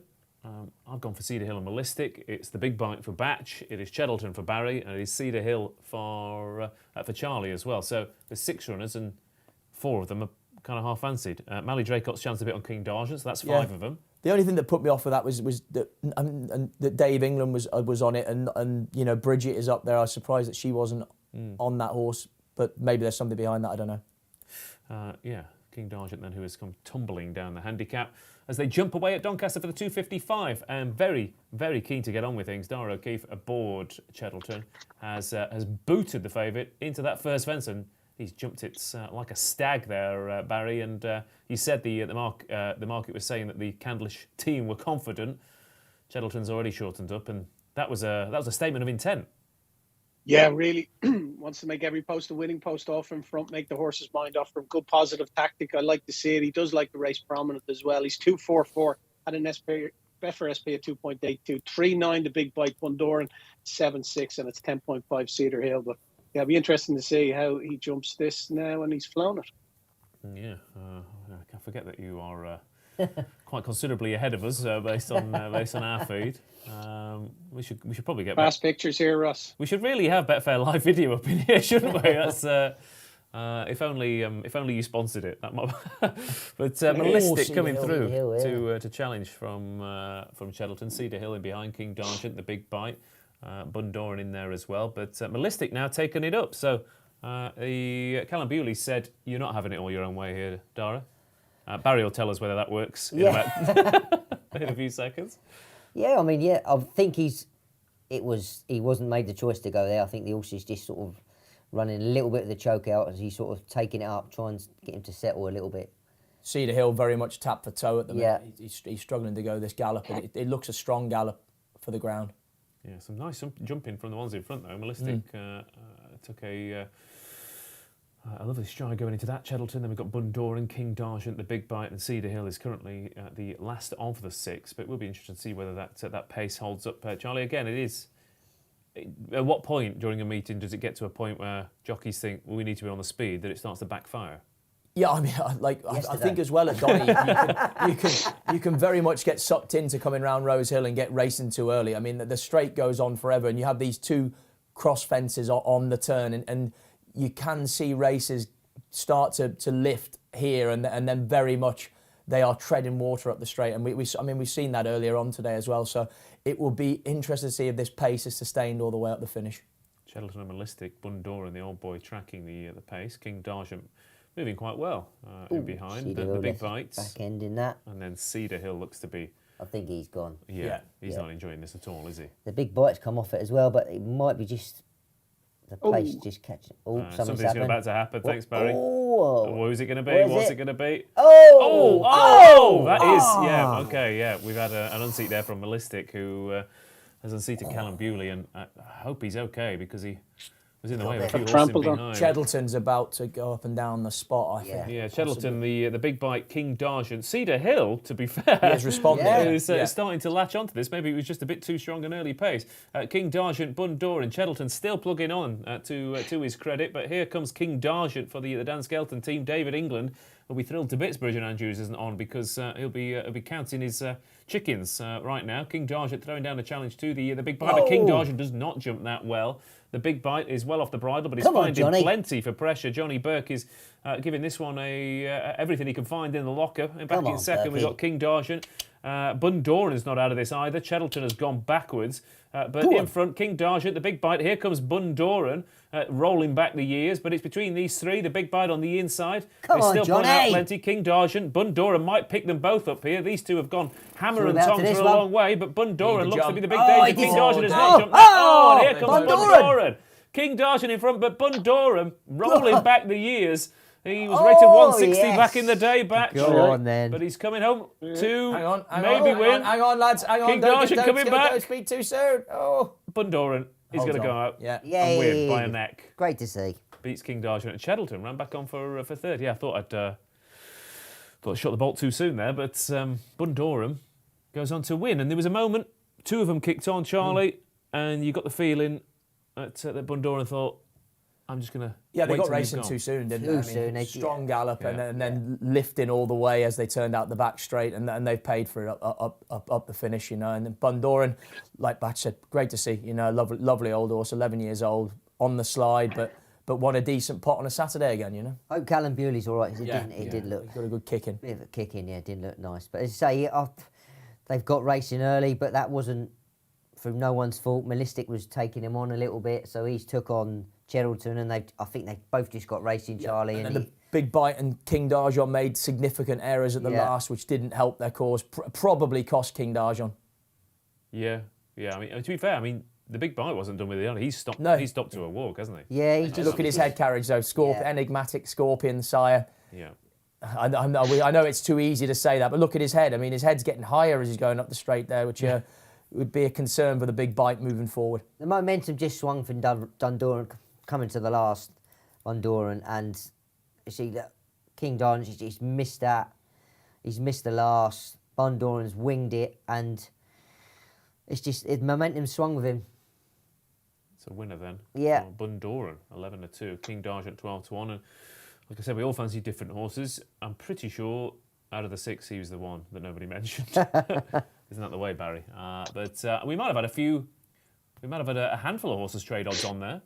I've gone for Cedar Hill and Ballistic. It's the big bite for Batch. It is Cheddleton for Barry, and it is Cedar Hill for Charlie as well. So there's 6 runners, and 4 of them are kind of half fancied. Mally Draycott's chanced a bit on King Dargent, so that's 5 of them. The only thing that put me off with that was that and that Dave England was on it, and you know Bridget is up there. I was surprised that she wasn't on that horse, but maybe there's something behind that. I don't know. King Dargent then, who has come tumbling down the handicap as they jump away at Doncaster for the 255, and very, very keen to get on with things. Dara O'Keefe aboard Cheddleton has booted the favourite into that first fence, and he's jumped it like a stag there, Barry. And he said the market was saying that the Candlish team were confident. Cheddleton's already shortened up, and that was a statement of intent. Yeah, really wants to make every post a winning post, off in front, make the horse's mind off from. Good positive tactic. I like to see it. He does like the race prominent as well. He's 2.44 at an SP, Betfair SP at 2.82, 3.9 the big bite Bundoran, 7.6, and it's 10.5 Cedar Hill. But yeah, it'll be interesting to see how he jumps this now, and he's flown it. Yeah, I can't forget that you are quite considerably ahead of us based on our feed. We should probably get fast pictures here, Ross. We should really have Betfair live video up in here, shouldn't we? That's if only you sponsored it. That might. But Ballistic coming through to challenge from Cheddleton. Cedar Hill in behind, King Dargent, the big bite, Bundoran in there as well. But Ballistic now taking it up. So Callum Bewley said, "You're not having it all your own way here, Dara." Barry will tell us whether that works in a few seconds. Yeah, I mean, yeah, I think he wasn't made the choice to go there. I think the horse is just sort of running a little bit of the choke out as he's sort of taking it up, trying to get him to settle a little bit. Cedar Hill very much tap for toe at the minute. Yeah. He's struggling to go this gallop, and it looks a strong gallop for the ground. Yeah, some nice jumping from the ones in front though. Ballistic took a lovely stride going into that Cheddleton. Then we've got Bundoran, King Dargent, the big bite, and Cedar Hill is currently the last of the 6. But we'll be interested to see whether that pace holds up. Charlie, again, it is. At what point during a meeting does it get to a point where jockeys think, well, we need to be on the speed, that it starts to backfire? Yeah, I mean, I think as well at Donny, you can very much get sucked into coming round Rose Hill and get racing too early. I mean, the straight goes on forever, and you have these 2 cross fences on the turn, and you can see races start to lift here, and then very much they are treading water up the straight. And we've seen that earlier on today as well. So it will be interesting to see if this pace is sustained all the way up the finish. Cheddleton and Ballistic, Bundoran, the old boy, tracking the pace. King Dargent moving quite well in behind. The big bites. Back end in that. And then Cedar Hill looks to be... I think he's gone. Yeah. He's not enjoying this at all, is he? The big bites come off it as well, but it might be just... The pace just catching. Something's about to happen. Thanks, Barry. What is it going to be? What's it going to be? That is. Yeah. Okay. Yeah. We've had an unseat there from Ballistic, who has unseated Callum Bewley, and I hope he's okay because he was in the way of a few horses Trampled on. behind. Cheddleton's about to go up and down the spot, I think. Yeah, Cheddleton, the big bite, King D'Argent. Cedar Hill, to be fair, He has responded. is starting to latch onto this. Maybe it was just a bit too strong an early pace. King D'Argent, Bundoran, and Cheddleton still plugging on to his credit. But here comes King D'Argent for the Dan Skelton team. David England will be thrilled to bits Bridget Andrews isn't on, because he'll be counting his chickens right now. King D'Argent throwing down a challenge to the big bite, but King D'Argent does not jump that well. The big bite is well off the bridle, but he's finding plenty for pressure. Johnny Burke is giving this one everything he can find in the locker. And back in second, we've got King D'Argent. Bundoran is not out of this either. Cheddleton has gone backwards. But in front, King D'Argent, the big bite. Here comes Bundoran, rolling back the years. But it's between these three. The big bite on the inside. Come on, still Johnny. out plenty. King D'Argent, Bundoran might pick them both up here. These two have gone hammer and tongs for a long way. But Bundoran looks to be the big danger. King D'Argent has not jumped. And here comes Bundoran. King D'Argent in front, but Bundoran rolling back the years. He was rated 160 back in the day, Go on, then. But he's coming home to Hang on, win. Hang on, lads. Hang on. King D'Argent coming back. Don't speak too soon. Oh. Bundoran is going to go out Yeah. and win by a neck. Great to see. Beats King D'Argent, and Cheddleton ran back on for third. Yeah, I thought I shot the bolt too soon there, but Bundoran goes on to win. And there was a moment, two of them kicked on, Charlie, and you got the feeling that Bundoran thought, I'm just going to Yeah, they wait got till you've racing gone. too soon, didn't Too they? I soon, mean, they- strong gallop and then lifting all the way as they turned out the back straight, and they've paid for it up the finish, you know. And then Bundoran, like Batch said, great to see, you know, lovely old horse, 11 years old, on the slide, but won a decent pot on a Saturday again, you know. Hope Callum Bewley's all right. Yeah, It did look He's got a good kick in. bit of a kick in, yeah, it didn't look nice. But as I say, they've got racing early, but that wasn't from no one's fault. Melistic was taking him on a little bit, so he's took on Cheddleton, and I think they both just got racing, Charlie. And And then the big bite and King D'Argent made significant errors at the Yeah. last, which didn't help their cause. Probably cost King D'Argent. Yeah. I mean, to be fair, the big bite wasn't done with it. He's stopped. No. He's stopped to a walk, hasn't he? yeah, he just Look at his head carriage though. Enigmatic Scorpion sire. Yeah. I know it's too easy to say that, but look at his head. I mean, his head's getting higher as he's going up the straight there, which would be a concern for the big bite moving forward. the momentum just swung from Bundoran coming to the last Bundoran, and you see that King Don, he's missed that. He's missed the last. Bundoran's winged it, and it's just momentum swung with him. It's a winner then. Yeah. Bundoran, 11-2. King D'Argent, 12-1. And like I said, we all fancy different horses. I'm pretty sure out of the six, he was the one that nobody mentioned. Isn't that the way, Barry? But we might have had a handful of horses trade odds on there.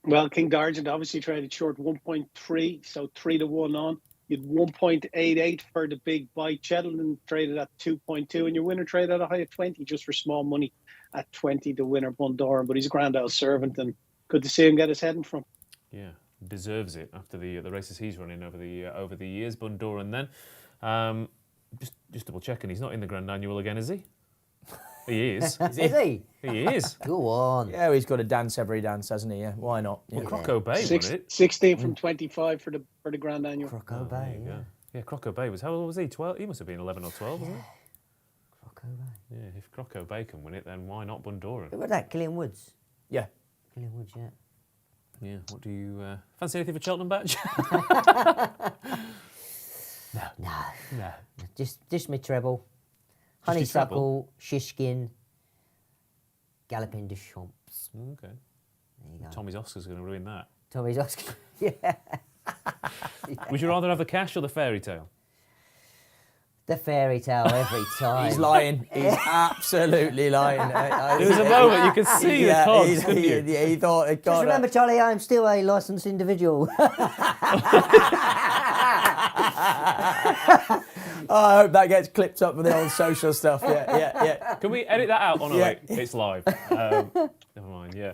Well, King D'Argent obviously traded short 1.3, so 3-1 on. You had 1.88 for the big bite. Cheddleton traded at 2.2, and your winner traded at a high of 20 just for small money at 20, the winner, Bundoran. But he's a grand old servant, and good to see him get his head in front. Yeah, deserves it after the races he's running over the years. Bundoran then. Just double checking, he's not in the Grand Annual again, is he? He is. Is he? He is. Go on. Yeah, he's got to dance every dance, hasn't he? Yeah, why not? Yeah. Well, Croco Bay won it. 16 from 25 for the Grand Annual. Croco There Bay, you yeah. go. Yeah, Croco Bay was, how old was he? 12? He must have been 11 or 12, wasn't Croco Bay. he? Yeah, if Croco Bay can win it, then why not Bundoran? Look at that, Killian Woods. Yeah. Killian Woods, yeah. Yeah, what do you fancy anything for Cheltenham Batch? No, No. just my treble. your Honeysuckle, Shishkin, Galloping de Champs. Okay. There you go. Tommy's Oscar's going to ruin that. Tommy's Oscar. Yeah. Would you rather have the cash or the fairy tale? The fairy tale every time. He's lying. He's absolutely lying. There was a moment you could see the cards, couldn't you? He thought it Just got remember, Charlie, I'm still a licensed individual. I hope that gets clipped up with the old social stuff. Yeah. Can we edit that out? Oh, no, Yeah. wait, it's live. Never mind, yeah.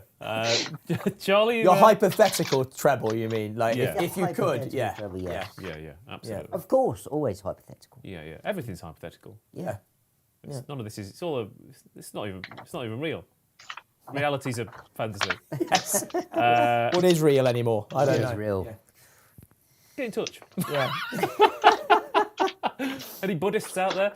Charlie? Your hypothetical treble, you mean? Like, Yeah. if you could, Hypothetical yeah. treble, yeah. Yeah, absolutely. Of course, always hypothetical. Yeah. Everything's hypothetical. Yeah. None of this is. It's not even real. Reality's a fantasy. What is real anymore? I don't It know. is real. Yeah. Get in touch. Yeah. Any Buddhists out there?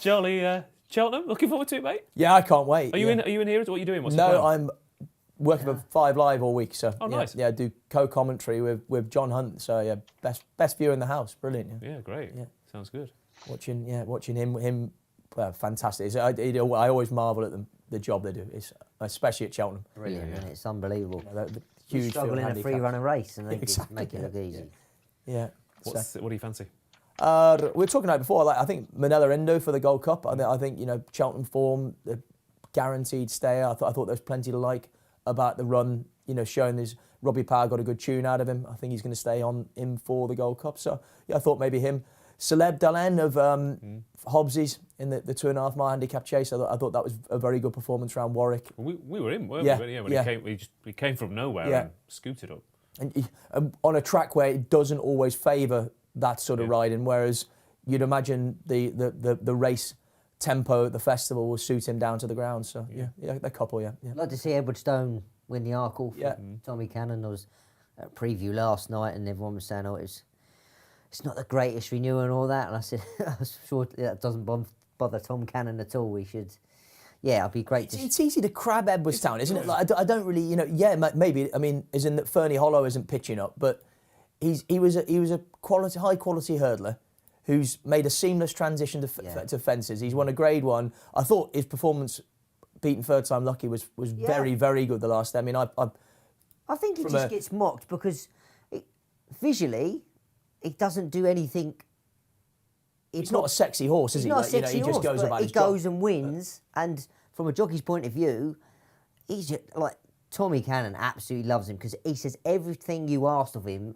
Charlie, Cheltenham, looking forward to it, mate. Yeah, I can't wait. Are you in here? What are you doing? What's the No, plan? I'm working for 5 Live all week, so nice. yeah, do co-commentary with John Hunt. So yeah, best view in the house, brilliant. Yeah, great. Yeah, sounds good. Watching him, fantastic. I always marvel at the job they do, especially at Cheltenham. Brilliant, and it's unbelievable. The You huge struggle in a handicap. free-runner race, and they Exactly, just make it look easy. Yeah. What do you fancy? We were talking about it before. I think Manila Indo for the Gold Cup. I think Cheltenham form, the guaranteed stay. I thought there was plenty to like about the run. Showing this Robbie Power got a good tune out of him. I think he's going to stay on in for the Gold Cup. So yeah, I thought maybe him. Celeb Dalen of Hobbsies in the 2.5 mile handicap chase. I thought that was a very good performance around Warwick. We were in, weren't Yeah, we? Yeah, when yeah. he came from nowhere Yeah. and scooted up. And on a track where it doesn't always favour that sort of riding, whereas you'd imagine the race tempo at the festival will suit him down to the ground. So yeah, a couple, yeah. I'd like to see Edward Stone win the Arkle for Tommy Cannon. There was a preview last night, and everyone was saying, it's not the greatest renewal and all that. And I said, I was sure that doesn't bother Tom Cannon at all. We should, it'd be great to. It's easy to crab Edwardstown, isn't it? Like, I don't really, maybe. I mean, as in that Fernie Hollow isn't pitching up, but he was a high quality hurdler who's made a seamless transition to fences. He's won a Grade 1. I thought his performance, beaten third time lucky, was very, very good the last day. I mean, I think he just gets mocked because visually, it doesn't do anything. He's not a sexy horse, is he? He's not a sexy he horse, just goes but about he his goes job. and wins. And from a jockey's point of view, he's just, like Tommy Cannon absolutely loves him because he says everything you asked of him,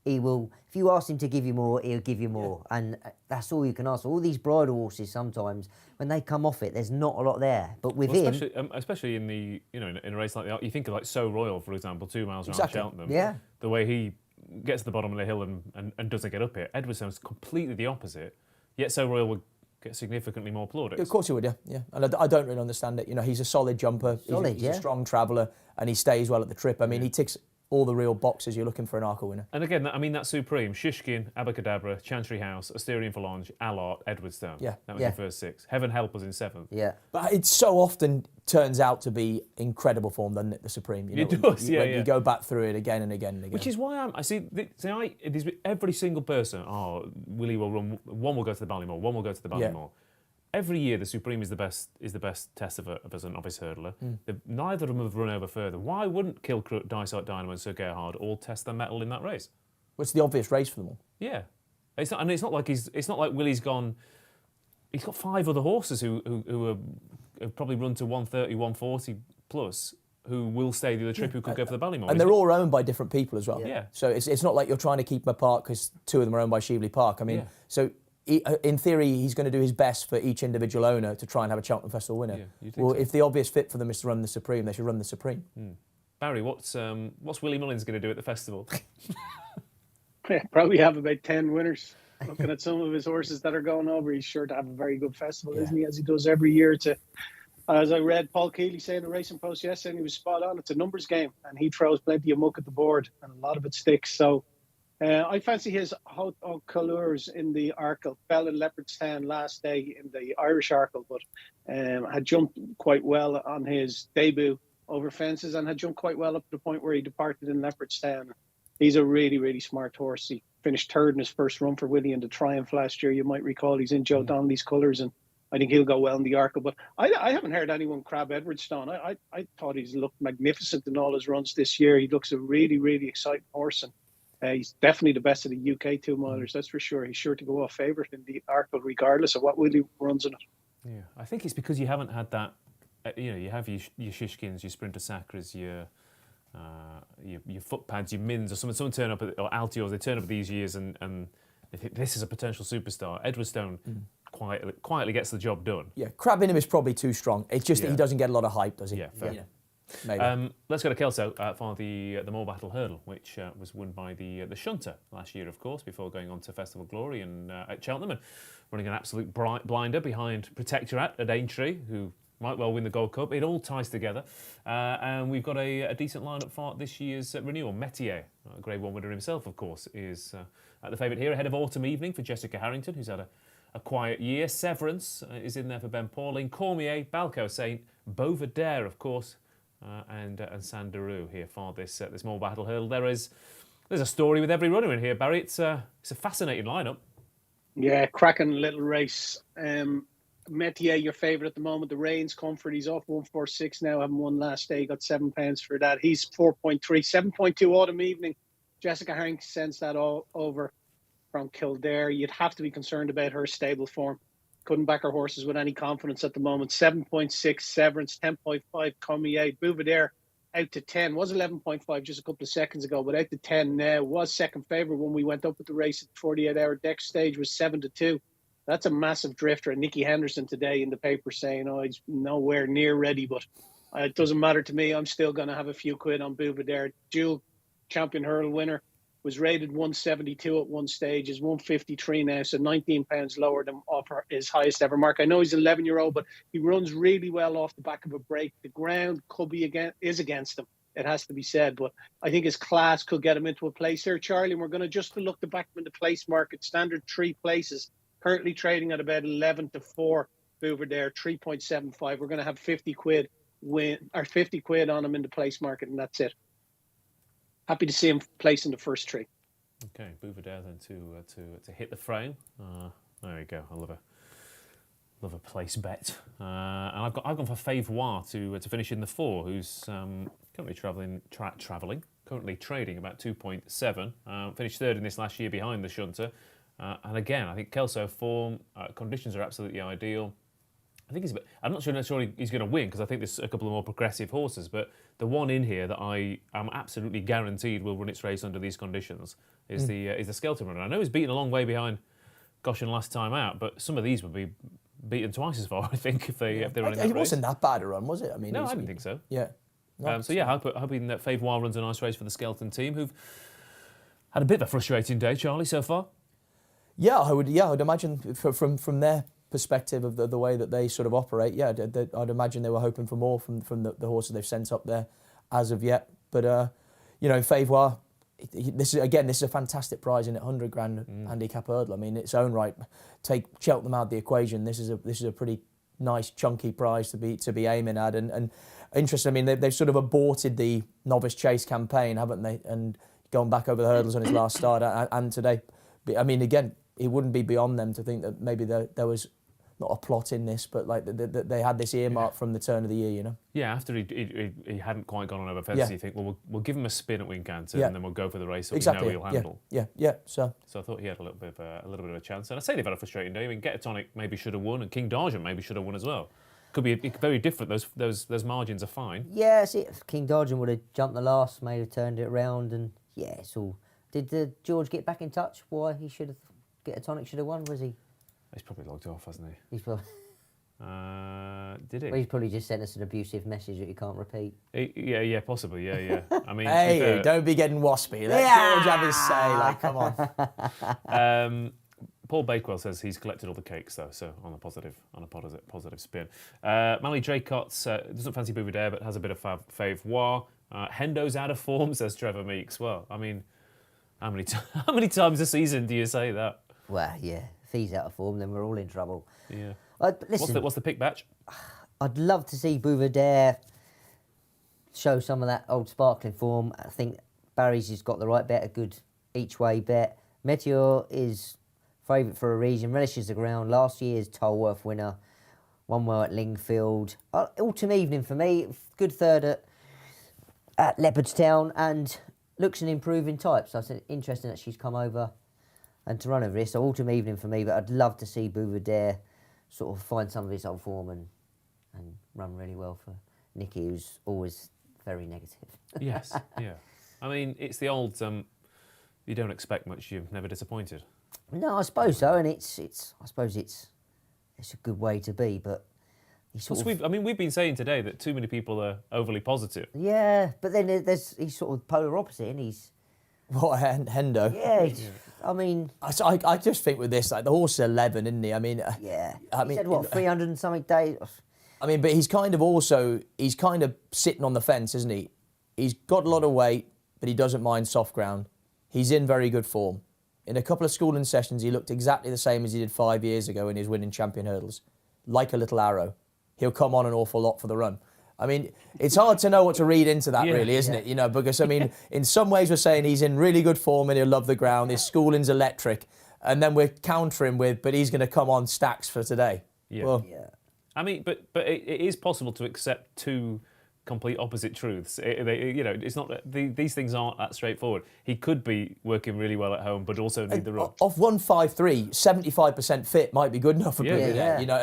he will. If you ask him to give you more, he'll give you more, and that's all you can ask. All these bridle horses, sometimes when they come off it, there's not a lot there. But with him, especially in the in a race like that, you think of like So Royal, for example, 2 miles around Cheltenham. Yeah. The way he gets to the bottom of the hill and doesn't get up it. Edwardstone's completely the opposite. Yet So Royal would get significantly more plaudits. Of course he would, yeah. And I don't really understand it. He's a solid jumper. He's a strong traveller, and he stays well at the trip. I mean, he ticks all the real boxes you're looking for an Arkle winner. And again, that's supreme. Shishkin, Abacadabra, Chantry House, Asterion Forlange, Allard, Edwardstone. Yeah. That was your first 6. Heaven Help us in 7th. Yeah. But it so often turns out to be incredible form, doesn't it, the Supreme? It does, You go back through it again and again and again. Which is why every single person, Willie will run, one will go to the Ballymore, one will go to the Ballymore. Every year, the Supreme is the best test of as a novice hurdler. Neither of them have run over further. Why wouldn't Kilcrook, Dysart Dynamo, and Sir Gerhard all test their mettle in that race? Well, it's the obvious race for them all. Yeah, it's not like Willie's gone. He's got 5 other horses who have probably run to 130, 140 plus, who will stay the other trip, who could go for the Ballymore. And they're all owned by different people as well. Yeah. So it's not like you're trying to keep them apart because 2 of them are owned by Sheveley Park. I mean, so in theory, he's going to do his best for each individual owner to try and have a Cheltenham Festival winner. Yeah, well, if the obvious fit for them is to run the Supreme, they should run the Supreme. Barry, what's Willie Mullins going to do at the festival? Probably have about 10 winners. Looking at some of his horses that are going over, he's sure to have a very good festival, isn't he? As he does every year. As I read Paul Keeley say in the Racing Post yesterday, and he was spot on. It's a numbers game, and he throws plenty of muck at the board, and a lot of it sticks. So I fancy his Haute aux Couleurs in the Arkle. Fell in Leopardstown last day in the Irish Arkle, but had jumped quite well on his debut over fences and had jumped quite well up to the point where he departed in Leopardstown. He's a really, really smart horse. He finished 3rd in his first run for Willie in the Triumph last year. You might recall he's in Joe Donnelly's colours, and I think he'll go well in the Arkle. But I haven't heard anyone crab Edwardstone. I thought he's looked magnificent in all his runs this year. He looks a really, really exciting horse, and he's definitely the best of the UK 2-milers, that's for sure. He's sure to go off favourite in the Arkle regardless of what Willie runs in it. Yeah, I think it's because you haven't had that. You have your Shishkins, your Sprinter Sacras, your footpads, your Mins, or someone turn up or Altiors. They turn up these years and they think this is a potential superstar. Edwardstone quietly gets the job done. Yeah, crabbing him is probably too strong. It's just that he doesn't get a lot of hype, does he? Yeah, fair. Yeah. Maybe. Let's go to Kelso for the Morebattle Hurdle, which was won by the Shunter last year, of course, before going on to Festival Glory and at Cheltenham and running an absolute blinder behind Protectorat at Aintree, who might well win the Gold Cup. It all ties together. And we've got a decent lineup for this year's renewal. Metier, a Grade 1 winner himself, of course, is the favourite here, ahead of Autumn Evening for Jessica Harrington, who's had a quiet year. Severance is in there for Ben Pauling. Cormier, Balco Saint, Beauvedere, of course, and Sandaroo here for this Morebattle hurdle. There's a story with every runner in here, Barry. It's a fascinating lineup. Yeah, cracking little race. Metier, your favourite at the moment. The Reigns Comfort, he's off 146 now, having won last day. He got £7 for that. He's 4.3, 7.2 Autumn Evening. Jessica Hanks sends that all over from Kildare. You'd have to be concerned about her stable form. Couldn't back her horses with any confidence at the moment. 7.6 Severance, 10.5 Commier, Bouvidaire out to 10. Was 11.5 just a couple of seconds ago, but out to 10 now. Was second favourite when we went up with the race at the 48-hour deck stage, was 7-2. That's a massive drifter. And Nicky Henderson today in the paper saying, he's nowhere near ready, but it doesn't matter to me. I'm still going to have a few quid on Bouvidaire. Dual champion hurdle winner. Was rated 172 at one stage, is 153 now, so £19 lower than his highest ever mark. I know he's an 11-year-old, but he runs really well off the back of a break. The ground is against him, it has to be said, but I think his class could get him into a place here, Charlie. And we're going to just look to back him in the place market. Standard 3 places, currently trading at about 11-4. Bouvidaire 3.75. We're going to have 50 quid on him in the place market, and that's it. Happy to see him place in the first tree. Okay, Bouvidaire then to hit the frame. There we go. I love a place bet. And I've gone for Favois to finish in the 4, who's currently currently trading about 2.7. Finished third in this last year behind the shunter. And again, I think Kelso form conditions are absolutely ideal. I think I'm not sure necessarily he's going to win, because I think there's a couple of more progressive horses, but the one in here that I am absolutely guaranteed will run its race under these conditions is the Skelton runner. I know he's beaten a long way behind Goshen last time out, but some of these would be beaten twice as far, I think, if they're running that race. It wasn't that bad a run, was it? I mean, no, I didn't think so. Yeah. Hoping that Favois runs a nice race for the Skelton team, who've had a bit of a frustrating day, Charlie, so far. Yeah, I would imagine from their perspective of the way that they sort of operate, I'd imagine they were hoping for more from the horses they've sent up there as of yet. But Favois, this is a fantastic prize in a 100 grand handicap hurdle. I mean, its own right. Take Cheltenham out of the equation. This is a pretty nice chunky prize to be aiming at. And interesting. I mean, they've sort of aborted the Novice Chase campaign, haven't they? And gone back over the hurdles on his last start and today. But, I mean, again, it wouldn't be beyond them to think that maybe there was not a plot in this, but like they had this earmark from the turn of the year, Yeah, after he hadn't quite gone on over fence, you think, well, we'll give him a spin at Wincanton and then we'll go for the race that we know he'll handle. Yeah. So I thought he had a little bit of a chance. And I say they've had a frustrating day. I mean, Get a Tonic maybe should have won, and King Dargent maybe should have won as well. Could be very different. Those margins are fine. Yeah, see, if King Dargent would have jumped the last, may have turned it around, and it's all. Did George get back in touch? Why he should have Get a Tonic should have won? Was he? He's probably logged off, hasn't he? He's probably. Did he? Well, he's probably just sent us an abusive message that you can't repeat. Yeah, possibly. Yeah. I mean, hey, don't be getting waspy. Let George have his say. Like, come on. Paul Bakewell says he's collected all the cakes though, so on a positive spin. Mally Draycott doesn't fancy Bouvidaire, but has a bit of Favois. Hendo's out of form, says Trevor Meeks. Well, I mean, how many times a season do you say that? Well, yeah. If he's out of form, then we're all in trouble. Yeah. Listen, what's the pick batch? I'd love to see Bouvidaire show some of that old sparkling form. I think Barry's has got the right bet, a good each-way bet. Meteor is favourite for a reason, relishes the ground. Last year's Tolworth winner, won well at Lingfield. Autumn Evening for me, good third at Leopardstown, and looks an improving type. So it's interesting that she's come over and to run over this. So Autumn Evening for me, but I'd love to see Bouvidaire sort of find some of his old form and run really well for Nicky, who's always very negative. Yes, yeah. I mean, it's the old, you don't expect much, you're never disappointed. No, I suppose so, and I suppose it's a good way to be, but we've been saying today that too many people are overly positive. Yeah, but then he's sort of polar opposite, and he's what Hendo. Yeah, I mean, I just think with this, like the horse is 11, isn't he? I mean, he said what 300 and something days. I mean, but he's kind of sitting on the fence, isn't he? He's got a lot of weight, but he doesn't mind soft ground. He's in very good form. In a couple of schooling sessions, he looked exactly the same as he did 5 years ago when he was winning champion hurdles, like a little arrow. He'll come on an awful lot for the run. I mean, it's hard to know what to read into that, Yeah. really, isn't it? You know, because I mean, in some ways we're saying he's in really good form and he'll love the ground. His schooling's electric, and then we're countering with, but he's going to come on stacks for today. Yeah. Well, I mean, but it is possible to accept two complete opposite truths. It's not these things aren't that straightforward. He could be working really well at home, but also need the run. Off 153, 75% fit might be good enough for Bouvet. Yeah. You know,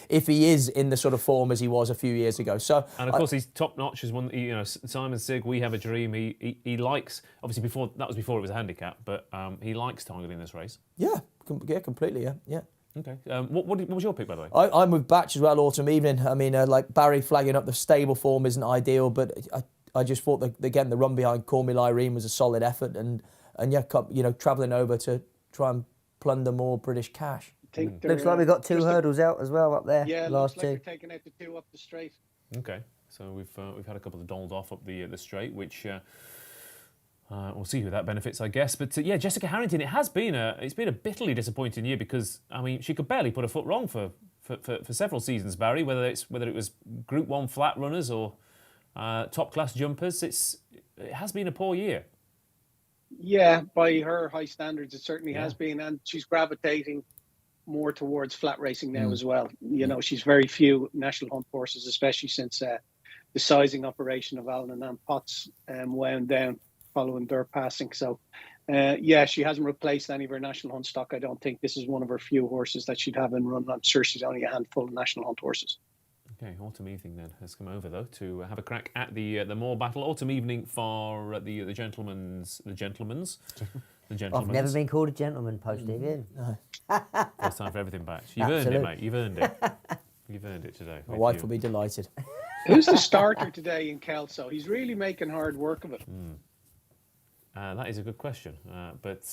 if he is in the sort of form as he was a few years ago. So, And of course, he's top notch as one. Simon Sigg, We Have a Dream. He likes, obviously before it was a handicap, but he likes targeting this race. yeah, completely. Yeah. Okay. What was your pick, by the way? I'm with Batch as well. Autumn Evening. I mean, like Barry flagging up the stable form isn't ideal, but I just thought that again the run behind Call Me Lyrene was a solid effort, and travelling over to try and plunder more British cash. Looks like we've got two hurdles out as well up there. Yeah, last looks like two. they're taking out the two up the straight. Okay. So we've had a couple of doled off up the straight, which. We'll see who that benefits, I guess. But Jessica Harrington, it's been a bitterly disappointing year because I mean she could barely put a foot wrong for several seasons, Barry. Whether it was Group 1 flat runners or top class jumpers, it has been a poor year. Yeah, by her high standards, it certainly has been, and she's gravitating more towards flat racing now as well. You know, she's very few national hunt horses, especially since the sizing operation of Alan and Ann Potts wound down following their passing. So, she hasn't replaced any of her national hunt stock. I don't think this is one of her few horses that she'd have in run. I'm sure she's only a handful of national hunt horses. Okay, Autumn Evening then has come over though to have a crack at the Morebattle. Autumn Evening for the gentlemen's. I've never been called a gentleman, Poste, have you? First time for everything back. You've earned it, mate. You've earned it. You've earned it today. My wife will be delighted. Who's the starter today in Kelso? He's really making hard work of it. That is a good question, but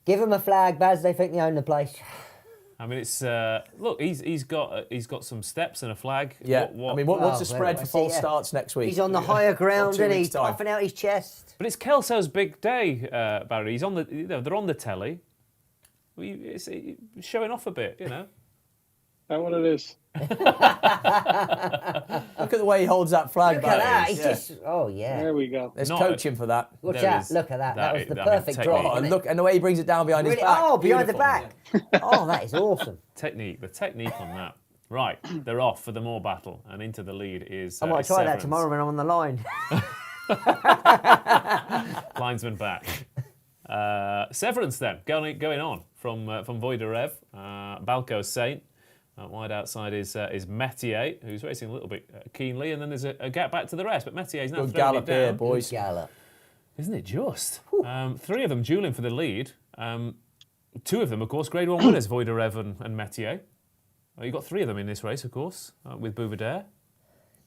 Give them a flag, Baz. They think they own the place. I mean, it's look. He's got some steps and a flag. Yeah. I mean, what's the spread for let's false see, starts next week? He's on the higher ground, 2 and weeks' he's time. puffing out his chest. But it's Kelso's big day, Barry. He's on the. They're on the telly. It's showing off a bit, you know. Is that what it is? Look at the way he holds that flag. Look at that. Barry. He's just. Oh yeah. There we go. Let's Not coach him for that. Watch There out! is- Look at that. That was the I mean, perfect technique. drop. Oh, wasn't it? look, and the way he brings it down behind his Really? back. Oh, behind the Beautiful. back. Oh, that is awesome. The technique on that. Right, they're off for the Morebattle, and into the lead is. I might try that Severance. tomorrow when I'm on the line. Linesman back. Severance then going on from Voiderev, Balco Saint. Wide outside is Metier, who's racing a little bit keenly, and then there's a gap back to the rest. But Metier's now Good throwing gallop it down. here, boys. Gallop. Isn't it just? Three of them dueling for the lead. Two of them, of course, Grade 1 winners, Voiderev and Metier. You've got three of them in this race, of course, with Bouvet.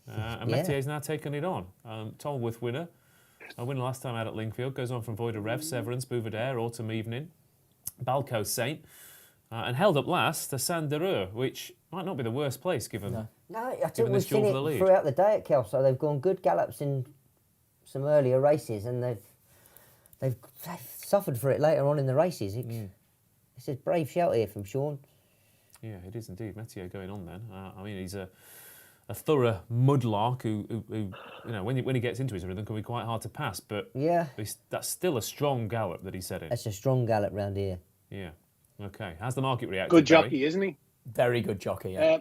And Metier's now taken it on. Tolworth winner. A winner last time out at Lingfield. Goes on from Voiderev, Severance, Bouvet, Autumn Evening, Balco Saint. And held up last, the Sandereux, which might not be the worst place given. No, I Given think this we've seen duel for the it lead. throughout the day at Kelso. They've gone good gallops in some earlier races, and they've suffered for it later on in the races. It's a brave shout here from Sean. Yeah, it is indeed. Metier going on then. I mean, he's a thorough mudlark who when he gets into his rhythm can be quite hard to pass. But that's still a strong gallop that he's setting. That's a strong gallop round here. Yeah. Okay. How's the market reacted? Good Barry? jockey, isn't he? Very good jockey, yeah.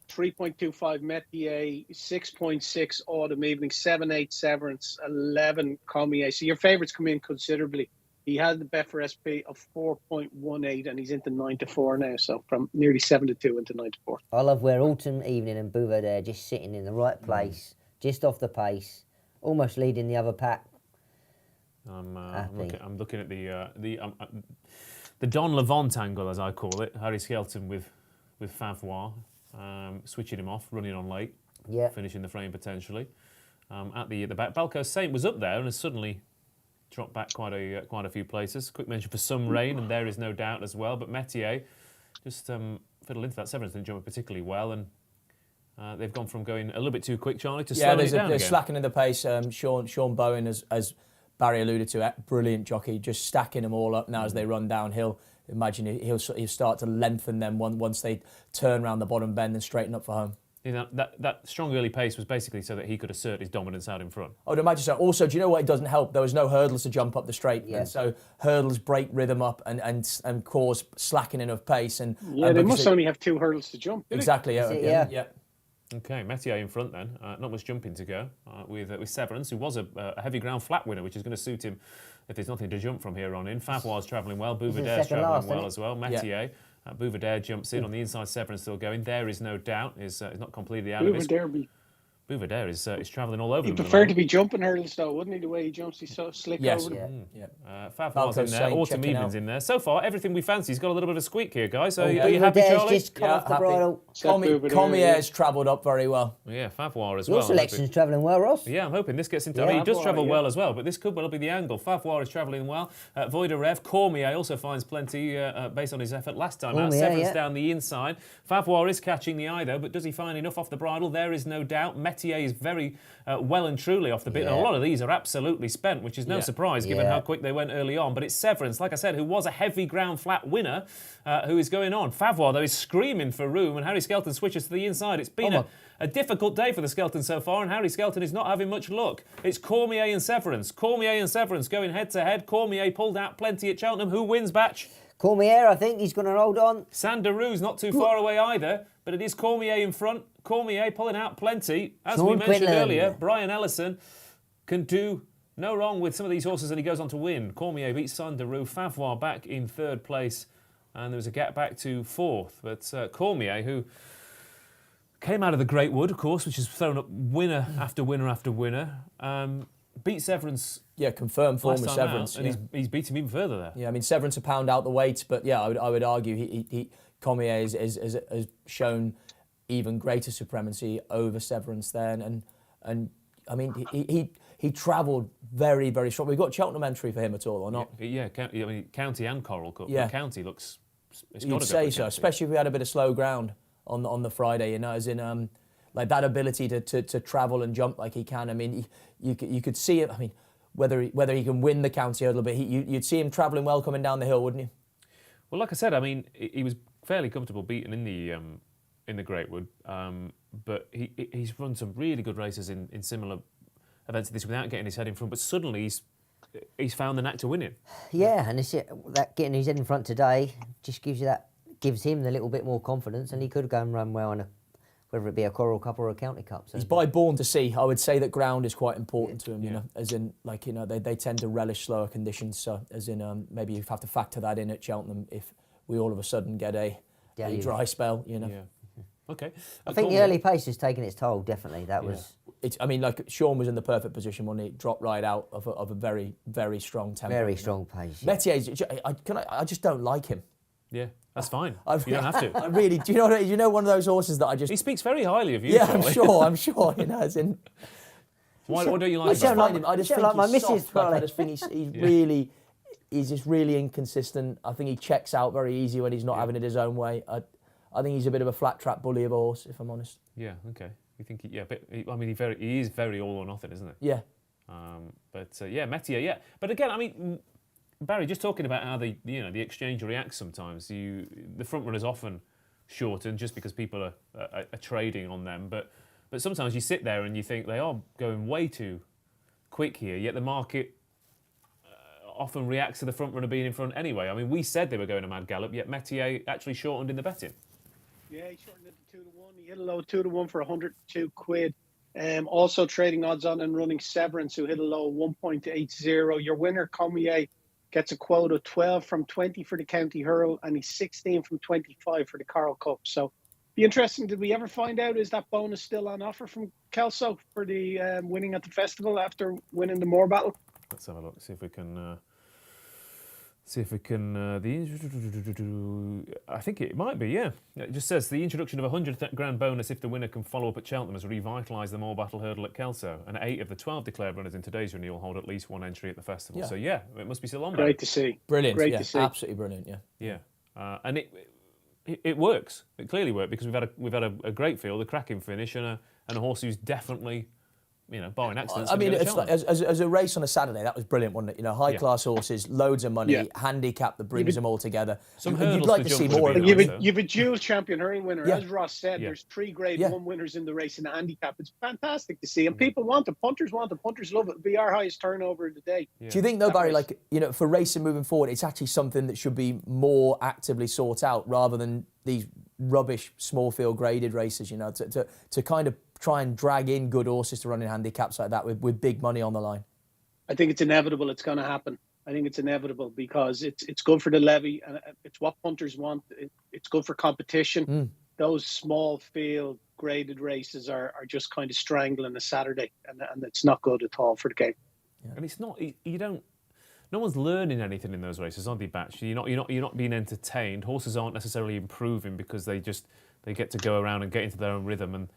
3.25 Metier, 6.6 Autumn Evening, 7.8 Severance, 11 Cormier. So your favourites come in considerably. He had the Betfair SP of 4.18 and he's into 9-4 now. So from nearly 7-2 into 9-4. I love where Autumn Evening and Bouvet are just sitting in the right place, just off the pace, almost leading the other pack. I'm looking at the Don Levant angle, as I call it. Harry Skelton with Favois, switching him off, running on late, finishing the frame potentially. At the back, Balco Saint was up there and has suddenly dropped back quite a few places. Quick mention for some rain, and there is no doubt as well. But Metier just fiddled into that. Severance didn't jump particularly well, and they've gone from going a little bit too quick, Charlie, to slowing it down they're again. slackening the pace. Sean Bowen, as Barry alluded to, brilliant jockey, just stacking them all up now as they run downhill. Imagine he'll start to lengthen them once they turn around the bottom bend and straighten up for home. You know, that strong early pace was basically so that he could assert his dominance out in front. I would imagine so. Also, do you know what? It doesn't help. There was no hurdles to jump up the straight, Yeah. and so hurdles break rhythm up and cause slackening of pace. And Yeah, they must only have 2 hurdles to jump. exactly. Yeah. Okay, Mathieu in front then. Not much jumping to go with Severance, who was a heavy ground flat winner, which is going to suit him if there's nothing to jump from here on in. Favoir's travelling well. Bouverdare's travelling well as well. Mathieu. Bouverdare jumps in on the inside. Severance still going. There is no doubt. Is not completely out of it. Bouverdare is travelling all over. He'd prefer to be jumping hurdles though, wouldn't he? The way he jumps, he's so slick over them. Favoir's in there. Autumn Evening's in there. So far, everything we fancy. He's got a little bit of a squeak here, guys. So are you happy, Charlie? Just come off the bridle. Cormier's travelled up very well. Yeah, Favoir as Your well. selection's travelling well, Ross. Yeah, I'm hoping this gets into... Yeah, I mean, he does Favoir, travel well as well, but this could well be the angle. Favoir is travelling well. Voiderev, Cormier also finds plenty based on his effort last time out. Severance down the inside. Favoir is catching the eye, though, but does he find enough off the bridle? There is no doubt. Metier is very well and truly off the bit. And a lot of these are absolutely spent, which is no surprise given how quick they went early on. But it's Severance, like I said, who was a heavy ground flat winner, who is going on. Favoir, though, is screaming for room, and Harry Skelton switches to the inside. It's been a difficult day for the Skelton so far, and Harry Skelton is not having much luck. It's Cormier and Severance. Cormier and Severance going head-to-head. Cormier pulled out plenty at Cheltenham. Who wins, Batch? Cormier, I think he's going to hold on. Sandarou's not too far away either, but it is Cormier in front. Cormier pulling out plenty. As we mentioned earlier, Brian Ellison can do no wrong with some of these horses, and he goes on to win. Cormier beats Sandarou. Favoir back in 3rd place, and there was a gap back to 4th. But Cormier, who came out of the Greatwood, of course, which has thrown up winner after winner after winner, beat Severance. Yeah, confirmed form with Severance. And he's beat him even further there. Yeah, I mean, Severance a pound out the weight, but yeah, I would argue Cormier has shown even greater supremacy over Severance then, and I mean he travelled very, very strong. We've got Cheltenham entry for him at all or not? Yeah, I mean County and Coral Cup. Yeah, the County looks. You'd say so, especially if we had a bit of slow ground on the Friday. You know, as in like that ability to travel and jump like he can. I mean, you could see it. I mean, whether he can win the County a little bit, you'd see him travelling well coming down the hill, wouldn't you? Well, like I said, I mean, he was fairly comfortable beaten in the Greatwood, but he's run some really good races in similar events to this without getting his head in front. But suddenly he's found the knack to winning. Yeah, and that getting his head in front today just gives him the little bit more confidence, and he could go and run well in whether it be a Coral Cup or a County Cup. So. He's by born to see. I would say that ground is quite important to him, you know, as in, like, you know, they tend to relish slower conditions. So, as in, maybe you have to factor that in at Cheltenham if we all of a sudden get a dry spell, you know. Yeah. Okay. I think the early pace has taken its toll, definitely. That was... I mean, like, Sean was in the perfect position when he dropped right out of a very, very strong tempo. Very strong pace. Metier, I just don't like him. Yeah, that's fine. You don't have to. I really, do you know what, you know, one of those horses that I just... He speaks very highly of you, Yeah, Charlie. I'm sure, you know, as in... Why don't you like I just him? find him. I just think like my he's missus, soft. Like, I Charlie. just think he's just really inconsistent. I think he checks out very easy when he's not having it his own way. I think he's a bit of a flat trap bully of a horse, if I'm honest. Yeah. Okay. You think? I mean, he is very all or nothing, isn't he? Yeah. Metier. Yeah. But again, I mean, Barry, just talking about how the exchange reacts sometimes. The front runners often shorten just because people are trading on them, but sometimes you sit there and you think they are going way too quick here, yet the market often reacts to the front runner being in front anyway. I mean, we said they were going a mad gallop, yet Metier actually shortened in the betting. Yeah, he shortened it to 2-1. He hit a low 2-1 for 102 quid. Also trading odds on and running Severance, who hit a low 1.80. Your winner, Cormier, gets a quote of 12 from 20 for the County Hurl, and he's 16 from 25 for the Coral Cup. So, be interesting. Did we ever find out, is that bonus still on offer from Kelso for the winning at the festival after winning the Morebattle? Let's have a look. See if we can. I think it might be. Yeah, it just says the introduction of a £100 bonus if the winner can follow up at Cheltenham has revitalised the Morebattle hurdle at Kelso, and 8 of the 12 declared runners in today's renewal hold at least one entry at the festival. Yeah. So it must be still on. Great to see. Brilliant. Great yeah, to see. Absolutely brilliant. Yeah. Yeah, and it works. It clearly worked because we've had a great field, a cracking finish, and a horse who's definitely barring accidents. I mean, gonna it's get a like, chance. as a race on a Saturday, that was brilliant, wasn't it? High-class horses, loads of money, Yeah. handicap that brings them all together. Some You'd hurdles like to to see jump more would of be it. nice, though. You've a dual champion hurling winner. Yeah. As Ross said, Yeah. there's 3 Grade Yeah. 1 winners in the race in the handicap. It's fantastic to see. And people want it. Punters want it. Punters love it. It'll be our highest turnover of the day. Do you think, though, Barry, race. for racing moving forward, it's actually something that should be more actively sought out rather than these rubbish small field graded races, to kind of try and drag in good horses to run in handicaps like that with big money on the line? I think it's inevitable. It's going to happen. I think it's inevitable because it's good for the levy and it's what punters want. It's good for competition. Those small field graded races are just kind of strangling a Saturday, and it's not good at all for the game. Yeah. And it's not. You don't. No one's learning anything in those races, are they, Batch? You're not being entertained. Horses aren't necessarily improving because they get to go around and get into their own rhythm. And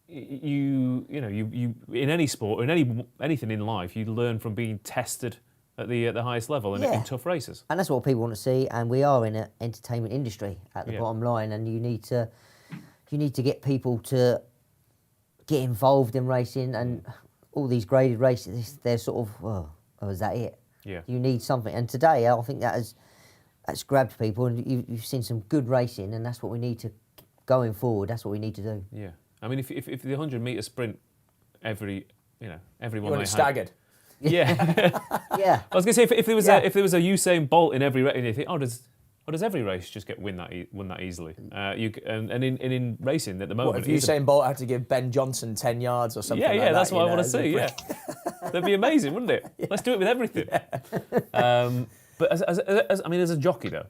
you in any sport or in anything in life, you learn from being tested at the highest level and in tough races. And that's what people want to see. And we are in an entertainment industry at the Yeah. bottom line, and you need to get people to get involved in racing. And all these graded races, they're sort of, oh, is that it? Yeah. You need something. And today, I think that's grabbed people, and you've seen some good racing, and that's what we need to, going forward, that's what we need to do. Yeah. I mean, if the 100-metre sprint, everyone You may want it have... staggered. Yeah. I was going to say, if there was a Usain Bolt in every race, and you think, does every race just get won that easily? In racing at the moment, What if Usain Bolt had to give Ben Johnson 10 yards or something? Yeah, like that's that, what I want to see. Yeah, that'd be amazing, wouldn't it? Yeah. Let's do it with everything. Yeah. But as a jockey though,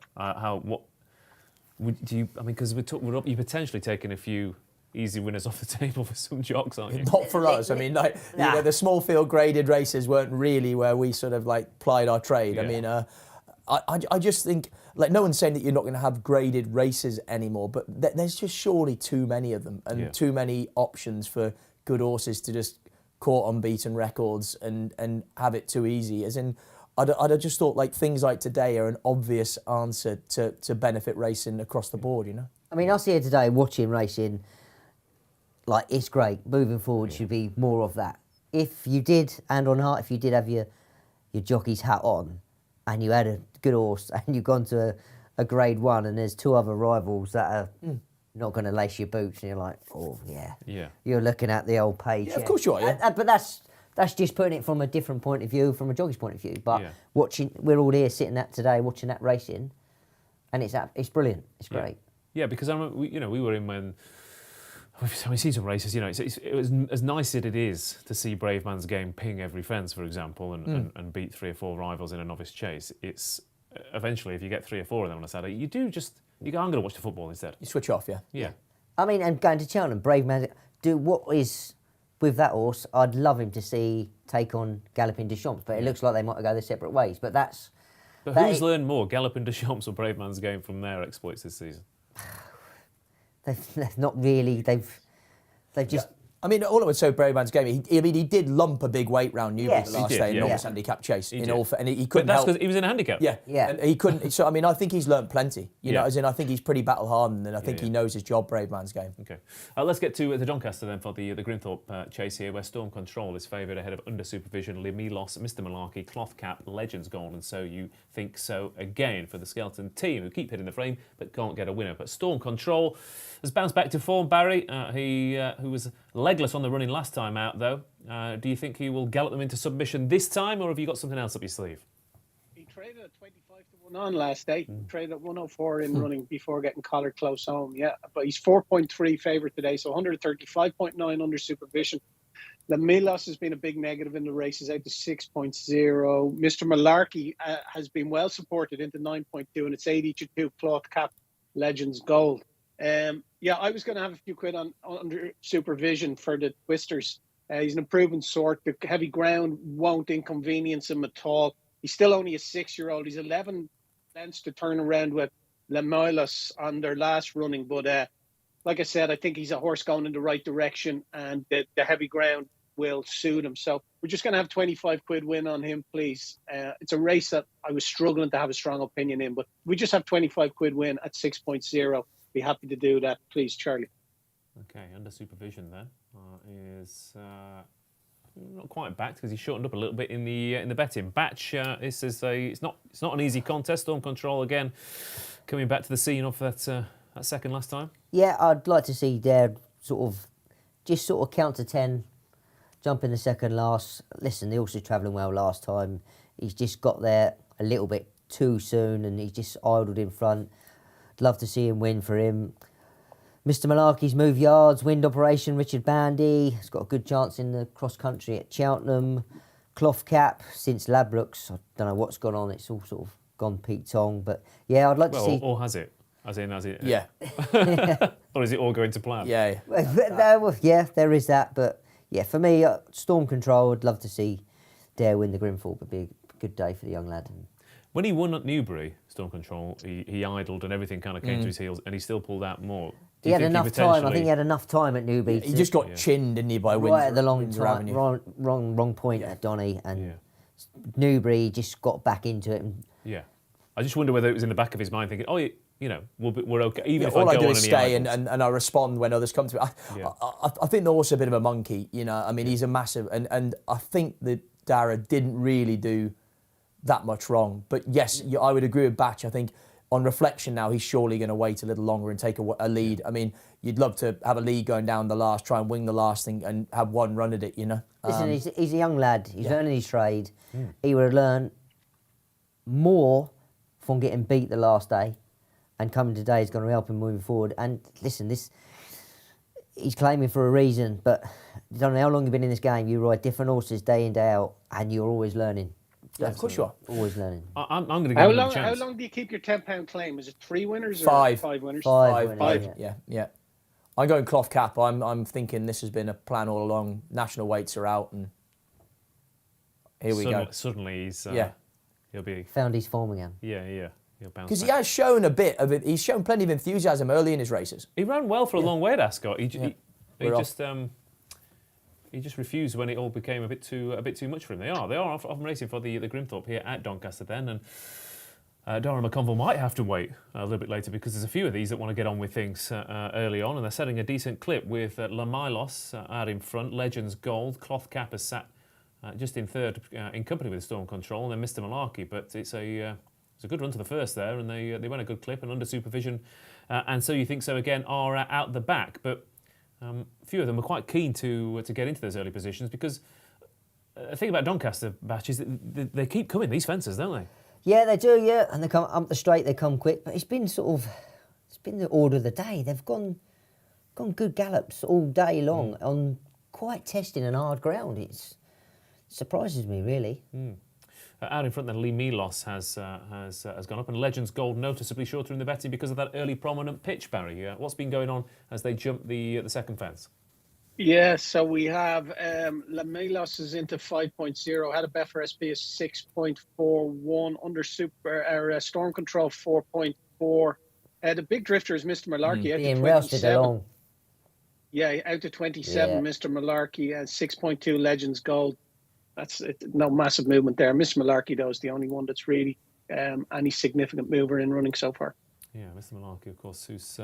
because you're potentially taking a few easy winners off the table for some jocks, aren't you? Not for us. I mean, the small field graded races weren't really where we sort of plied our trade. Yeah. I mean, I just think, no one's saying that you're not going to have graded races anymore, but there's just surely too many of them and too many options for good horses to just caught unbeaten records and have it too easy. As in, I'd just thought things like today are an obvious answer to benefit racing across the board, I mean, us here today watching racing, it's great. Moving forward should be more of that. If you did, hand on heart, if you did have your jockey's hat on and you had a good horse and you've gone to a grade 1 and there's 2 other rivals that are not going to lace your boots and you're like, oh, yeah. You're looking at the old page. Yeah, of course you are, yeah. But that's just putting it from a different point of view, from a jockey's point of view. But we're all here sitting today watching that racing, and it's brilliant. It's great. Yeah, because I remember, we were in when... We've seen some races, it was as nice as it is to see Brave Man's Game ping every fence, for example, and beat 3 or 4 rivals in a novice chase. It's eventually, if you get 3 or 4 of them on a Saturday, you go, I'm going to watch the football instead. You switch off, yeah. Yeah. I mean, and going to Cheltenham, Brave Man's what is with that horse, I'd love him to take on Galloping Deschamps, but it looks like they might go their separate ways. But who's learned more, Galloping Deschamps or Brave Man's Game from their exploits this season? They've not really. They've just. I mean, all I would say, Brave Man's Game, he did lump a big weight round Newbury the last day in Novice Handicap chase. And he couldn't But that's help. because he was in a handicap. Yeah. And he couldn't. So, I mean, I think he's learnt plenty. As in, I think he's pretty battle-hardened and I think he knows his job, Brave Man's Game. Okay. Let's get to the Doncaster then for the Grimthorpe chase here, where Storm Control is favoured ahead of Under Supervision, Limilos, Mr. Malarkey, Cloth Cap, Legends Gone, and So You Think So Again for the Skeleton team, who keep hitting the frame but can't get a winner. But Storm Control has bounced back to form, Barry. Who was legless on the running last time out, though. Do you think he will gallop them into submission this time, or have you got something else up your sleeve? He traded at 25 to 1 on last day. Traded at 104 in running before getting collared close home. Yeah, but he's 4.3 favourite today, so 135.9 under supervision. The Milos has been a big negative in the race. He's out to 6.0. Mr. Malarkey has been well supported into 9.2, and it's 82 Cloth Cap Legends Gold. I was going to have a few quid on under supervision for the Twisters. He's an improving sort. The heavy ground won't inconvenience him at all. He's still only a 6-year-old. He's 11 lengths to turn around with Lemilos on their last running. But like I said, I think he's a horse going in the right direction, and the heavy ground will suit him. So we're just going to have 25 quid win on him, please. It's a race that I was struggling to have a strong opinion in, but we just have 25 quid win at 6.0. Be happy to do that, please, Charlie. Okay, under supervision then is not quite backed because he shortened up a little bit in the betting. Batch it's not an easy contest. Storm Control again coming back to the scene of that second last time. Yeah, I'd like to see Dare sort of count to 10, jump in the second last. Listen, the horse was travelling well last time. He's just got there a little bit too soon and he just idled in front. I'd love to see him win for him. Mr. Malarkey's move yards, wind operation, Richard Bandy has got a good chance in the cross country at Cheltenham. Cloth Cap, since Labrooks, I don't know what's gone on, it's all sort of gone Pete Tong. But yeah, I'd like to see. Or has it? As in, Yeah. Or is it all going to plan? Yeah. Yeah, there is that. But yeah, for me, Storm Control, I'd love to see Dare win the Grimthorpe. It'd be a good day for the young lad. When he won at Newbury, Storm Control, he idled and everything kind of came to his heels, and he still pulled out more. He had enough time. I think he had enough time at Newbury. He just got chinned, didn't he, by Windsor? Right at the long Avenue. wrong point at Donny, and Newbury just got back into it. And yeah, I just wonder whether it was in the back of his mind thinking, oh, you know, we're okay. Even if all I I go do on is any stay idles. and I respond when others come to me. I think North's a bit of a monkey, you know. I mean, he's a massive, and I think that Dara didn't really do that much wrong. But yes, I would agree with Batch. I think on reflection now, he's surely going to wait a little longer and take a lead. I mean, you'd love to have a lead going down the last, try and wing the last thing and have one run at it, you know. Listen, he's a young lad. He's learning his trade. He would have learned more from getting beat the last day, and coming today is going to help him moving forward. And listen, he's claiming for a reason, but I don't know how long you've been in this game. You ride different horses day in, day out, and you're always learning. Yeah, of course you are. Always learning. I'm going to give him a chance. How long do you keep your £10 claim? Is it 3 winners or 5? 5 winners? Five. Yeah. I'm going Cloth Cap. I'm thinking this has been a plan all along. National weights are out, and here we go. Suddenly he's he'll be Found his form again. he'll bounce Because he back. has shown a bit of it. He's shown plenty of enthusiasm early in his races. He ran well for a long way at Ascot. He just refused when it all became a bit too much for him. They are often racing for the Grimthorpe here at Doncaster then, and Dara McConville might have to wait a little bit later because there's a few of these that want to get on with things early on, and they're setting a decent clip with La Milos out in front, Legends Gold, Cloth Cap has sat just in third in company with Storm Control, and then Mr. Malarkey, but it's a good run to the first there, and they went a good clip and under supervision, and So You Think So Again are out the back, but a few of them were quite keen to get into those early positions because the thing about Doncaster Batch is that they keep coming, these fences, don't they? Yeah, they do, yeah. And they come up the straight, they come quick. But it's been the order of the day. They've gone good gallops all day long on quite testing and hard ground. It surprises me, really. Out in front, then Lee Milos has gone up, and Legends Gold noticeably shorter in the betting because of that early prominent pitch, Barry. What's been going on as they jump the second fence? Yeah, so we have La Milos is into 5.0, had a Betfair SP of 6.41, under Storm Control 4.4. The big drifter is Mr. Malarkey out to Being rousted 27. along. Yeah, out to 27, Mr. Malarkey at 6.2 Legends Gold. That's no massive movement there. Mr. Malarkey, though, is the only one that's really any significant mover in running so far. Yeah, Mr. Malarkey, of course, who's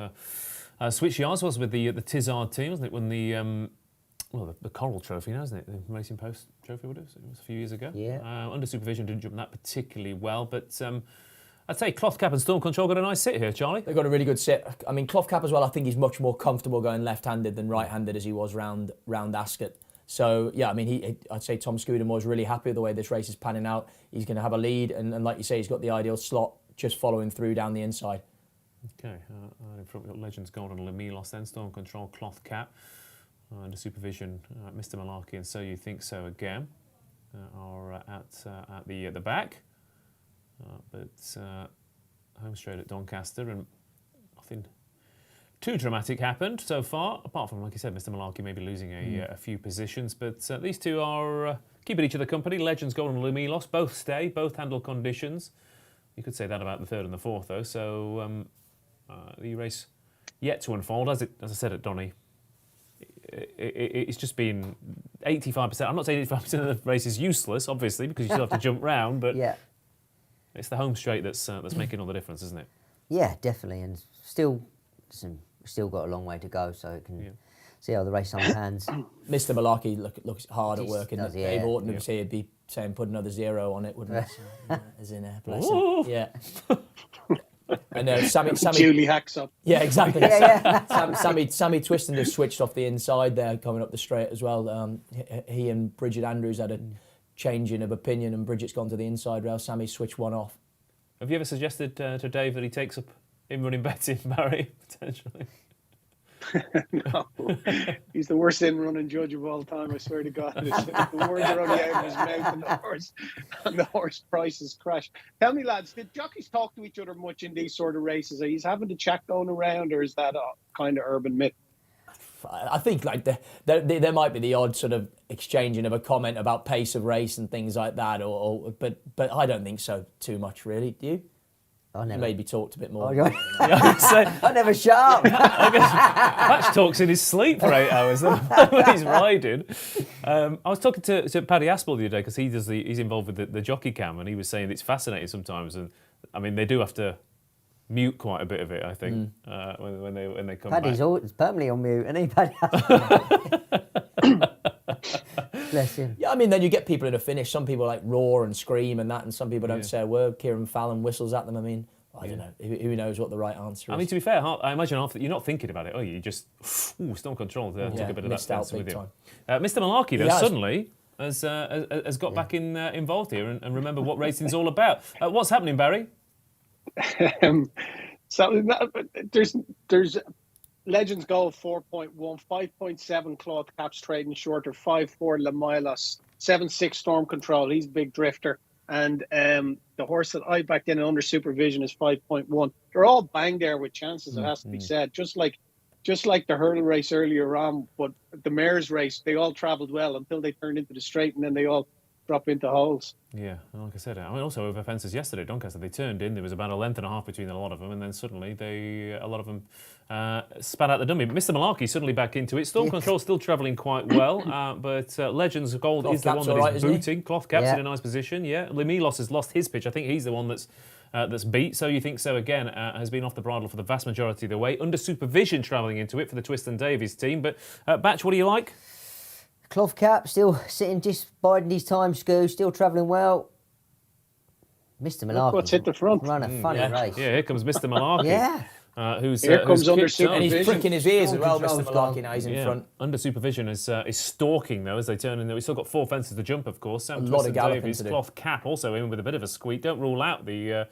switched yards was with the Tizard team, wasn't it? When the Coral Trophy now, isn't it? The Racing Post Trophy, it was a few years ago. Yeah. Under supervision, didn't jump that particularly well, but I'd say Cloth Cap and Storm Control got a nice sit here, Charlie. They've got a really good sit. I mean, Cloth Cap as well, I think he's much more comfortable going left-handed than right-handed as he was round Ascot. So, yeah, I mean, I'd say Tom Scudamore really happy with the way this race is panning out. He's going to have a lead, and like you say, he's got the ideal slot just following through down the inside. Okay, in front we've got Legends Gold and La Milos, then Storm Control, Cloth Cap. Under supervision, Mr. Malarkey and So You Think So Again are at the back. But home straight at Doncaster, and nothing too dramatic happened so far, apart from, like you said, Mr. Malarkey maybe losing a few positions. But these two are keeping each other company. Legends Gold and La Milos both stay, both handle conditions. You could say that about the third and the fourth, though. So the race yet to unfold. As I said at Donny, it's just been 85%. I'm not saying 85% of the race is useless, obviously, because you still have to jump round, but it's the home straight that's making all the difference, isn't it? Yeah, definitely. And still got a long way to go, so it can see how the race unpans. Mr. Malarkey looks hard at He work, and does, Dave yeah. Orton would say he'd be saying put another 0 on it, wouldn't he? As in bless him. Ooh. Yeah. And Sammy, Julie hacks up. yeah, exactly. Yeah. Sammy Twiston just switched off the inside there, coming up the straight as well. He and Bridget Andrews had a changing of opinion, and Bridget's gone to the inside rail. Sammy switched one off. Have you ever suggested to Dave that he takes up in running bets in Barry, potentially? No, he's the worst in-running judge of all time. I swear to God, the words are only out of his mouth, and the horse prices crash. Tell me, lads, did jockeys talk to each other much in these sort of races? Are you having the chat going around, or is that a kind of urban myth? I think like there might be the odd sort of exchanging of a comment about pace of race and things like that, but I don't think so too much, really. Do you? I never. Maybe talked a bit more. I never shut up. Patch talks in his sleep for 8 hours when he's riding. I was talking to Paddy Aspel the other day because he's involved with the jockey cam, and he was saying it's fascinating sometimes, and I mean they do have to mute quite a bit of it, I think, when they come Paddy's back. always permanently on mute, isn't he, Paddy? Bless him. Yeah, I mean, then you get people in a finish. Some people like roar and scream and that, and some people don't say a word. Kieran Fallon whistles at them. I mean, I don't know. Who knows what the right answer is? I mean, to be fair, I imagine after you're not thinking about it, you just storm control took a bit of that out with big you. time. Mr. Malarkey, though, He has. suddenly has got back involved here and remember what racing's all about. What's happening, Barry? So there's Legends Gold 4.1, 5.7 Cloth Caps trading shorter, 5.4 Lamilas, 7.6 Storm Control. He's a big drifter. And the horse that I backed in under supervision is 5.1. They're all bang there with chances, it has to be said. Just like the hurdle race earlier on, but the mares race, they all travelled well until they turned into the straight, and then they all drop into holes. Yeah, like I said, I mean, also over fences yesterday, Doncaster, they turned in. There was about a length and a half between a lot of them, and then suddenly a lot of them spat out the dummy. Mr. Malarkey suddenly back into it. Storm Control still travelling quite well, but Legends Gold is the one that is booting. Cloth Cap's in a nice position. Yeah, Lemilos has lost his pitch. I think he's the one that's beat. So you think so again? Has been off the bridle for the vast majority of the way. Under supervision travelling into it for the Twist and Davies team. But Batch, what do you like? Cloth Cap still sitting, just biding his time, Scoo, still travelling well. Mr. Malarkey. What's hit the front? Run a funny race. Yeah, here comes Mr. Malarkey. Here comes under kicked on. And he's supervision. pricking his ears as well, Storm Mr. Control's Malarkey. Now he's in front. Under supervision is stalking though as they turn in. We've still got 4 fences to jump, of course. A lot of galloping Davies, to do. Cloth Cap also in with a bit of a squeak. Don't rule out the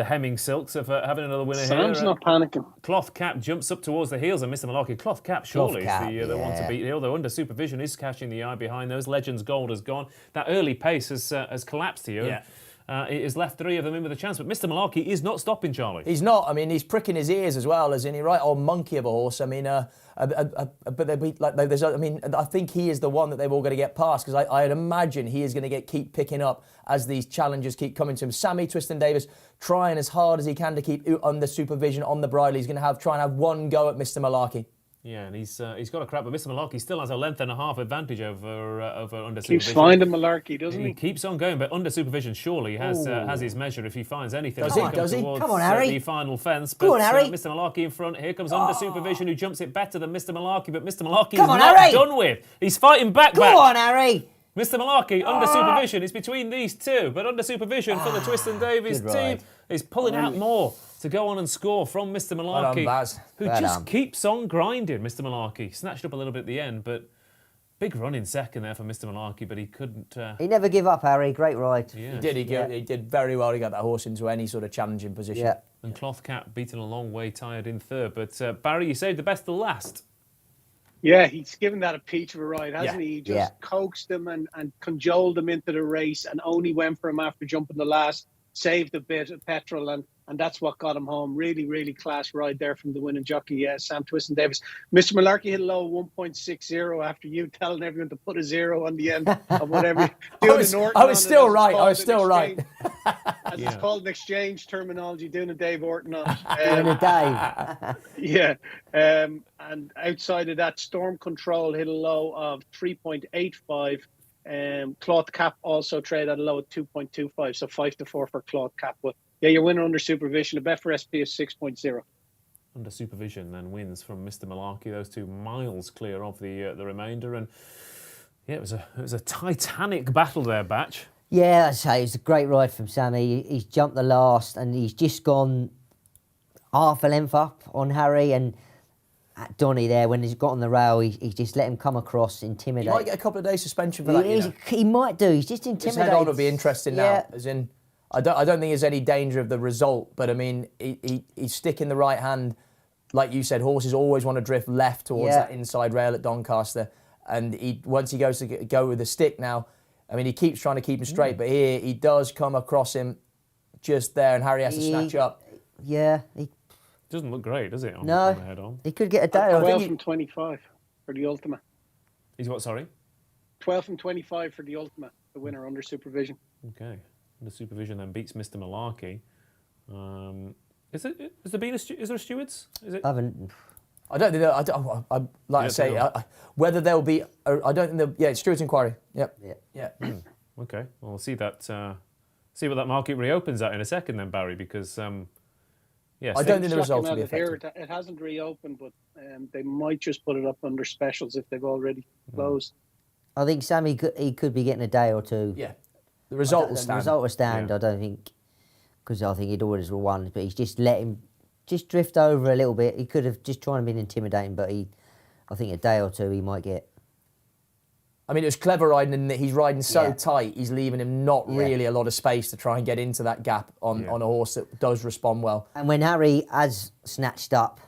Hemming Silks of having another winner Sam's here. not panicking. Cloth Cap jumps up towards the heels of Mr. Malarkey. Cloth Cap surely Cap, is the one to beat here, although under supervision is catching the eye behind those. Legends Gold has gone. That early pace has collapsed here. Yeah. It has left 3 of them in with a chance, but Mr. Malarkey is not stopping, Charlie. He's not. I mean, he's pricking his ears as well, isn't he? Right, old monkey of a horse. I mean, but there's. I mean, I think he is the one that they've all got to get past, because I'd imagine he is going to keep picking up as these challenges keep coming to him. Sammy Twiston Davis trying as hard as he can to keep under supervision on the bridle. He's going to try and have one go at Mr. Malarkey. Yeah, and he's got a crap, but Mr. Malarkey still has a length and a half advantage over under Keeps supervision. finding Malarkey, doesn't He he? keeps on going, but under supervision surely has his measure if he finds anything. Does as he? comes Does he? towards, Come on, Harry. The final fence. Go on, Harry. Mr. Malarkey in front. Here comes under supervision, who jumps it better than Mr. Malarkey, but Mr. Malarkey is Come on, not Harry. done with. He's fighting back. Go on, Harry. Mr. Malarkey, under supervision, is between these two, but under supervision for the Twist and Davies good team ride. is pulling out more to go on and score from Mr. Malarkey, Baz. who Well just done. keeps on grinding. Mr. Malarkey snatched up a little bit at the end, but big run in second there for Mr. Malarkey, but he couldn't. He never give up, Harry. Great ride. Yeah. He did very well. He got that horse into any sort of challenging position. Yeah. And Cloth Cap beaten a long way, tired in third. But Barry, you saved the best to last. Yeah, he's given that a peach of a ride, hasn't he? He just Yeah. coaxed him and cajoled him into the race, and only went for him after jumping the last, saved a bit of petrol, and that's what got him home. Really, really class ride there from the winning jockey, Sam Twiston Davis. Mr. Malarkey hit a low 1.60 after you telling everyone to put a 0 on the end of whatever. I was still right. As it's called an exchange terminology, doing a Dave Orton on. Doing a Dave. Yeah, and outside of that, Storm Control hit a low of 3.85. Cloth Cap also traded at a low of 2.25, so 5-4 for Cloth Cap. But yeah, you're winning under supervision. A Betfair SP is 6.0. under supervision then wins from Mr. Malarkey. Those two miles clear of the remainder, and yeah, it was a titanic battle there, Batch. Yeah, I'd say it's a great ride from Sammy. He's jumped the last and he's just gone half a length up on Harry, and at Donny there, when he's got on the rail, he just let him come across, intimidate. He might get a couple of days suspension for that. He might do. He's just His intimidated. head on will be interesting now. Yeah. As in, I don't think there's any danger of the result, but I mean, he's sticking the right hand. Like you said, horses always want to drift left towards that inside rail at Doncaster, and once he goes to go with the stick now, I mean, he keeps trying to keep him straight, but here he does come across him just there, and Harry has to snatch up. Yeah. Doesn't look great, does it? On No. the head on. He could get a day. 12 from 25 for the Ultima. He's what? Sorry. 12 from 25 for the Ultima, the winner under supervision. Okay. Under supervision then beats Mr. Malarkey. Is there a stewards? Is it? I haven't. I don't think I'd like to say whether there'll be. I don't think there'll. Yeah, it's Stewart's inquiry. Yep. Yeah. Okay. Well, we'll see that. See what that market reopens at in a second, then, Barry, because yes, I don't think the results will be affected. It hasn't reopened, but they might just put it up under specials if they've already closed. I think Sammy could be getting a day or two. Yeah. The result will stand. The result will stand. Yeah. I don't think, because I think he'd always won, but he's just let him just drift over a little bit. He could have just tried and been intimidating, but I think a day or two he might get. I mean, it was clever riding in that he's riding so tight, he's leaving him not really a lot of space to try and get into that gap on a horse that does respond well. And when Harry has snatched up,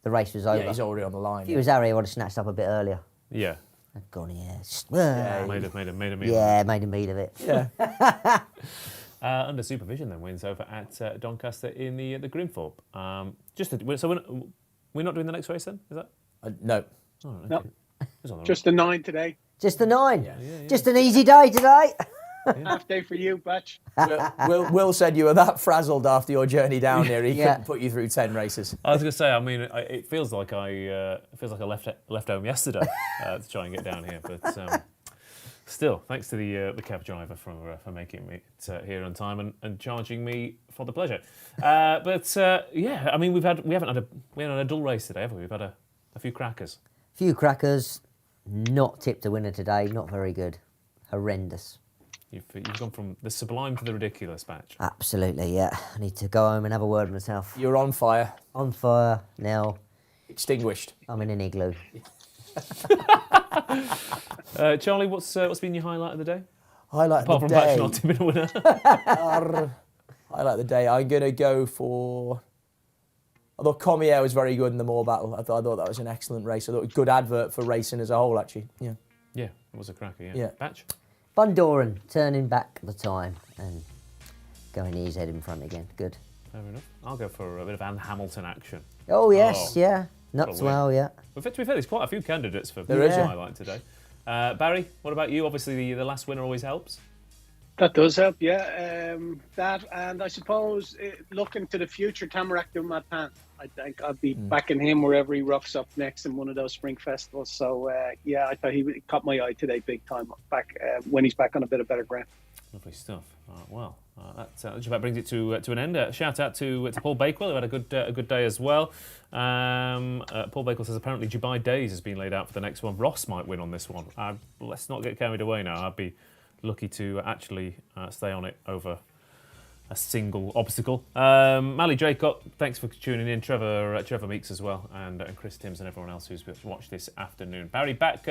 the race was over. Yeah, he's already on the line. If he was Harry, I would have snatched up a bit earlier. Yeah. I've gone here. Made a meal. Yeah, made a meal of it. Yeah. Under supervision then wins over at Doncaster in the Grimthorpe. So we're not doing the next race then? Is that? No. Oh, okay. No. It's on the Just the 9 today. Just the 9. Yeah. Just an easy day today. Half day for you, Batch. Will said you were that frazzled after your journey down here. He couldn't put you through 10 races. I was going to say, I mean, it feels like I left home yesterday to try and get down here, but still, thanks to the cab driver for making me here on time and charging me for the pleasure. Yeah, I mean, we haven't had a dull race today, have we? We've had a few crackers. Few crackers. Not tipped a winner today. Not very good. Horrendous. You've gone from the sublime to the ridiculous, Batch. Absolutely, yeah. I need to go home and have a word with myself. You're on fire. On fire now. Extinguished. I'm in an igloo. Charlie, what's been your highlight of the day? Highlight Apart of from the day. Batch not tipping a winner. Highlight of the day. I'm going to go for... I thought Cormier was very good in the Morebattle. I thought that was an excellent race. I thought it was a good advert for racing as a whole, actually. Yeah. Yeah, it was a cracker, Yeah. Batch? Bundoran turning back the time and going his head in front again. Good. Fair enough. I'll go for a bit of Anne Hamilton action. Oh, yes, Oh, yeah. Nuts win. well, yeah. But to be fair, there's quite a few candidates for There is, the yeah. highlight today. Barry, what about you? Obviously, the last winner always helps. That does help, yeah. That, and I suppose looking to the future, Tamarak Dumathan. I think I'll be backing him wherever he roughs up next in one of those spring festivals. So, yeah, I thought he caught my eye today big time back when he's back on a bit of better ground. Lovely stuff. That just about brings it to an end. Shout out to Paul Bakewell, who had a good day as well. Paul Bakewell says apparently Dubai Days has been laid out for the next one. Ross might win on this one. Let's not get carried away now. I'd be lucky to actually stay on it over a single obstacle. Mally Draycott, thanks for tuning in. Trevor Meeks as well, and Chris Timms and everyone else who's watched this afternoon. Barry back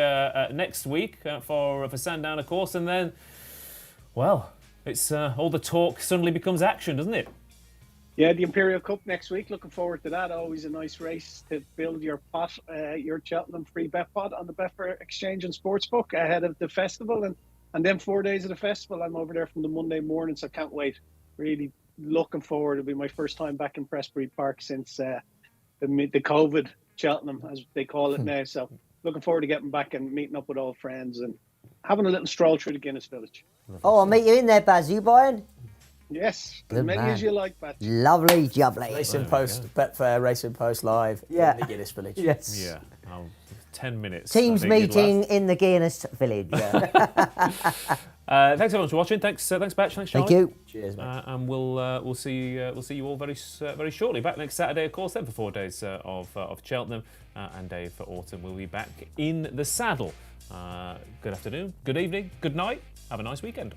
next week for Sandown, of course, and then, well, it's all the talk suddenly becomes action, doesn't it? Yeah, the Imperial Cup next week. Looking forward to that. Always a nice race to build your pot, your Cheltenham free bet pot on the Betfair Exchange and Sportsbook ahead of the festival, and then 4 days of the festival. I'm over there from the Monday morning, so I can't wait. Really looking forward. It'll be my first time back in Prestbury Park since the COVID Cheltenham, as they call it now. So looking forward to getting back and meeting up with old friends and having a little stroll through the Guinness Village. Oh, I'll meet you in there, Baz. You buying? Yes, Good as many man. as you like, Batch. Lovely, jubbly. Racing Post, Betfair Racing Post live in the Guinness Village. Yes. Yeah. 10 minutes. Teams I think you'd meeting in the Guinness Village. Yeah. Thanks everyone for watching. Thanks, Batch. Thanks, Charlie. Thank you. Cheers, mate. And we'll see you all very shortly. Back next Saturday, of course. Then for 4 days of Cheltenham, and Dave for autumn. We'll be back in the saddle. Good afternoon, good evening, good night. Have a nice weekend.